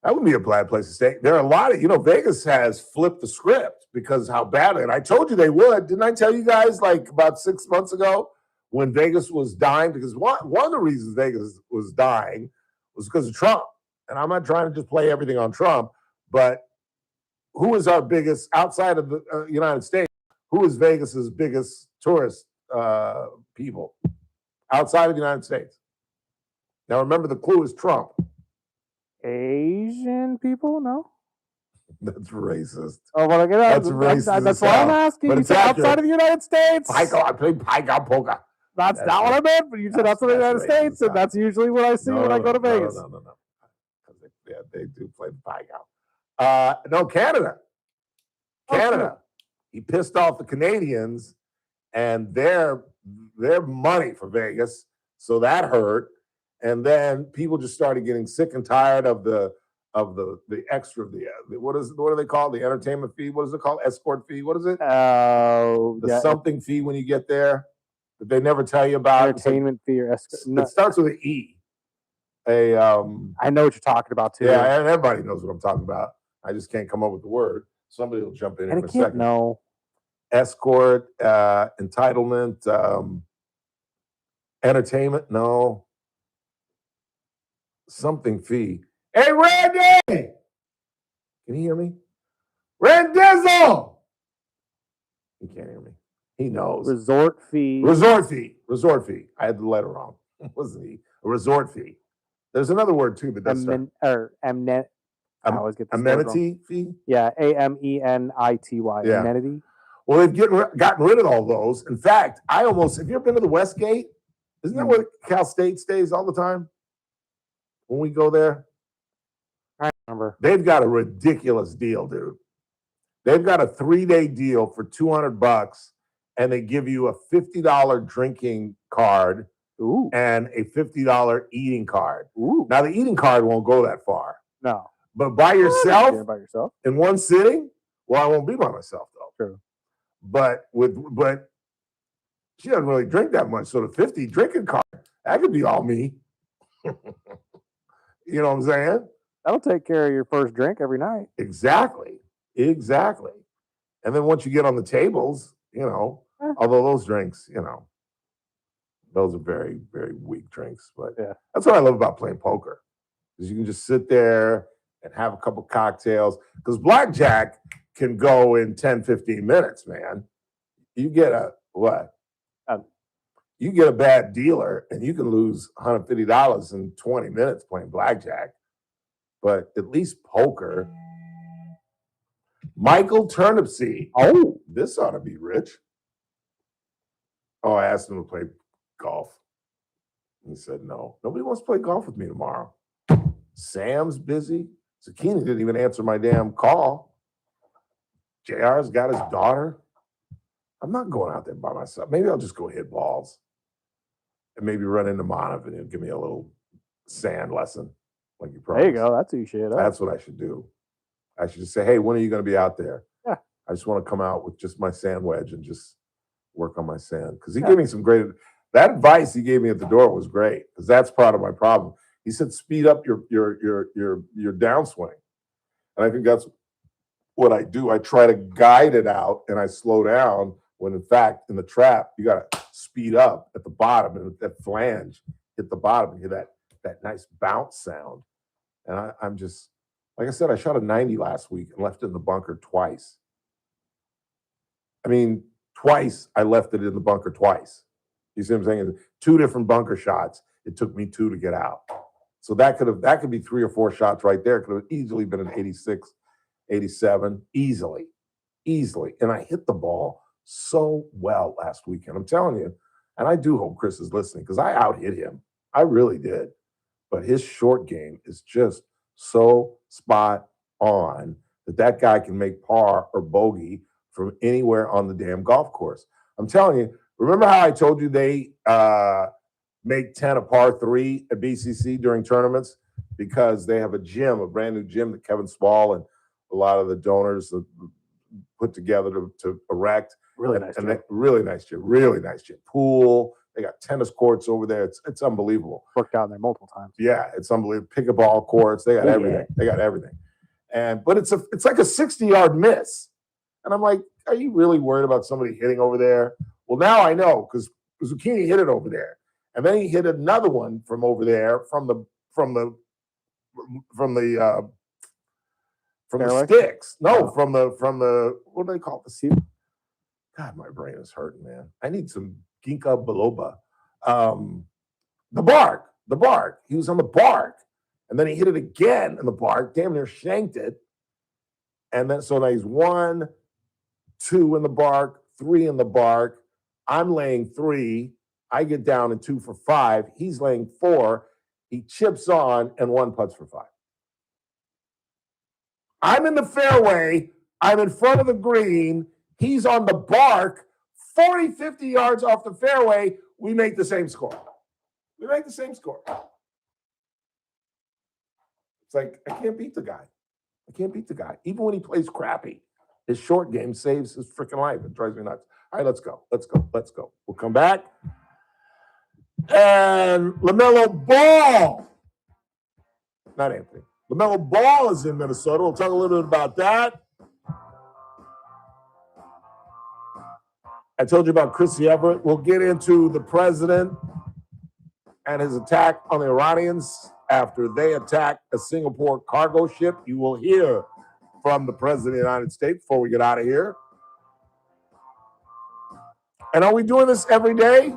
That would be a bad place to stay. There are a lot of, Vegas has flipped the script because how badly, and I told you they would. Didn't I tell you guys like about 6 months ago when Vegas was dying? Because one of the reasons Vegas was dying was because of Trump. And I'm not trying to just play everything on Trump, but who is our biggest, outside of the United States, who is Vegas's biggest tourist people outside of the United States? Now remember, the clue is Trump. Asian people? No. That's racist. Oh, well, that's racist. That's why I'm asking. But you said outside of the United States. I played Paiga Polka. That's not what I meant, but you said outside of the United States, and that's usually what I see when I go to Vegas. No. Yeah, they do play the Paiga. No, Canada. Canada. He pissed off the Canadians and their money for Vegas, so that hurt. And then people just started getting sick and tired of the extra what do they call the entertainment fee? What is it called? Escort fee? What is it? Something fee when you get there that they never tell you about. Entertainment fee or escort. It starts with an E. I know what you're talking about too. Yeah, and everybody knows what I'm talking about. I just can't come up with the word. Somebody will jump in a second. No. Escort, entitlement, entertainment, no. Something fee. Hey, Randy! Can you hear me? Randizzle! He can't hear me. He knows. Resort fee. Resort fee. I had the letter wrong. Wasn't he? A resort fee. There's another word too that does I always get this amenity fee. Yeah, AMENITY. Yeah. Amenity. Well, they've gotten rid of all those. In fact, have you ever been to the Westgate? Isn't that where Cal State stays all the time? When we go there? I remember. They've got a ridiculous deal, dude. They've got a 3-day deal for $200, and they give you a $50 drinking card and a $50 eating card. Now, the eating card won't go that far. No. But by yourself, in one sitting, well, I won't be by myself, though. True. But she doesn't really drink that much. So the 50 drinking card, that could be all me. You know what I'm saying? That'll take care of your first drink every night. Exactly. And then once you get on the tables, although those drinks, those are very, very weak drinks. But that's what I love about playing poker, is you can just sit there and have a couple cocktails. Because blackjack can go in 10, 15 minutes, man. You get you get a bad dealer and you can lose $150 in 20 minutes playing blackjack. But at least poker. Michael Turnipseed. Oh, this ought to be rich. Oh, I asked him to play golf. He said no. Nobody wants to play golf with me tomorrow. Sam's busy. Zucchini didn't even answer my damn call. JR's got his daughter. I'm not going out there by myself. Maybe I'll just go hit balls. And maybe run into Manav and he'll give me a little sand lesson. Like you promised. There you go. That's who you should. That's what I should do. I should just say, hey, when are you going to be out there? Yeah. I just want to come out with just my sand wedge and just work on my sand. Because he gave me some great, that advice he gave me at the door was great. Because that's part of my problem. He said, speed up your downswing. And I think that's what I do. I try to guide it out and I slow down when in fact, in the trap, you got to speed up at the bottom and that flange hit the bottom and hear that nice bounce sound. And I'm just, like I said, I shot a 90 last week and left it in the bunker twice. I mean, twice I left it in the bunker twice. You see what I'm saying? 2 different bunker shots. It took me 2 to get out. So that could be 3 or 4 shots right there. It could have easily been an 86, 87, easily. And I hit the ball so well last weekend. I'm telling you, and I do hope Chris is listening because I out-hit him. I really did. But his short game is just so spot on that guy can make par or bogey from anywhere on the damn golf course. I'm telling you, remember how I told you they make 10 a par 3 at BCC during tournaments because they have a brand new gym that Kevin Small and a lot of the donors put together to erect. Really nice gym. Really nice gym. Really nice gym. Pool. They got tennis courts over there. It's unbelievable. Worked out there multiple times. Yeah, it's unbelievable. Pickleball courts. They got everything. They got everything. But it's like a 60-yard miss. And I'm like, are you really worried about somebody hitting over there? Well, now I know because Zucchini hit it over there. And then he hit another one from over there from the sticks. No, from the what do they call it? The seal? God, my brain is hurting, man. I need some ginkgo biloba. The bark. He was on the bark. And then he hit it again in the bark, damn near shanked it. And then so now he's 1, 2 in the bark, 3 in the bark. I'm laying 3. I get down in 2 for 5. He's laying 4. He chips on and 1 putts for 5. I'm in the fairway. I'm in front of the green. He's on the bark, 40, 50 yards off the fairway. We make the same score. It's like, I can't beat the guy. Even when he plays crappy, his short game saves his freaking life. It drives me nuts. All right, let's go. We'll come back. And LaMelo Ball. Not Anthony. LaMelo Ball is in Minnesota. We'll talk a little bit about that. I told you about Chrissy Everett. We'll get into the president and his attack on the Iranians after they attacked a Singapore cargo ship. You will hear from the president of the United States before we get out of here. And are we doing this every day?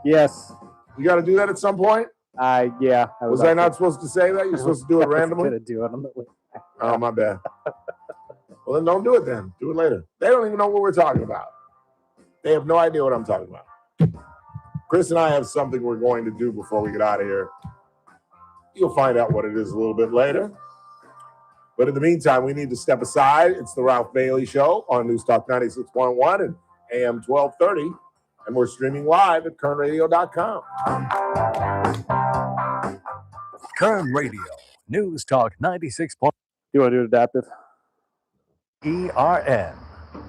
Yes. You got to do that at some point? Yeah. Was I not supposed to say that? You're supposed to do it randomly? I was going to do it on the way. Oh, my bad. Well, then don't do it then. Do it later. They don't even know what we're talking about. They have no idea what I'm talking about. Chris and I have something we're going to do before we get out of here. You'll find out what it is a little bit later. But in the meantime, we need to step aside. It's the Ralph Bailey Show on News Talk 96.1 and AM 1230. And we're streaming live at KernRadio.com. Kern Radio, News Talk 96. You want to do adaptive? ERN.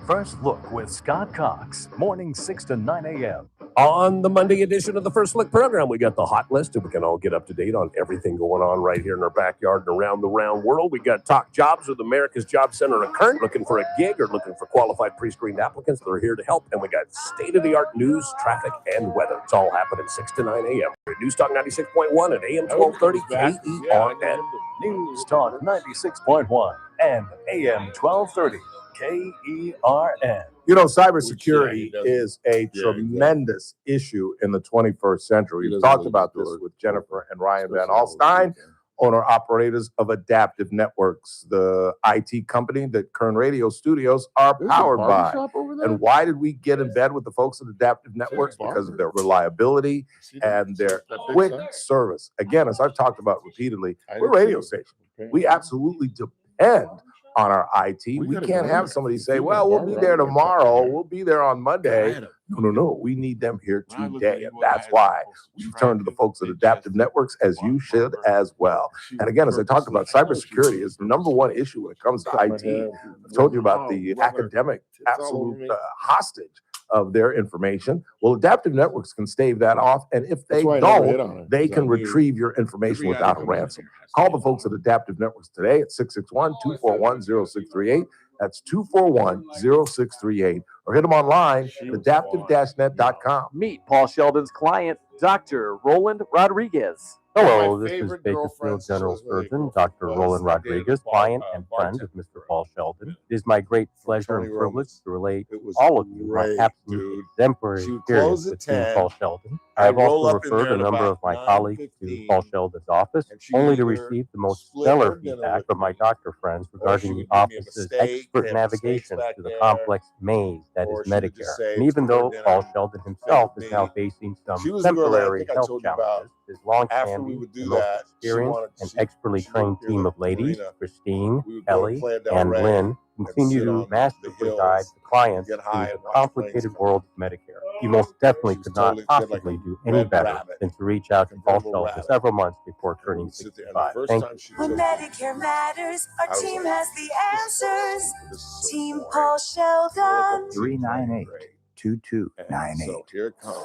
First Look with Scott Cox, morning 6 to 9 a.m. On the Monday edition of the First Look program, we got the hot list, and we can all get up to date on everything going on right here in our backyard and around the round world. We got Talk Jobs with America's Job Center in Kern, looking for a gig or looking for qualified pre-screened applicants that are here to help. And we got state-of-the-art news, traffic, and weather. It's all happening 6 to 9 a.m. News Talk 96.1 and AM 1230 KERN. News Talk 96.1 and AM 1230 KERN. You know, cybersecurity is a tremendous issue in the 21st century. We've talked about this with Jennifer and Ryan Van Alstyne, owner-operators of Adaptive Networks, the IT company that Kern Radio Studios are powered by. And why did we get in bed with the folks at Adaptive Networks? Because of their reliability and their quick service. Again, as I've talked about repeatedly, we're a radio station. We absolutely depend on our IT. We can't have somebody say, well, we'll be there tomorrow. We'll be there on Monday. No. We need them here today. And that's why we turn to the folks at Adaptive Networks, as you should as well. And again, as I talked about, cybersecurity is the number one issue when it comes to IT. I've told you about the academic absolute hostage of their information. Well, Adaptive Networks can stave that off, and if they don't, they can retrieve your information without a ransom. Call the folks at Adaptive Networks today at 661-241-0638. That's 241-0638. Or hit them online at adaptive-net.com. Meet Paul Sheldon's client, Dr. Roland Rodriguez. Hello, this is Bakersfield General Surgeon, Dr. Roland Rodriguez, client and friend of Mr. Paul Sheldon. It is my great pleasure and privilege to relate all of you my absolute exemplary experience with Paul Sheldon. I have also referred a number of my colleagues to Paul Sheldon's office, only to receive the most stellar feedback from my doctor friends regarding the office's expert navigation to the complex maze that is Medicare. And even though Paul Sheldon himself is now facing some temporary health challenges, his long-standing, the most experienced and expertly trained team of ladies, Christine, Kelly, and Lynn, continue to masterfully guide the clients through the complicated world of Medicare. You most definitely could not possibly do any better than to reach out to Paul Sheldon several months before turning 65. Thank you. When Medicare matters, our team has the answers. Team Paul Sheldon. 398-2298. Here it comes.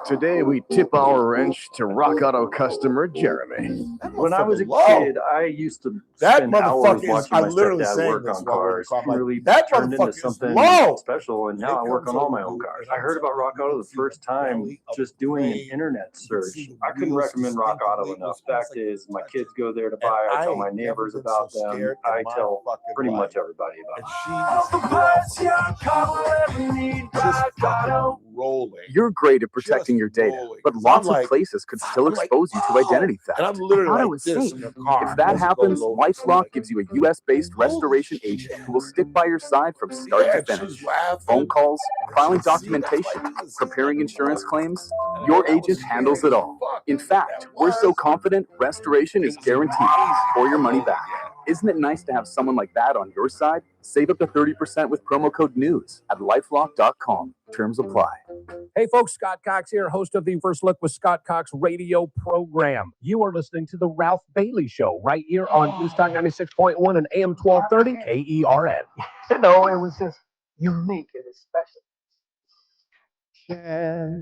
Today we tip our wrench to Rock Auto customer Jeremy. When I was a Low. kid, I used to That spend hours motherfucker is. watching I'm my literally stepdad saying work this on while we're cars. talking. He really That turned motherfucker into is something low. special, and now I work on all my own cars. I heard about Rock Auto the first time just doing an internet search. I couldn't recommend Rock Auto enough. Fact is, my kids go there to buy. I tell my neighbors about them. I tell pretty much everybody about Just rolling. You're great at protecting your data, but lots of places could still expose you to identity theft. And I'm literally Auto like is this safe. in the car. If that happens, LifeLock gives you a US-based restoration agent who will stick by your side from start to finish. Phone calls, filing documentation, preparing insurance claims, your agent handles it all. In fact, we're so confident restoration is guaranteed or your money back. Isn't it nice to have someone like that on your side? Save up to 30% with promo code NEWS at lifelock.com. Terms apply. Hey folks, Scott Cox here, host of the First Look with Scott Cox radio program. You are listening to the Ralph Bailey Show right here on News Talk 96.1 and AM 1230 KERN. No, it was just unique and special. Yeah.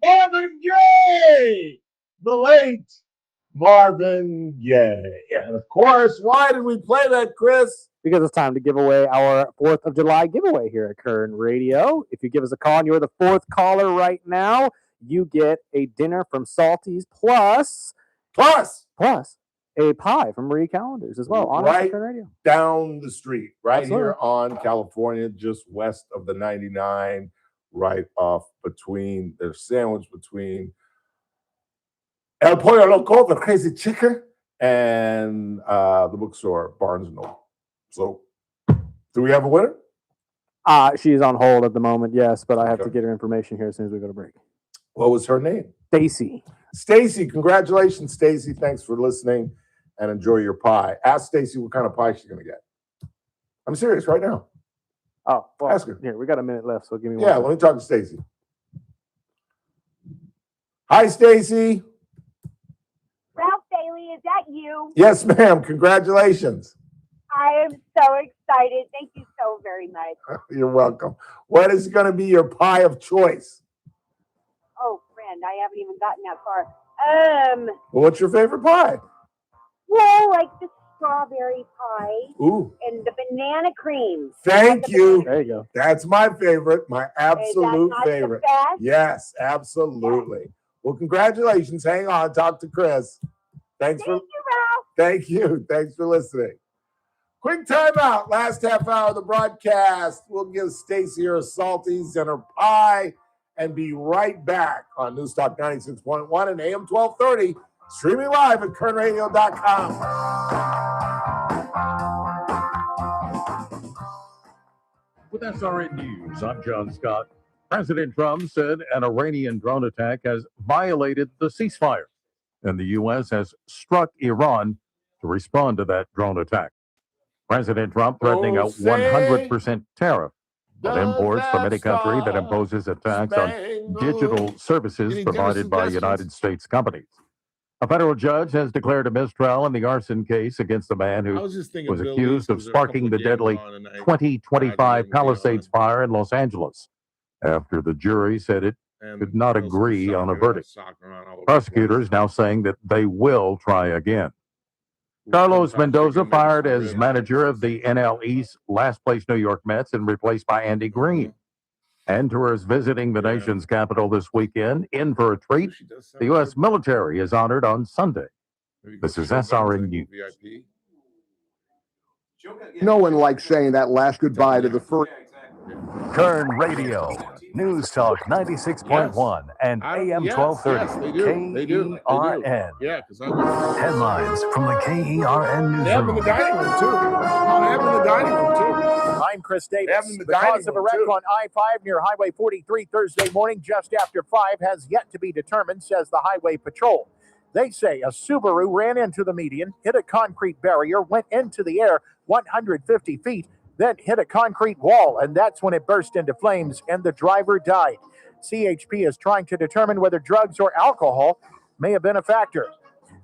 Marvin Gaye! The late Marvin Gaye. And of course, why did we play that, Chris? Because it's time to give away our 4th of July giveaway here at Current Radio. If you give us a call and you're the 4th caller right now, you get a dinner from Salty's plus a pie from Marie Callender's as well on Right Current Radio. down the street, right Absolutely. here on California, just west of the 99, right off between, they're sandwiched between El Pollo Loco, the Crazy Chicken, and the bookstore, Barnes & Noble. So, do we have a winner? She's on hold at the moment, yes, but I have to get her information here as soon as we go to break. What was her name? Stacy. Stacy, congratulations, Stacy. Thanks for listening and enjoy your pie. Ask Stacy what kind of pie she's going to get. I'm serious right now. Oh, well, ask her. Here, we got a minute left, so give me one. Yeah, let me talk to Stacy. Hi, Stacy. Ralph Bailey, is that you? Yes, ma'am. Congratulations. I am so excited. Thank you so very much. You're welcome. What is going to be your pie of choice? Oh, friend, I haven't even gotten that far. Well, what's your favorite pie? Well, like the strawberry pie Ooh. and the banana cream. Thank you. There you go. That's my favorite, my absolute not favorite. the best? Yes, absolutely. Well, congratulations. Hang on. Talk to Chris. Thank you, Ralph. Thank you. Thanks for listening. Quick timeout. Last half hour of the broadcast. We'll give Stacy her salties and her pie and be right back on News Talk 96.1 and AM 1230, streaming live at kernradio.com. With SRN News, I'm John Scott. President Trump said an Iranian drone attack has violated the ceasefire, and the U.S. has struck Iran to respond to that drone attack. President Trump threatening a 100% tariff on imports from any country that imposes a tax on digital services provided by United States companies. A federal judge has declared a mistrial in the arson case against the man who was accused of sparking the deadly 2025 Palisades fire in Los Angeles, after the jury said it could not agree on a verdict. Prosecutors now saying that they will try again. Carlos Mendoza fired as manager of the NL East last place New York Mets and replaced by Andy Green. And tourists visiting the nation's capital this weekend in for a treat. The U.S. military is honored on Sunday. This is SRN News. No one likes saying that last goodbye to the first. Kern Radio, News Talk 96.1 and AM 1230, KERN. Yeah, because I went. Headlines from the KERN They have them in the newsroom. dining room, too. Oh, they have them in the dining room, too. I'm Chris Davis. They have them in The the dining cause of a room, wreck too. on I-5 near Highway 43 Thursday morning just after 5 has yet to be determined, says the Highway Patrol. They say a Subaru ran into the median, hit a concrete barrier, went into the air 150 feet, then hit a concrete wall, and that's when it burst into flames, and the driver died. CHP is trying to determine whether drugs or alcohol may have been a factor.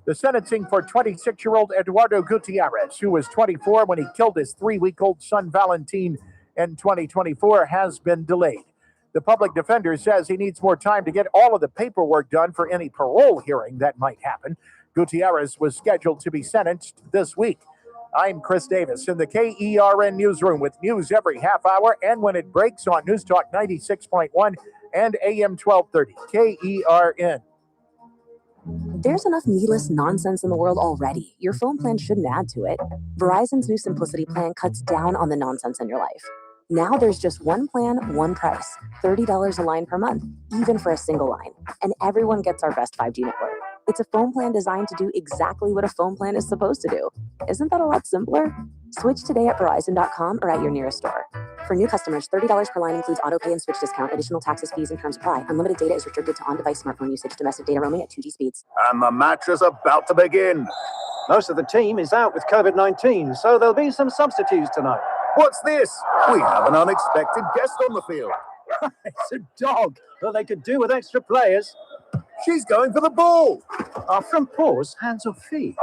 The sentencing for 26-year-old Eduardo Gutierrez, who was 24 when he killed his 3-week-old son Valentin in 2024, has been delayed. The public defender says he needs more time to get all of the paperwork done for any parole hearing that might happen. Gutierrez was scheduled to be sentenced this week. I'm Chris Davis in the KERN newsroom with news every half hour and when it breaks on News Talk 96.1 and AM 1230. KERN. There's enough needless nonsense in the world already. Your phone plan shouldn't add to it. Verizon's new Simplicity plan cuts down on the nonsense in your life. Now there's just one plan, one price. $30 a line per month, even for a single line. And everyone gets our best 5G network. It's a phone plan designed to do exactly what a phone plan is supposed to do. Isn't that a lot simpler? Switch today at Verizon.com or at your nearest store. For new customers, $30 per line includes autopay and switch discount. Additional taxes, fees, and terms apply. Unlimited data is restricted to on-device smartphone usage. Domestic data roaming at 2G speeds. And the match is about to begin. Most of the team is out with COVID-19, so there'll be some substitutes tonight. What's this? We have an unexpected guest on the field. It's a dog, but they could do with extra players. She's going for the ball. From paws, hands, or feet.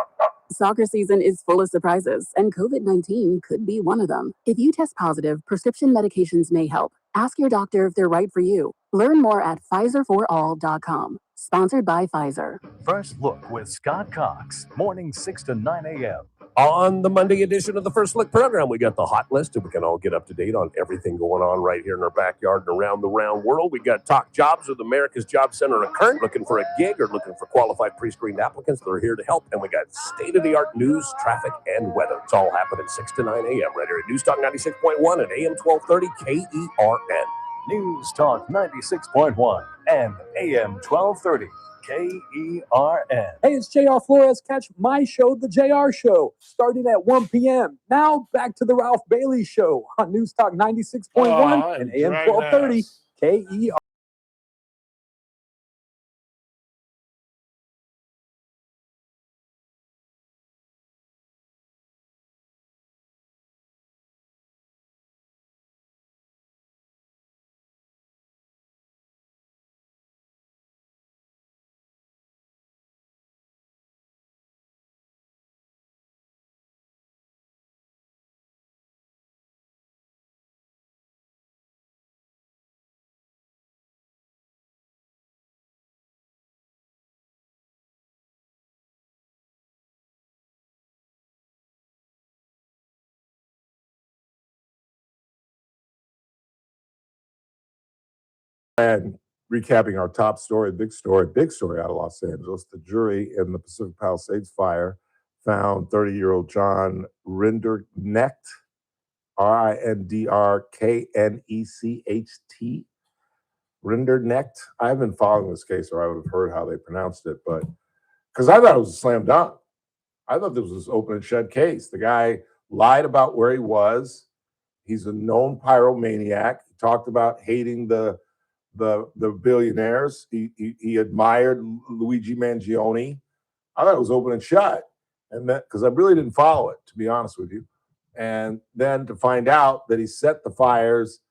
Soccer season is full of surprises, and COVID-19 could be one of them. If you test positive, prescription medications may help. Ask your doctor if they're right for you. Learn more at PfizerForAll.com. Sponsored by Pfizer. First Look with Scott Cox, morning 6 to 9 a.m. On the Monday edition of the First Look program, we got the hot list, and we can all get up to date on everything going on right here in our backyard and around the round world. We got Talk Jobs with America's Job Center and Current, looking for a gig or looking for qualified pre-screened applicants. They're here to help. And we got state-of-the-art news, traffic, and weather. It's all happening 6 to 9 a.m. right here at News Talk 96.1 and AM 1230 KERN. News Talk 96.1 and AM 1230. KERN. Hey, it's JR Flores. Catch my show, The JR Show, starting at 1 p.m. Now back to the Ralph Bailey Show on News Talk 96.1 and AM 1230 KERN. And recapping our top story, big story out of Los Angeles. The jury in the Pacific Palisades fire found 30-year-old John Rinderknecht, Rindrknecht, Rinderknecht. I've been following this case, or I would have heard how they pronounced it, but because I thought it was a slam dunk. I thought this was an open and shut case. The guy lied about where he was. He's a known pyromaniac. He talked about hating the billionaires. He admired Luigi Mangione. I thought it was open and shut, and that because I really didn't follow it, to be honest with you. And then to find out that he set the fires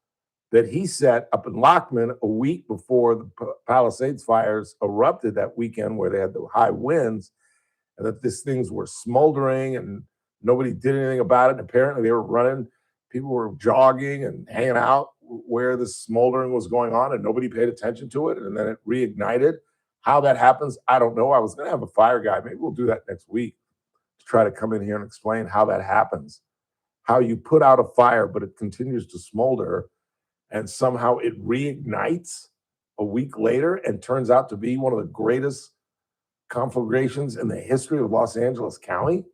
that he set up in Lockman a week before the Palisades fires erupted that weekend, where they had the high winds, and that these things were smoldering and nobody did anything about it. And apparently they were running, people were jogging and hanging out where the smoldering was going on, and nobody paid attention to it, and then it reignited. How that happens, I don't know. I was going to have a fire guy. Maybe we'll do that next week to try to come in here and explain how that happens, how you put out a fire, but it continues to smolder, and somehow it reignites a week later and turns out to be one of the greatest conflagrations in the history of Los Angeles County.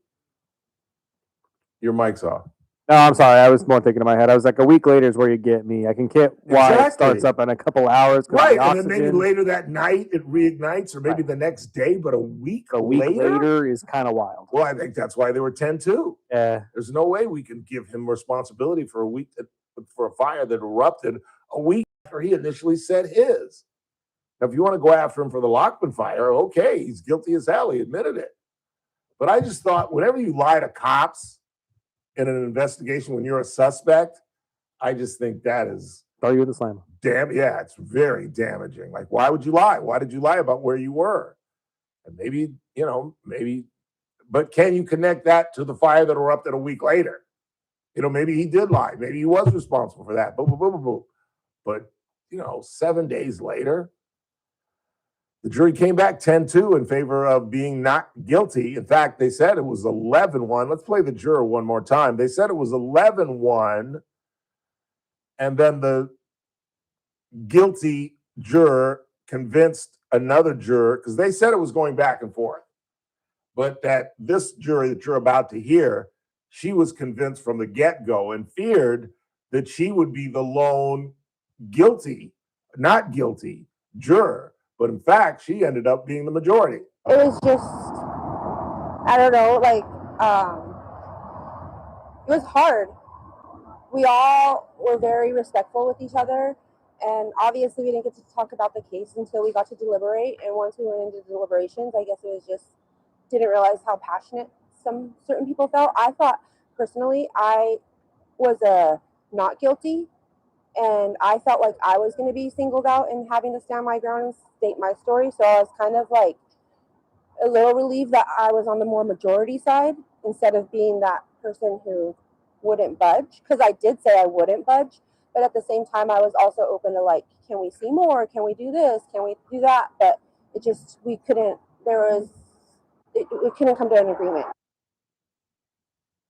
Your mic's off. No, I'm sorry. I was more thinking in my head. I was like, a week later is where you get me. I can get why it starts up in a couple hours. Right, and then maybe later that night it reignites, or maybe the next day, but a week later is kind of wild. Well, I think that's why they were 10-2. Yeah. There's no way we can give him responsibility for a week for a fire that erupted a week after he initially said his. Now, if you want to go after him for the Lockman fire, okay, he's guilty as hell. He admitted it. But I just thought, whenever you lie to cops in an investigation when you're a suspect, I just think that is throw you in the slammer. Yeah, it's very damaging. Like, why would you lie? Why did you lie about where you were? And maybe, but can you connect that to the fire that erupted a week later? Maybe he did lie. Maybe he was responsible for that. Boom, boom, boom, boom, boom. But, 7 days later, the jury came back 10-2 in favor of being not guilty. In fact, they said it was 11-1. Let's play the juror one more time. They said it was 11-1, and then the guilty juror convinced another juror, because they said it was going back and forth, but that this jury that you're about to hear, she was convinced from the get-go and feared that she would be the lone not guilty juror. But in fact, she ended up being the majority. It was just, I don't know, it was hard. We all were very respectful with each other. And obviously we didn't get to talk about the case until we got to deliberate. And once we went into deliberations, I guess it was just, didn't realize how passionate some certain people felt. I thought personally I was not guilty. And I felt like I was going to be singled out and having to stand my ground and state my story. So I was kind of like a little relieved that I was on the more majority side instead of being that person who wouldn't budge. Because I did say I wouldn't budge. But at the same time, I was also open to can we see more? Can we do this? Can we do that? But it just, we couldn't come to an agreement.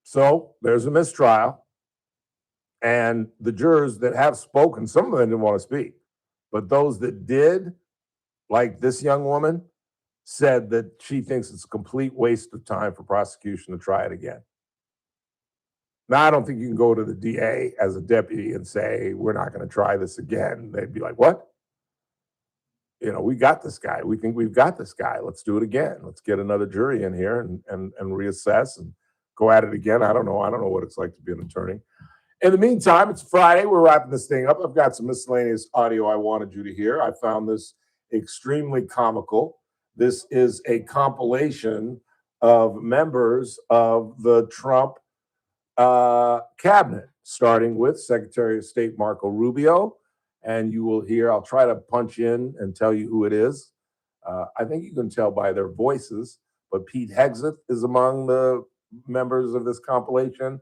So there's a mistrial. And the jurors that have spoken, some of them didn't want to speak. But those that did, like this young woman, said that she thinks it's a complete waste of time for prosecution to try it again. Now, I don't think you can go to the DA as a deputy and say, we're not going to try this again. They'd be like, what? We got this guy. We think we've got this guy. Let's do it again. Let's get another jury in here and reassess and go at it again. I don't know what it's like to be an attorney. In the meantime, it's Friday. We're wrapping this thing up. I've got some miscellaneous audio I wanted you to hear. I found this extremely comical. This is a compilation of members of the Trump cabinet, starting with Secretary of State Marco Rubio. And you will hear, I'll try to punch in and tell you who it is. I think you can tell by their voices, but Pete Hegseth is among the members of this compilation.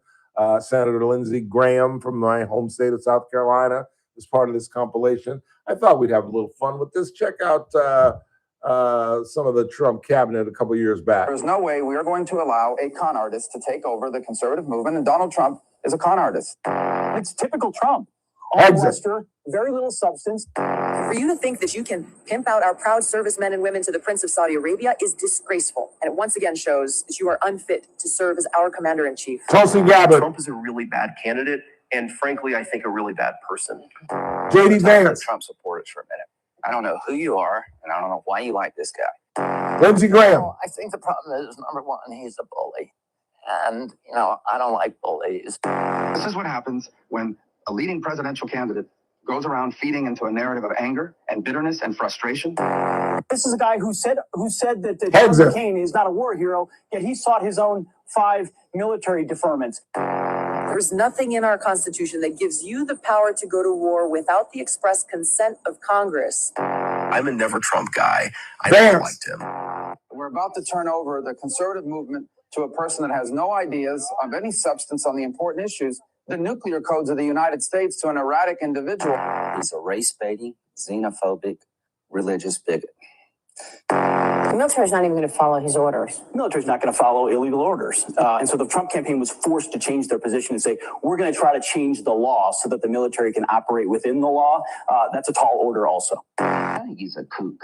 Senator Lindsey Graham from my home state of South Carolina is part of this compilation. I thought we'd have a little fun with this. Check out some of the Trump cabinet a couple years back. There's no way we are going to allow a con artist to take over the conservative movement, and Donald Trump is a con artist. It's typical Trump. Exit. bluster, very little substance. For you to think that you can pimp out our proud servicemen and women to the Prince of Saudi Arabia is disgraceful. And it once again shows that you are unfit to serve as our commander-in-chief. Tulsi Gabbard. Trump is a really bad candidate, and frankly, I think a really bad person. JD Vance. Trump supporters for a minute. I don't know who you are, and I don't know why you like this guy. Lindsey Graham. I think the problem is, number one, he's a bully. And, I don't like bullies. This is what happens when a leading presidential candidate goes around feeding into a narrative of anger and bitterness and frustration. This is a guy who said that John McCain is not a war hero, yet he sought his own 5 military deferments. There's nothing in our Constitution that gives you the power to go to war without the express consent of Congress. I'm a never Trump guy. I never liked him. We're about to turn over the conservative movement to a person that has no ideas of any substance on the important issues, the nuclear codes of the United States, to an erratic individual. He's a race-baiting, xenophobic, religious bigot. The military's not even going to follow his orders. The military's not going to follow illegal orders. And so the Trump campaign was forced to change their position and say, we're going to try to change the law so that the military can operate within the law. That's a tall order also. I think he's a kook.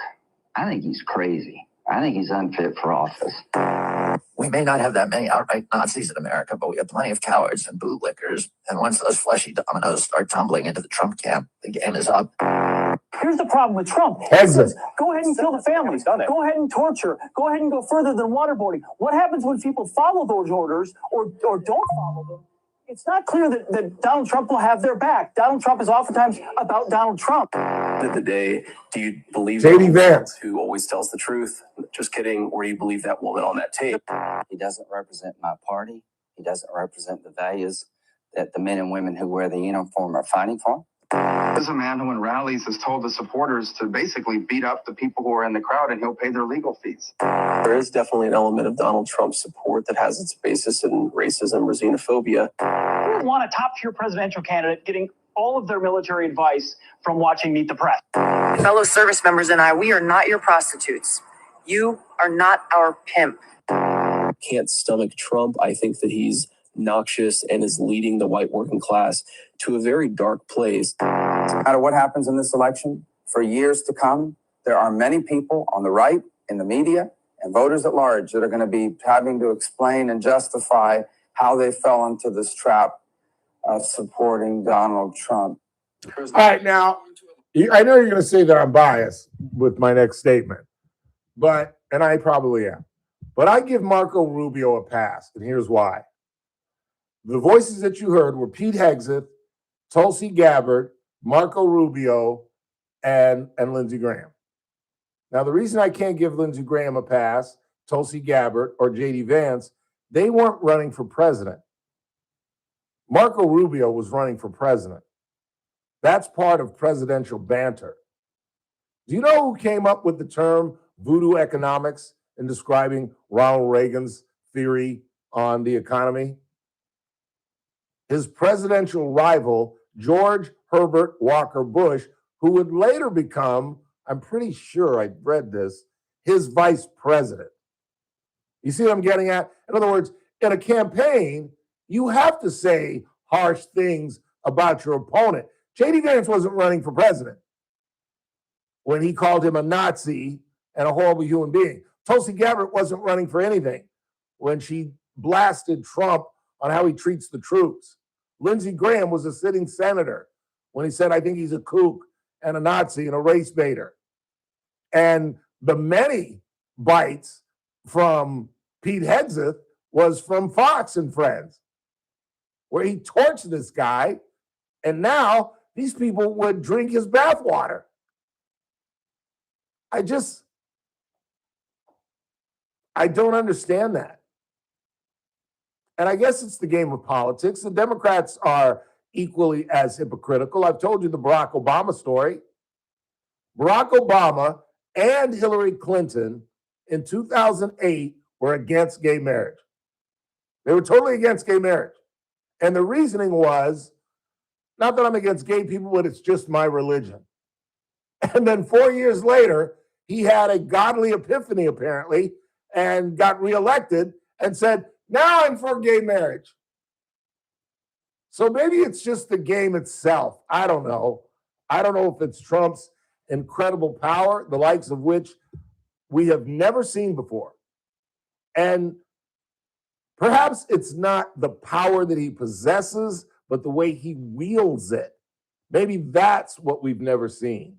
I think he's crazy. I think he's unfit for office. We may not have that many outright Nazis in America, but we have plenty of cowards and bootlickers. And once those fleshy dominoes start tumbling into the Trump camp, the game is up. Here's the problem with Trump. He says, go ahead and kill the families. Go ahead and torture. Go ahead and go further than waterboarding. What happens when people follow those orders or don't follow them? It's not clear that Donald Trump will have their back. Donald Trump is oftentimes about Donald Trump. At the end of the day, do you believe JD Vance, who always tells the truth? Just kidding. Or do you believe that woman on that tape? He doesn't represent my party. He doesn't represent the values that the men and women who wear the uniform are fighting for. This is a man who in rallies has told the supporters to basically beat up the people who are in the crowd and he'll pay their legal fees. There is definitely an element of Donald Trump support that has its basis in racism or xenophobia. We don't want a top-tier presidential candidate getting all of their military advice from watching Meet the Press. Fellow service members and I, we are not your prostitutes. You are not our pimp. Can't stomach Trump. I think that he's noxious and is leading the white working class to a very dark place. No matter what happens in this election, for years to come, there are many people on the right, in the media, and voters at large that are going to be having to explain and justify how they fell into this trap of supporting Donald Trump. All right, now, I know you're going to say that I'm biased with my next statement, and I probably am, but I give Marco Rubio a pass, and here's why. The voices that you heard were Pete Hegseth, Tulsi Gabbard, Marco Rubio, and Lindsey Graham. Now, the reason I can't give Lindsey Graham a pass, Tulsi Gabbard, or JD Vance, they weren't running for president. Marco Rubio was running for president. That's part of presidential banter. Do you know who came up with the term voodoo economics in describing Ronald Reagan's theory on the economy? His presidential rival, George Herbert Walker Bush, who would later become, I'm pretty sure I read this, his vice president. You see what I'm getting at? In other words, in a campaign, you have to say harsh things about your opponent. J.D. Vance wasn't running for president when he called him a Nazi and a horrible human being. Tulsi Gabbard wasn't running for anything when she blasted Trump on how he treats the troops. Lindsey Graham was a sitting senator when he said, I think he's a kook and a Nazi and a race baiter. And the many bites from Pete Hegseth was from Fox and Friends, where he torched this guy, and now these people would drink his bathwater. I don't understand that. And I guess it's the game of politics. The Democrats are equally as hypocritical. I've told you the Barack Obama story. Barack Obama and Hillary Clinton in 2008 were against gay marriage. They were totally against gay marriage. And the reasoning was, not that I'm against gay people, but it's just my religion. And then 4 years later, he had a godly epiphany, apparently, and got reelected and said, now I'm for gay marriage. So maybe it's just the game itself. I don't know. I don't know if it's Trump's incredible power, the likes of which we have never seen before. And perhaps it's not the power that he possesses, but the way he wields it. Maybe that's what we've never seen,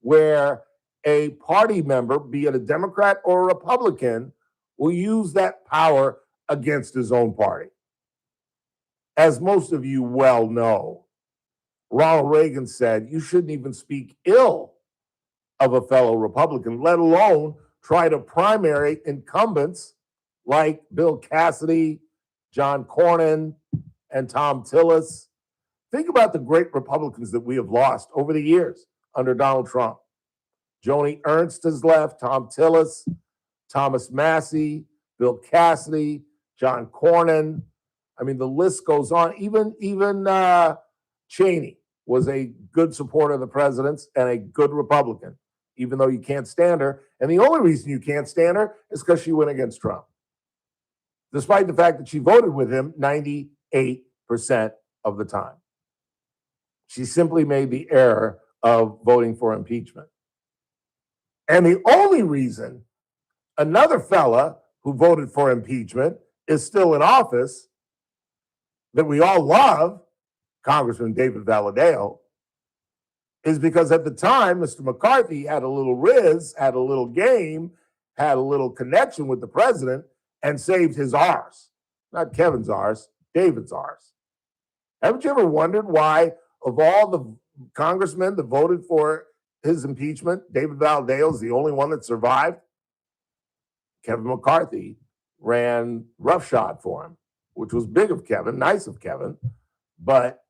where a party member, be it a Democrat or a Republican, will use that power against his own party. As most of you well know, Ronald Reagan said, you shouldn't even speak ill of a fellow Republican, let alone try to primary incumbents like Bill Cassidy, John Cornyn, and Tom Tillis. Think about the great Republicans that we have lost over the years under Donald Trump. Joni Ernst has left, Tom Tillis, Thomas Massey, Bill Cassidy, John Cornyn. I mean, the list goes on. Even Cheney was a good supporter of the president's and a good Republican, even though you can't stand her. And the only reason you can't stand her is because she went against Trump, despite the fact that she voted with him 98% of the time. She simply made the error of voting for impeachment. And the only reason another fella who voted for impeachment is still in office that we all love, Congressman David Valadao, is because at the time, Mr. McCarthy had a little riz, had a little game, had a little connection with the president, and saved his R's. Not Kevin's R's, David's R's. Haven't you ever wondered why, of all the congressmen that voted for his impeachment, David Valadao is the only one that survived? Kevin McCarthy ran roughshod for him, which was big of Kevin, nice of Kevin, but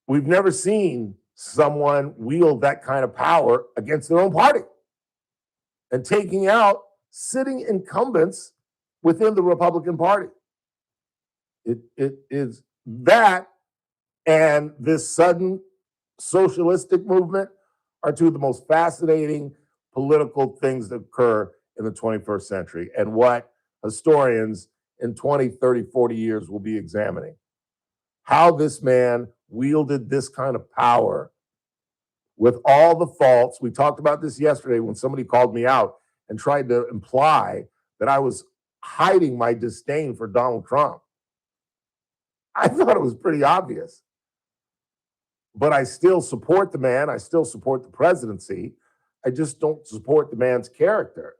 we've never seen someone wield that kind of power against their own party and taking out sitting incumbents within the Republican Party. It is that and this sudden socialistic movement are two of the most fascinating political things that occur in the 21st century and what historians in 20, 30, 40 years will be examining. How this man wielded this kind of power with all the faults. We talked about this yesterday when somebody called me out and tried to imply that I was hiding my disdain for Donald Trump. I thought it was pretty obvious. But I still support the man. I still support the presidency. I just don't support the man's character.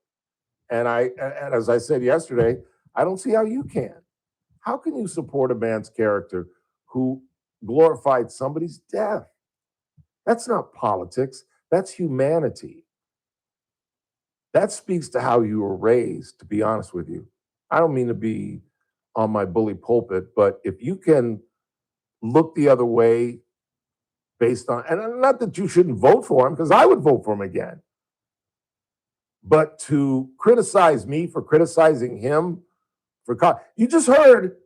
And as I said yesterday, I don't see how you can. How can you support a man's character who glorified somebody's death? That's not politics. That's humanity. That speaks to how you were raised, to be honest with you. I don't mean to be on my bully pulpit, but if you can look the other way based on, and not that you shouldn't vote for him, because I would vote for him again, but to criticize me for criticizing him you just heard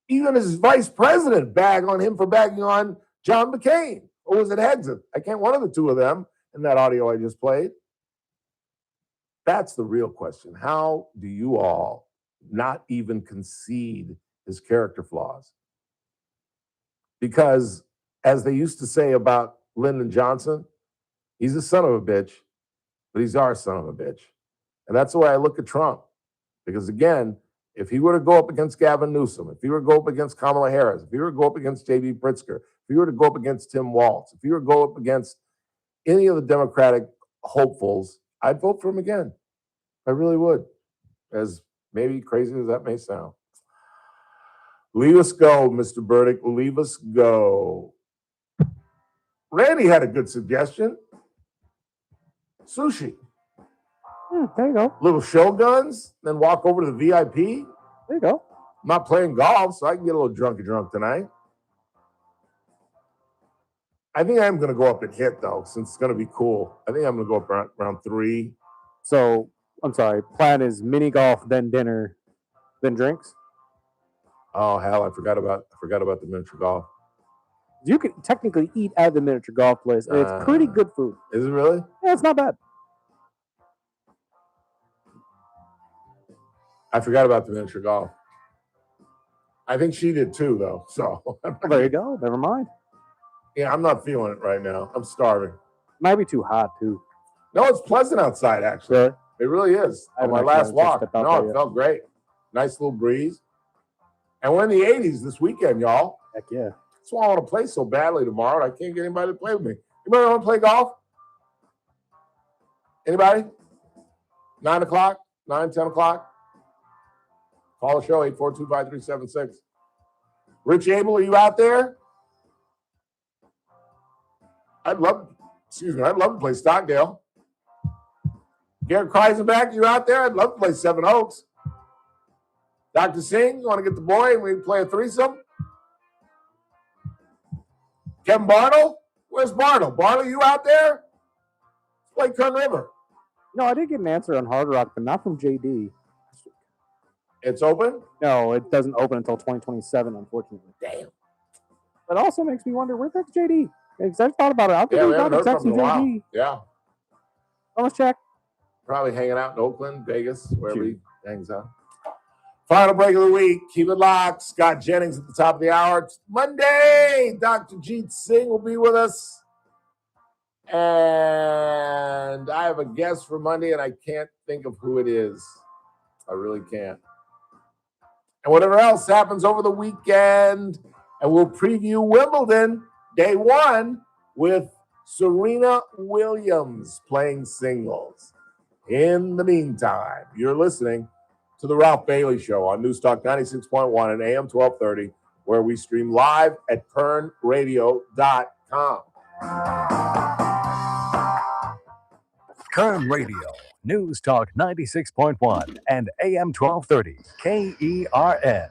even his vice president bag on him for bagging on John McCain, or was it Hexit? I can't, one of the two of them in that audio I just played. That's the real question. How do you all not even concede his character flaws? Because as they used to say about Lyndon Johnson, he's a son of a bitch, but he's our son of a bitch. And that's the way I look at Trump. Because again, if he were to go up against Gavin Newsom, if he were to go up against Kamala Harris, if he were to go up against J.B. Pritzker, if he were to go up against Tim Walz, if he were to go up against any of the Democratic hopefuls, I'd vote for him again. I really would. As maybe crazy as that may sound. Leave us go, Mr. Burdick. Leave us go. Randy had a good suggestion. Sushi. There you go. Little Shoguns, then walk over to the VIP. There you go. I'm not playing golf, so I can get a little drunk tonight. I think I'm going to go up and hit, though, since it's going to be cool. I think I'm going to go up around 3. So, I'm sorry. Plan is mini golf, then dinner, then drinks? Oh, hell, I forgot about the miniature golf. You can technically eat at the miniature golf place. And it's pretty good food. Is it really? Yeah, it's not bad. I forgot about the miniature golf. I think she did too, though. So there you go. Never mind. Yeah, I'm not feeling it right now. I'm starving. Might be too hot too. No, it's pleasant outside, actually. Really? It really is. I On haven't my actually last had a chance to walk. step out No, there it yet. felt great. Nice little breeze. And we're in the 80s this weekend, y'all. Heck yeah. That's why I want to play so badly tomorrow. I can't get anybody to play with me. Anybody want to play golf? Anybody? 9 o'clock? 9, 10 o'clock? Call the show, 842-5376. Rich Abel, are you out there? I'd love to play Stockdale. Garrett Kreisenbach, you out there? I'd love to play Seven Oaks. Dr. Singh, you want to get the boy and we play a threesome? Kevin Bartle? Where's Bartle? Bartle, you out there? Let's play Kern River. No, I did get an answer on Hard Rock, but not from JD. It's open? No, it doesn't open until 2027, unfortunately. Damn. But also makes me wonder, where's that JD? Because I've thought about it. I'll Yeah, give we you haven't heard text from him in a while. JD. Yeah. Let's check. Probably hanging out in Oakland, Vegas, wherever he hangs out. Final break of the week. Keep it locked. Scott Jennings at the top of the hour. It's Monday. Dr. Jeet Singh will be with us. And I have a guest for Monday, and I can't think of who it is. I really can't. And whatever else happens over the weekend, and we'll preview Wimbledon day 1 with Serena Williams playing singles. In the meantime, you're listening to The Ralph Bailey Show on News Talk 96.1 and AM 1230, where we stream live at kernradio.com. Kern Radio, News Talk 96.1 and AM 1230, KERN.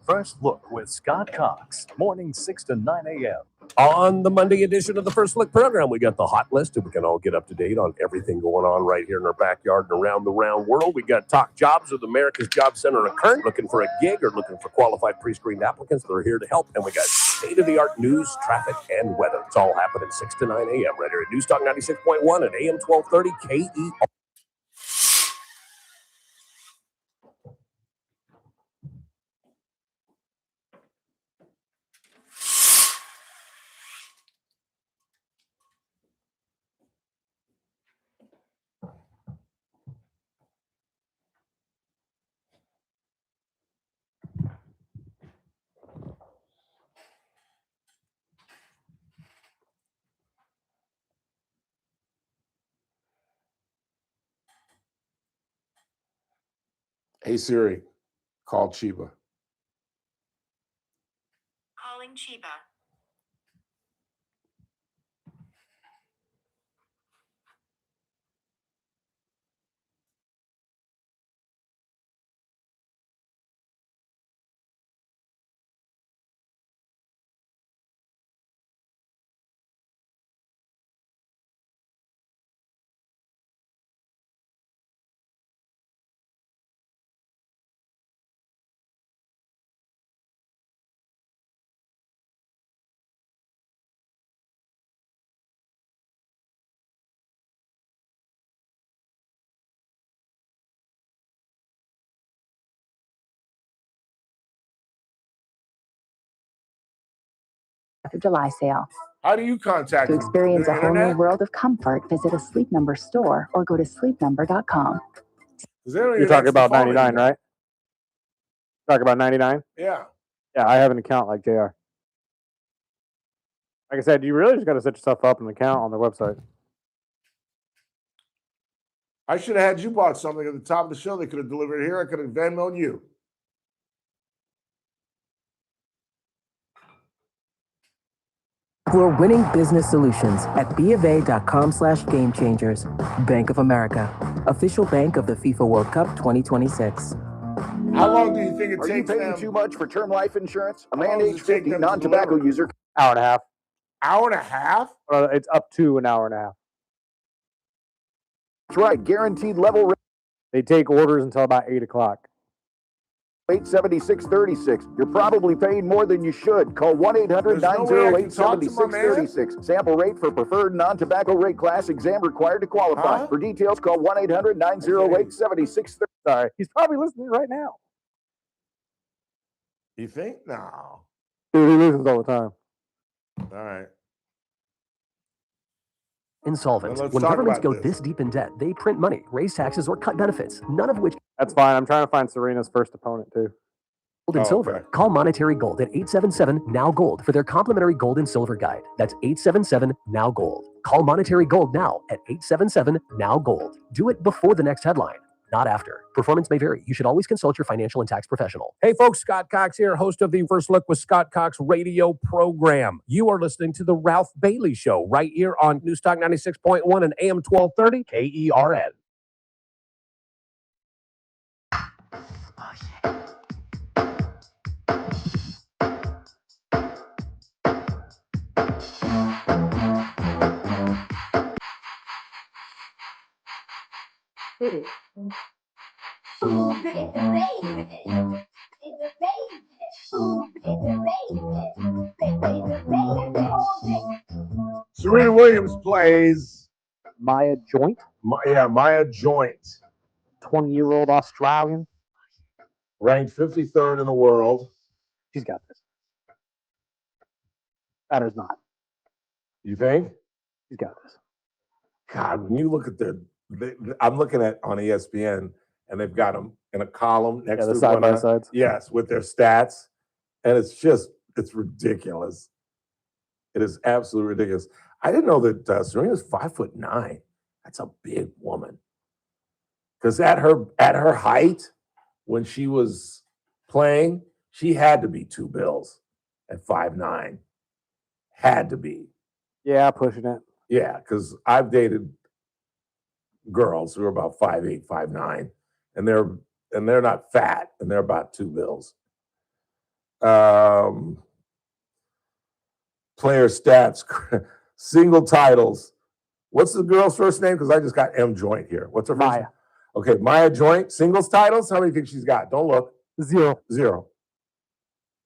First Look with Scott Cox, morning 6 to 9 a.m. On the Monday edition of the First Look program, we got the hot list, and we can all get up to date on everything going on right here in our backyard and around the round world. We got Talk Jobs with America's Job Center in Kern, looking for a gig or looking for qualified pre-screened applicants. They're here to help. And we got state-of-the-art news, traffic, and weather. It's all happening 6 to 9 a.m. right here at News Talk 96.1 and AM 1230 KER. Hey, Siri, call Chiba. Calling Chiba. July sale. How do you contact To them? experience The a whole new internet? world of comfort, visit a Sleep Number store or go to sleepnumber.com. You're talking about 99, right? Talking about 99? Yeah. Yeah, I have an account like JR. Like I said, you really just got to set yourself up an account on their website. I should have had you bought something at the top of the show. They could have delivered it here. I could have Venmo'd you. We're winning business solutions at BofA.com/game changers. Bank of America, official bank of the FIFA World Cup 2026. How long do you think it Are you takes paying them? too much for term life insurance? A How man long does age it take 50, them to non-tobacco deliver? user. Hour and a half. Hour and a half? It's up to an hour and a half. That's right, guaranteed level rate. They take orders until about 8 o'clock. 876-36. You're probably paying more than you should. Call 1-800-908-7636. Sample rate for preferred non-tobacco rate class. Exam required to qualify. Huh? For details, call 1-800-908-7636. Sorry. He's probably listening right now. You think? No. Dude, he loses all the time. All right. Insolvent. Well, let's When talk governments about go this. this deep in debt, they print money, raise taxes, or cut benefits, none of which That's fine. I'm trying to find Serena's first opponent too. gold and silver. Okay. Call Monetary Gold at 877-NOW-GOLD for their complimentary gold and silver guide. That's 877-NOW-GOLD. Call Monetary Gold now at 877-NOW-GOLD. Do it before the next headline, not after. Performance may vary. You should always consult your financial and tax professional. Hey folks, Scott Cox here, host of the First Look with Scott Cox radio program. You are listening to the Ralph Bailey Show right here on News Talk 96.1 and AM 1230 KERN. Serena Williams plays Maya Joint, Maya Joint, 20-year-old Australian. ranked 53rd in the world. She's got this. That is not. You think? She's got this. God, when you look at I'm looking at on ESPN, and they've got them in a column next the to side one by another. sides. Yes, with their stats, and it's ridiculous. It is absolutely ridiculous. I didn't know that Serena's 5'9". That's a big woman. Because at her height, when she was playing, she had to be 2 bills at 5'9". Had to be. Yeah, pushing it. Yeah, because I've dated girls who are about 5'8", 5'9", and they're not fat, and they're about 2 bills. Player stats, single titles. What's the girl's first name? Because I just got M Joint here. What's her first Maya. name? Okay, Maya Joint, singles titles. How many do you think she's got? Don't look. 0. 0.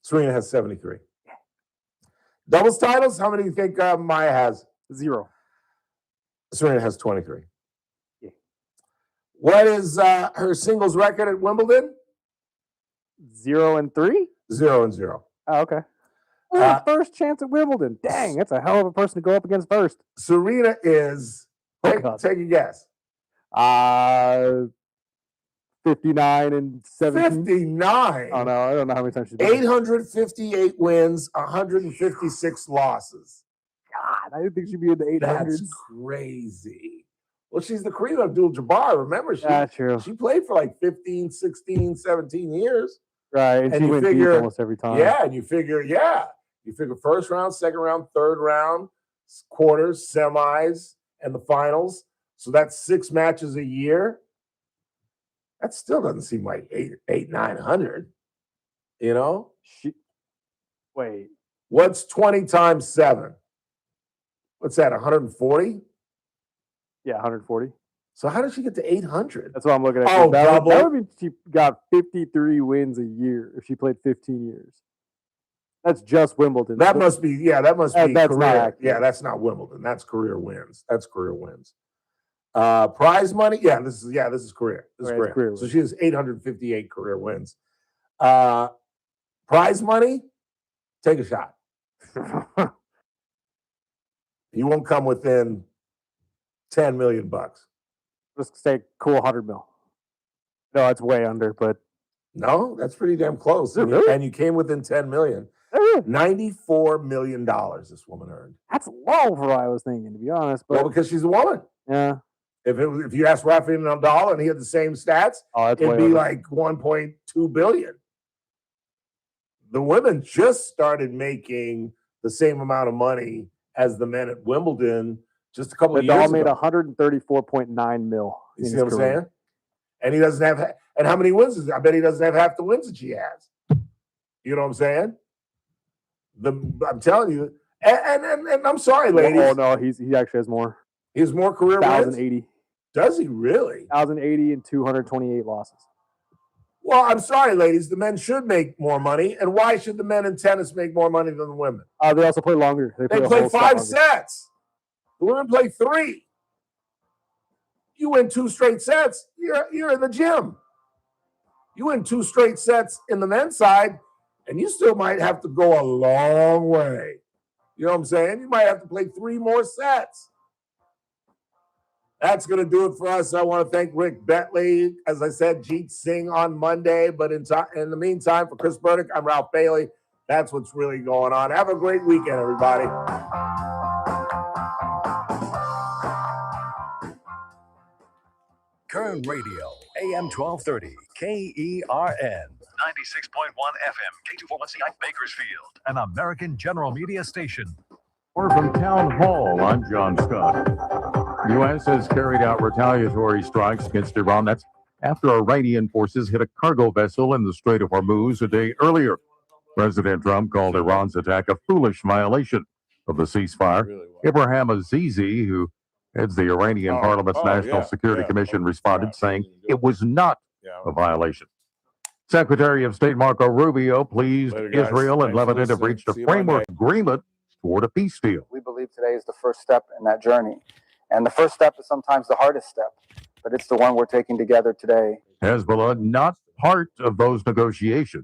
Serena has 73. Doubles titles. How many do you think Maya has? 0. Serena has 23. Yeah. What is her singles record at Wimbledon? 0-3. 0-0. Oh, okay. First chance at Wimbledon. Dang, that's a hell of a person to go up against first. Serena is. Take a guess. 59-17. 59. Oh no, I don't know how many times she's been. 858 wins, 156 losses. God, I didn't think she'd be in the 800s. That's crazy. Well, she's the Kareem Abdul-Jabbar. Remember, true. She played for like 15, 16, 17 years. Right, and she went deep almost every time. Yeah, and you figure first round, second round, third round, quarters, semis, and the finals. So that's 6 matches a year. That still doesn't seem like 900. You know? Wait. What's 20 times 7? What's that, 140? Yeah, 140. So how did she get to 800? That's what I'm looking at. Oh, double. That would mean she got 53 wins a year if she played 15 years. That's just Wimbledon. That must be that's career. Not accurate. Yeah, that's not Wimbledon. That's career wins. Prize money. Yeah, this is career. This is career. So she has 858 career wins. Prize money. Take a shot. You won't come within $10 million. Let's say cool 100 mil. No, it's way under, but no, that's pretty damn close. And you came within 10 million. $94 million this woman earned. That's low for what I was thinking, to be honest. But well, because she's a woman. Yeah. If you ask Rafael Nadal and he had the same stats, it'd be like 1.2 billion. The women just started making the same amount of money as the men at Wimbledon just a couple of years ago. Nadal made 134.9 mil. You see what I'm saying? And he doesn't have. And how many wins is? I bet he doesn't have half the wins that she has. You know what I'm saying? I'm telling you. And I'm sorry, ladies. Oh no, he actually has more. He has more career wins. 1,080. Does he really? 1,080 and 228 losses. Well, I'm sorry, ladies. The men should make more money. And why should the men in tennis make more money than the women? They also play longer. They play 5 sets. The women play 3. You win 2 straight sets, you're in the gym. You win 2 straight sets in the men's side, And you still might have to go a long way. You know what I'm saying? You might have to play 3 more sets. That's going to do it for us. I want to thank Rick Bentley. As I said, Jeet Singh on Monday. But in the meantime, for Chris Burdick, I'm Ralph Bailey. That's what's really going on. Have a great weekend, everybody. Kern Radio, AM 1230, KERN. 96.1 FM, K241CI Bakersfield, an American General Media station. Or from Town Hall, I'm John Scott. The U.S. has carried out retaliatory strikes against Iran. That's after Iranian forces hit a cargo vessel in the Strait of Hormuz a day earlier. President Trump called Iran's attack a foolish violation of the ceasefire. Ibrahim Azizi, who heads the Iranian Parliament's National Security Commission, responded, saying it was not a violation. Secretary of State Marco Rubio pleased Israel and Lebanon have reached a framework agreement toward a peace deal. We believe today is the first step in that journey. And the first step is sometimes the hardest step, but it's the one we're taking together today. Hezbollah not part of those negotiations.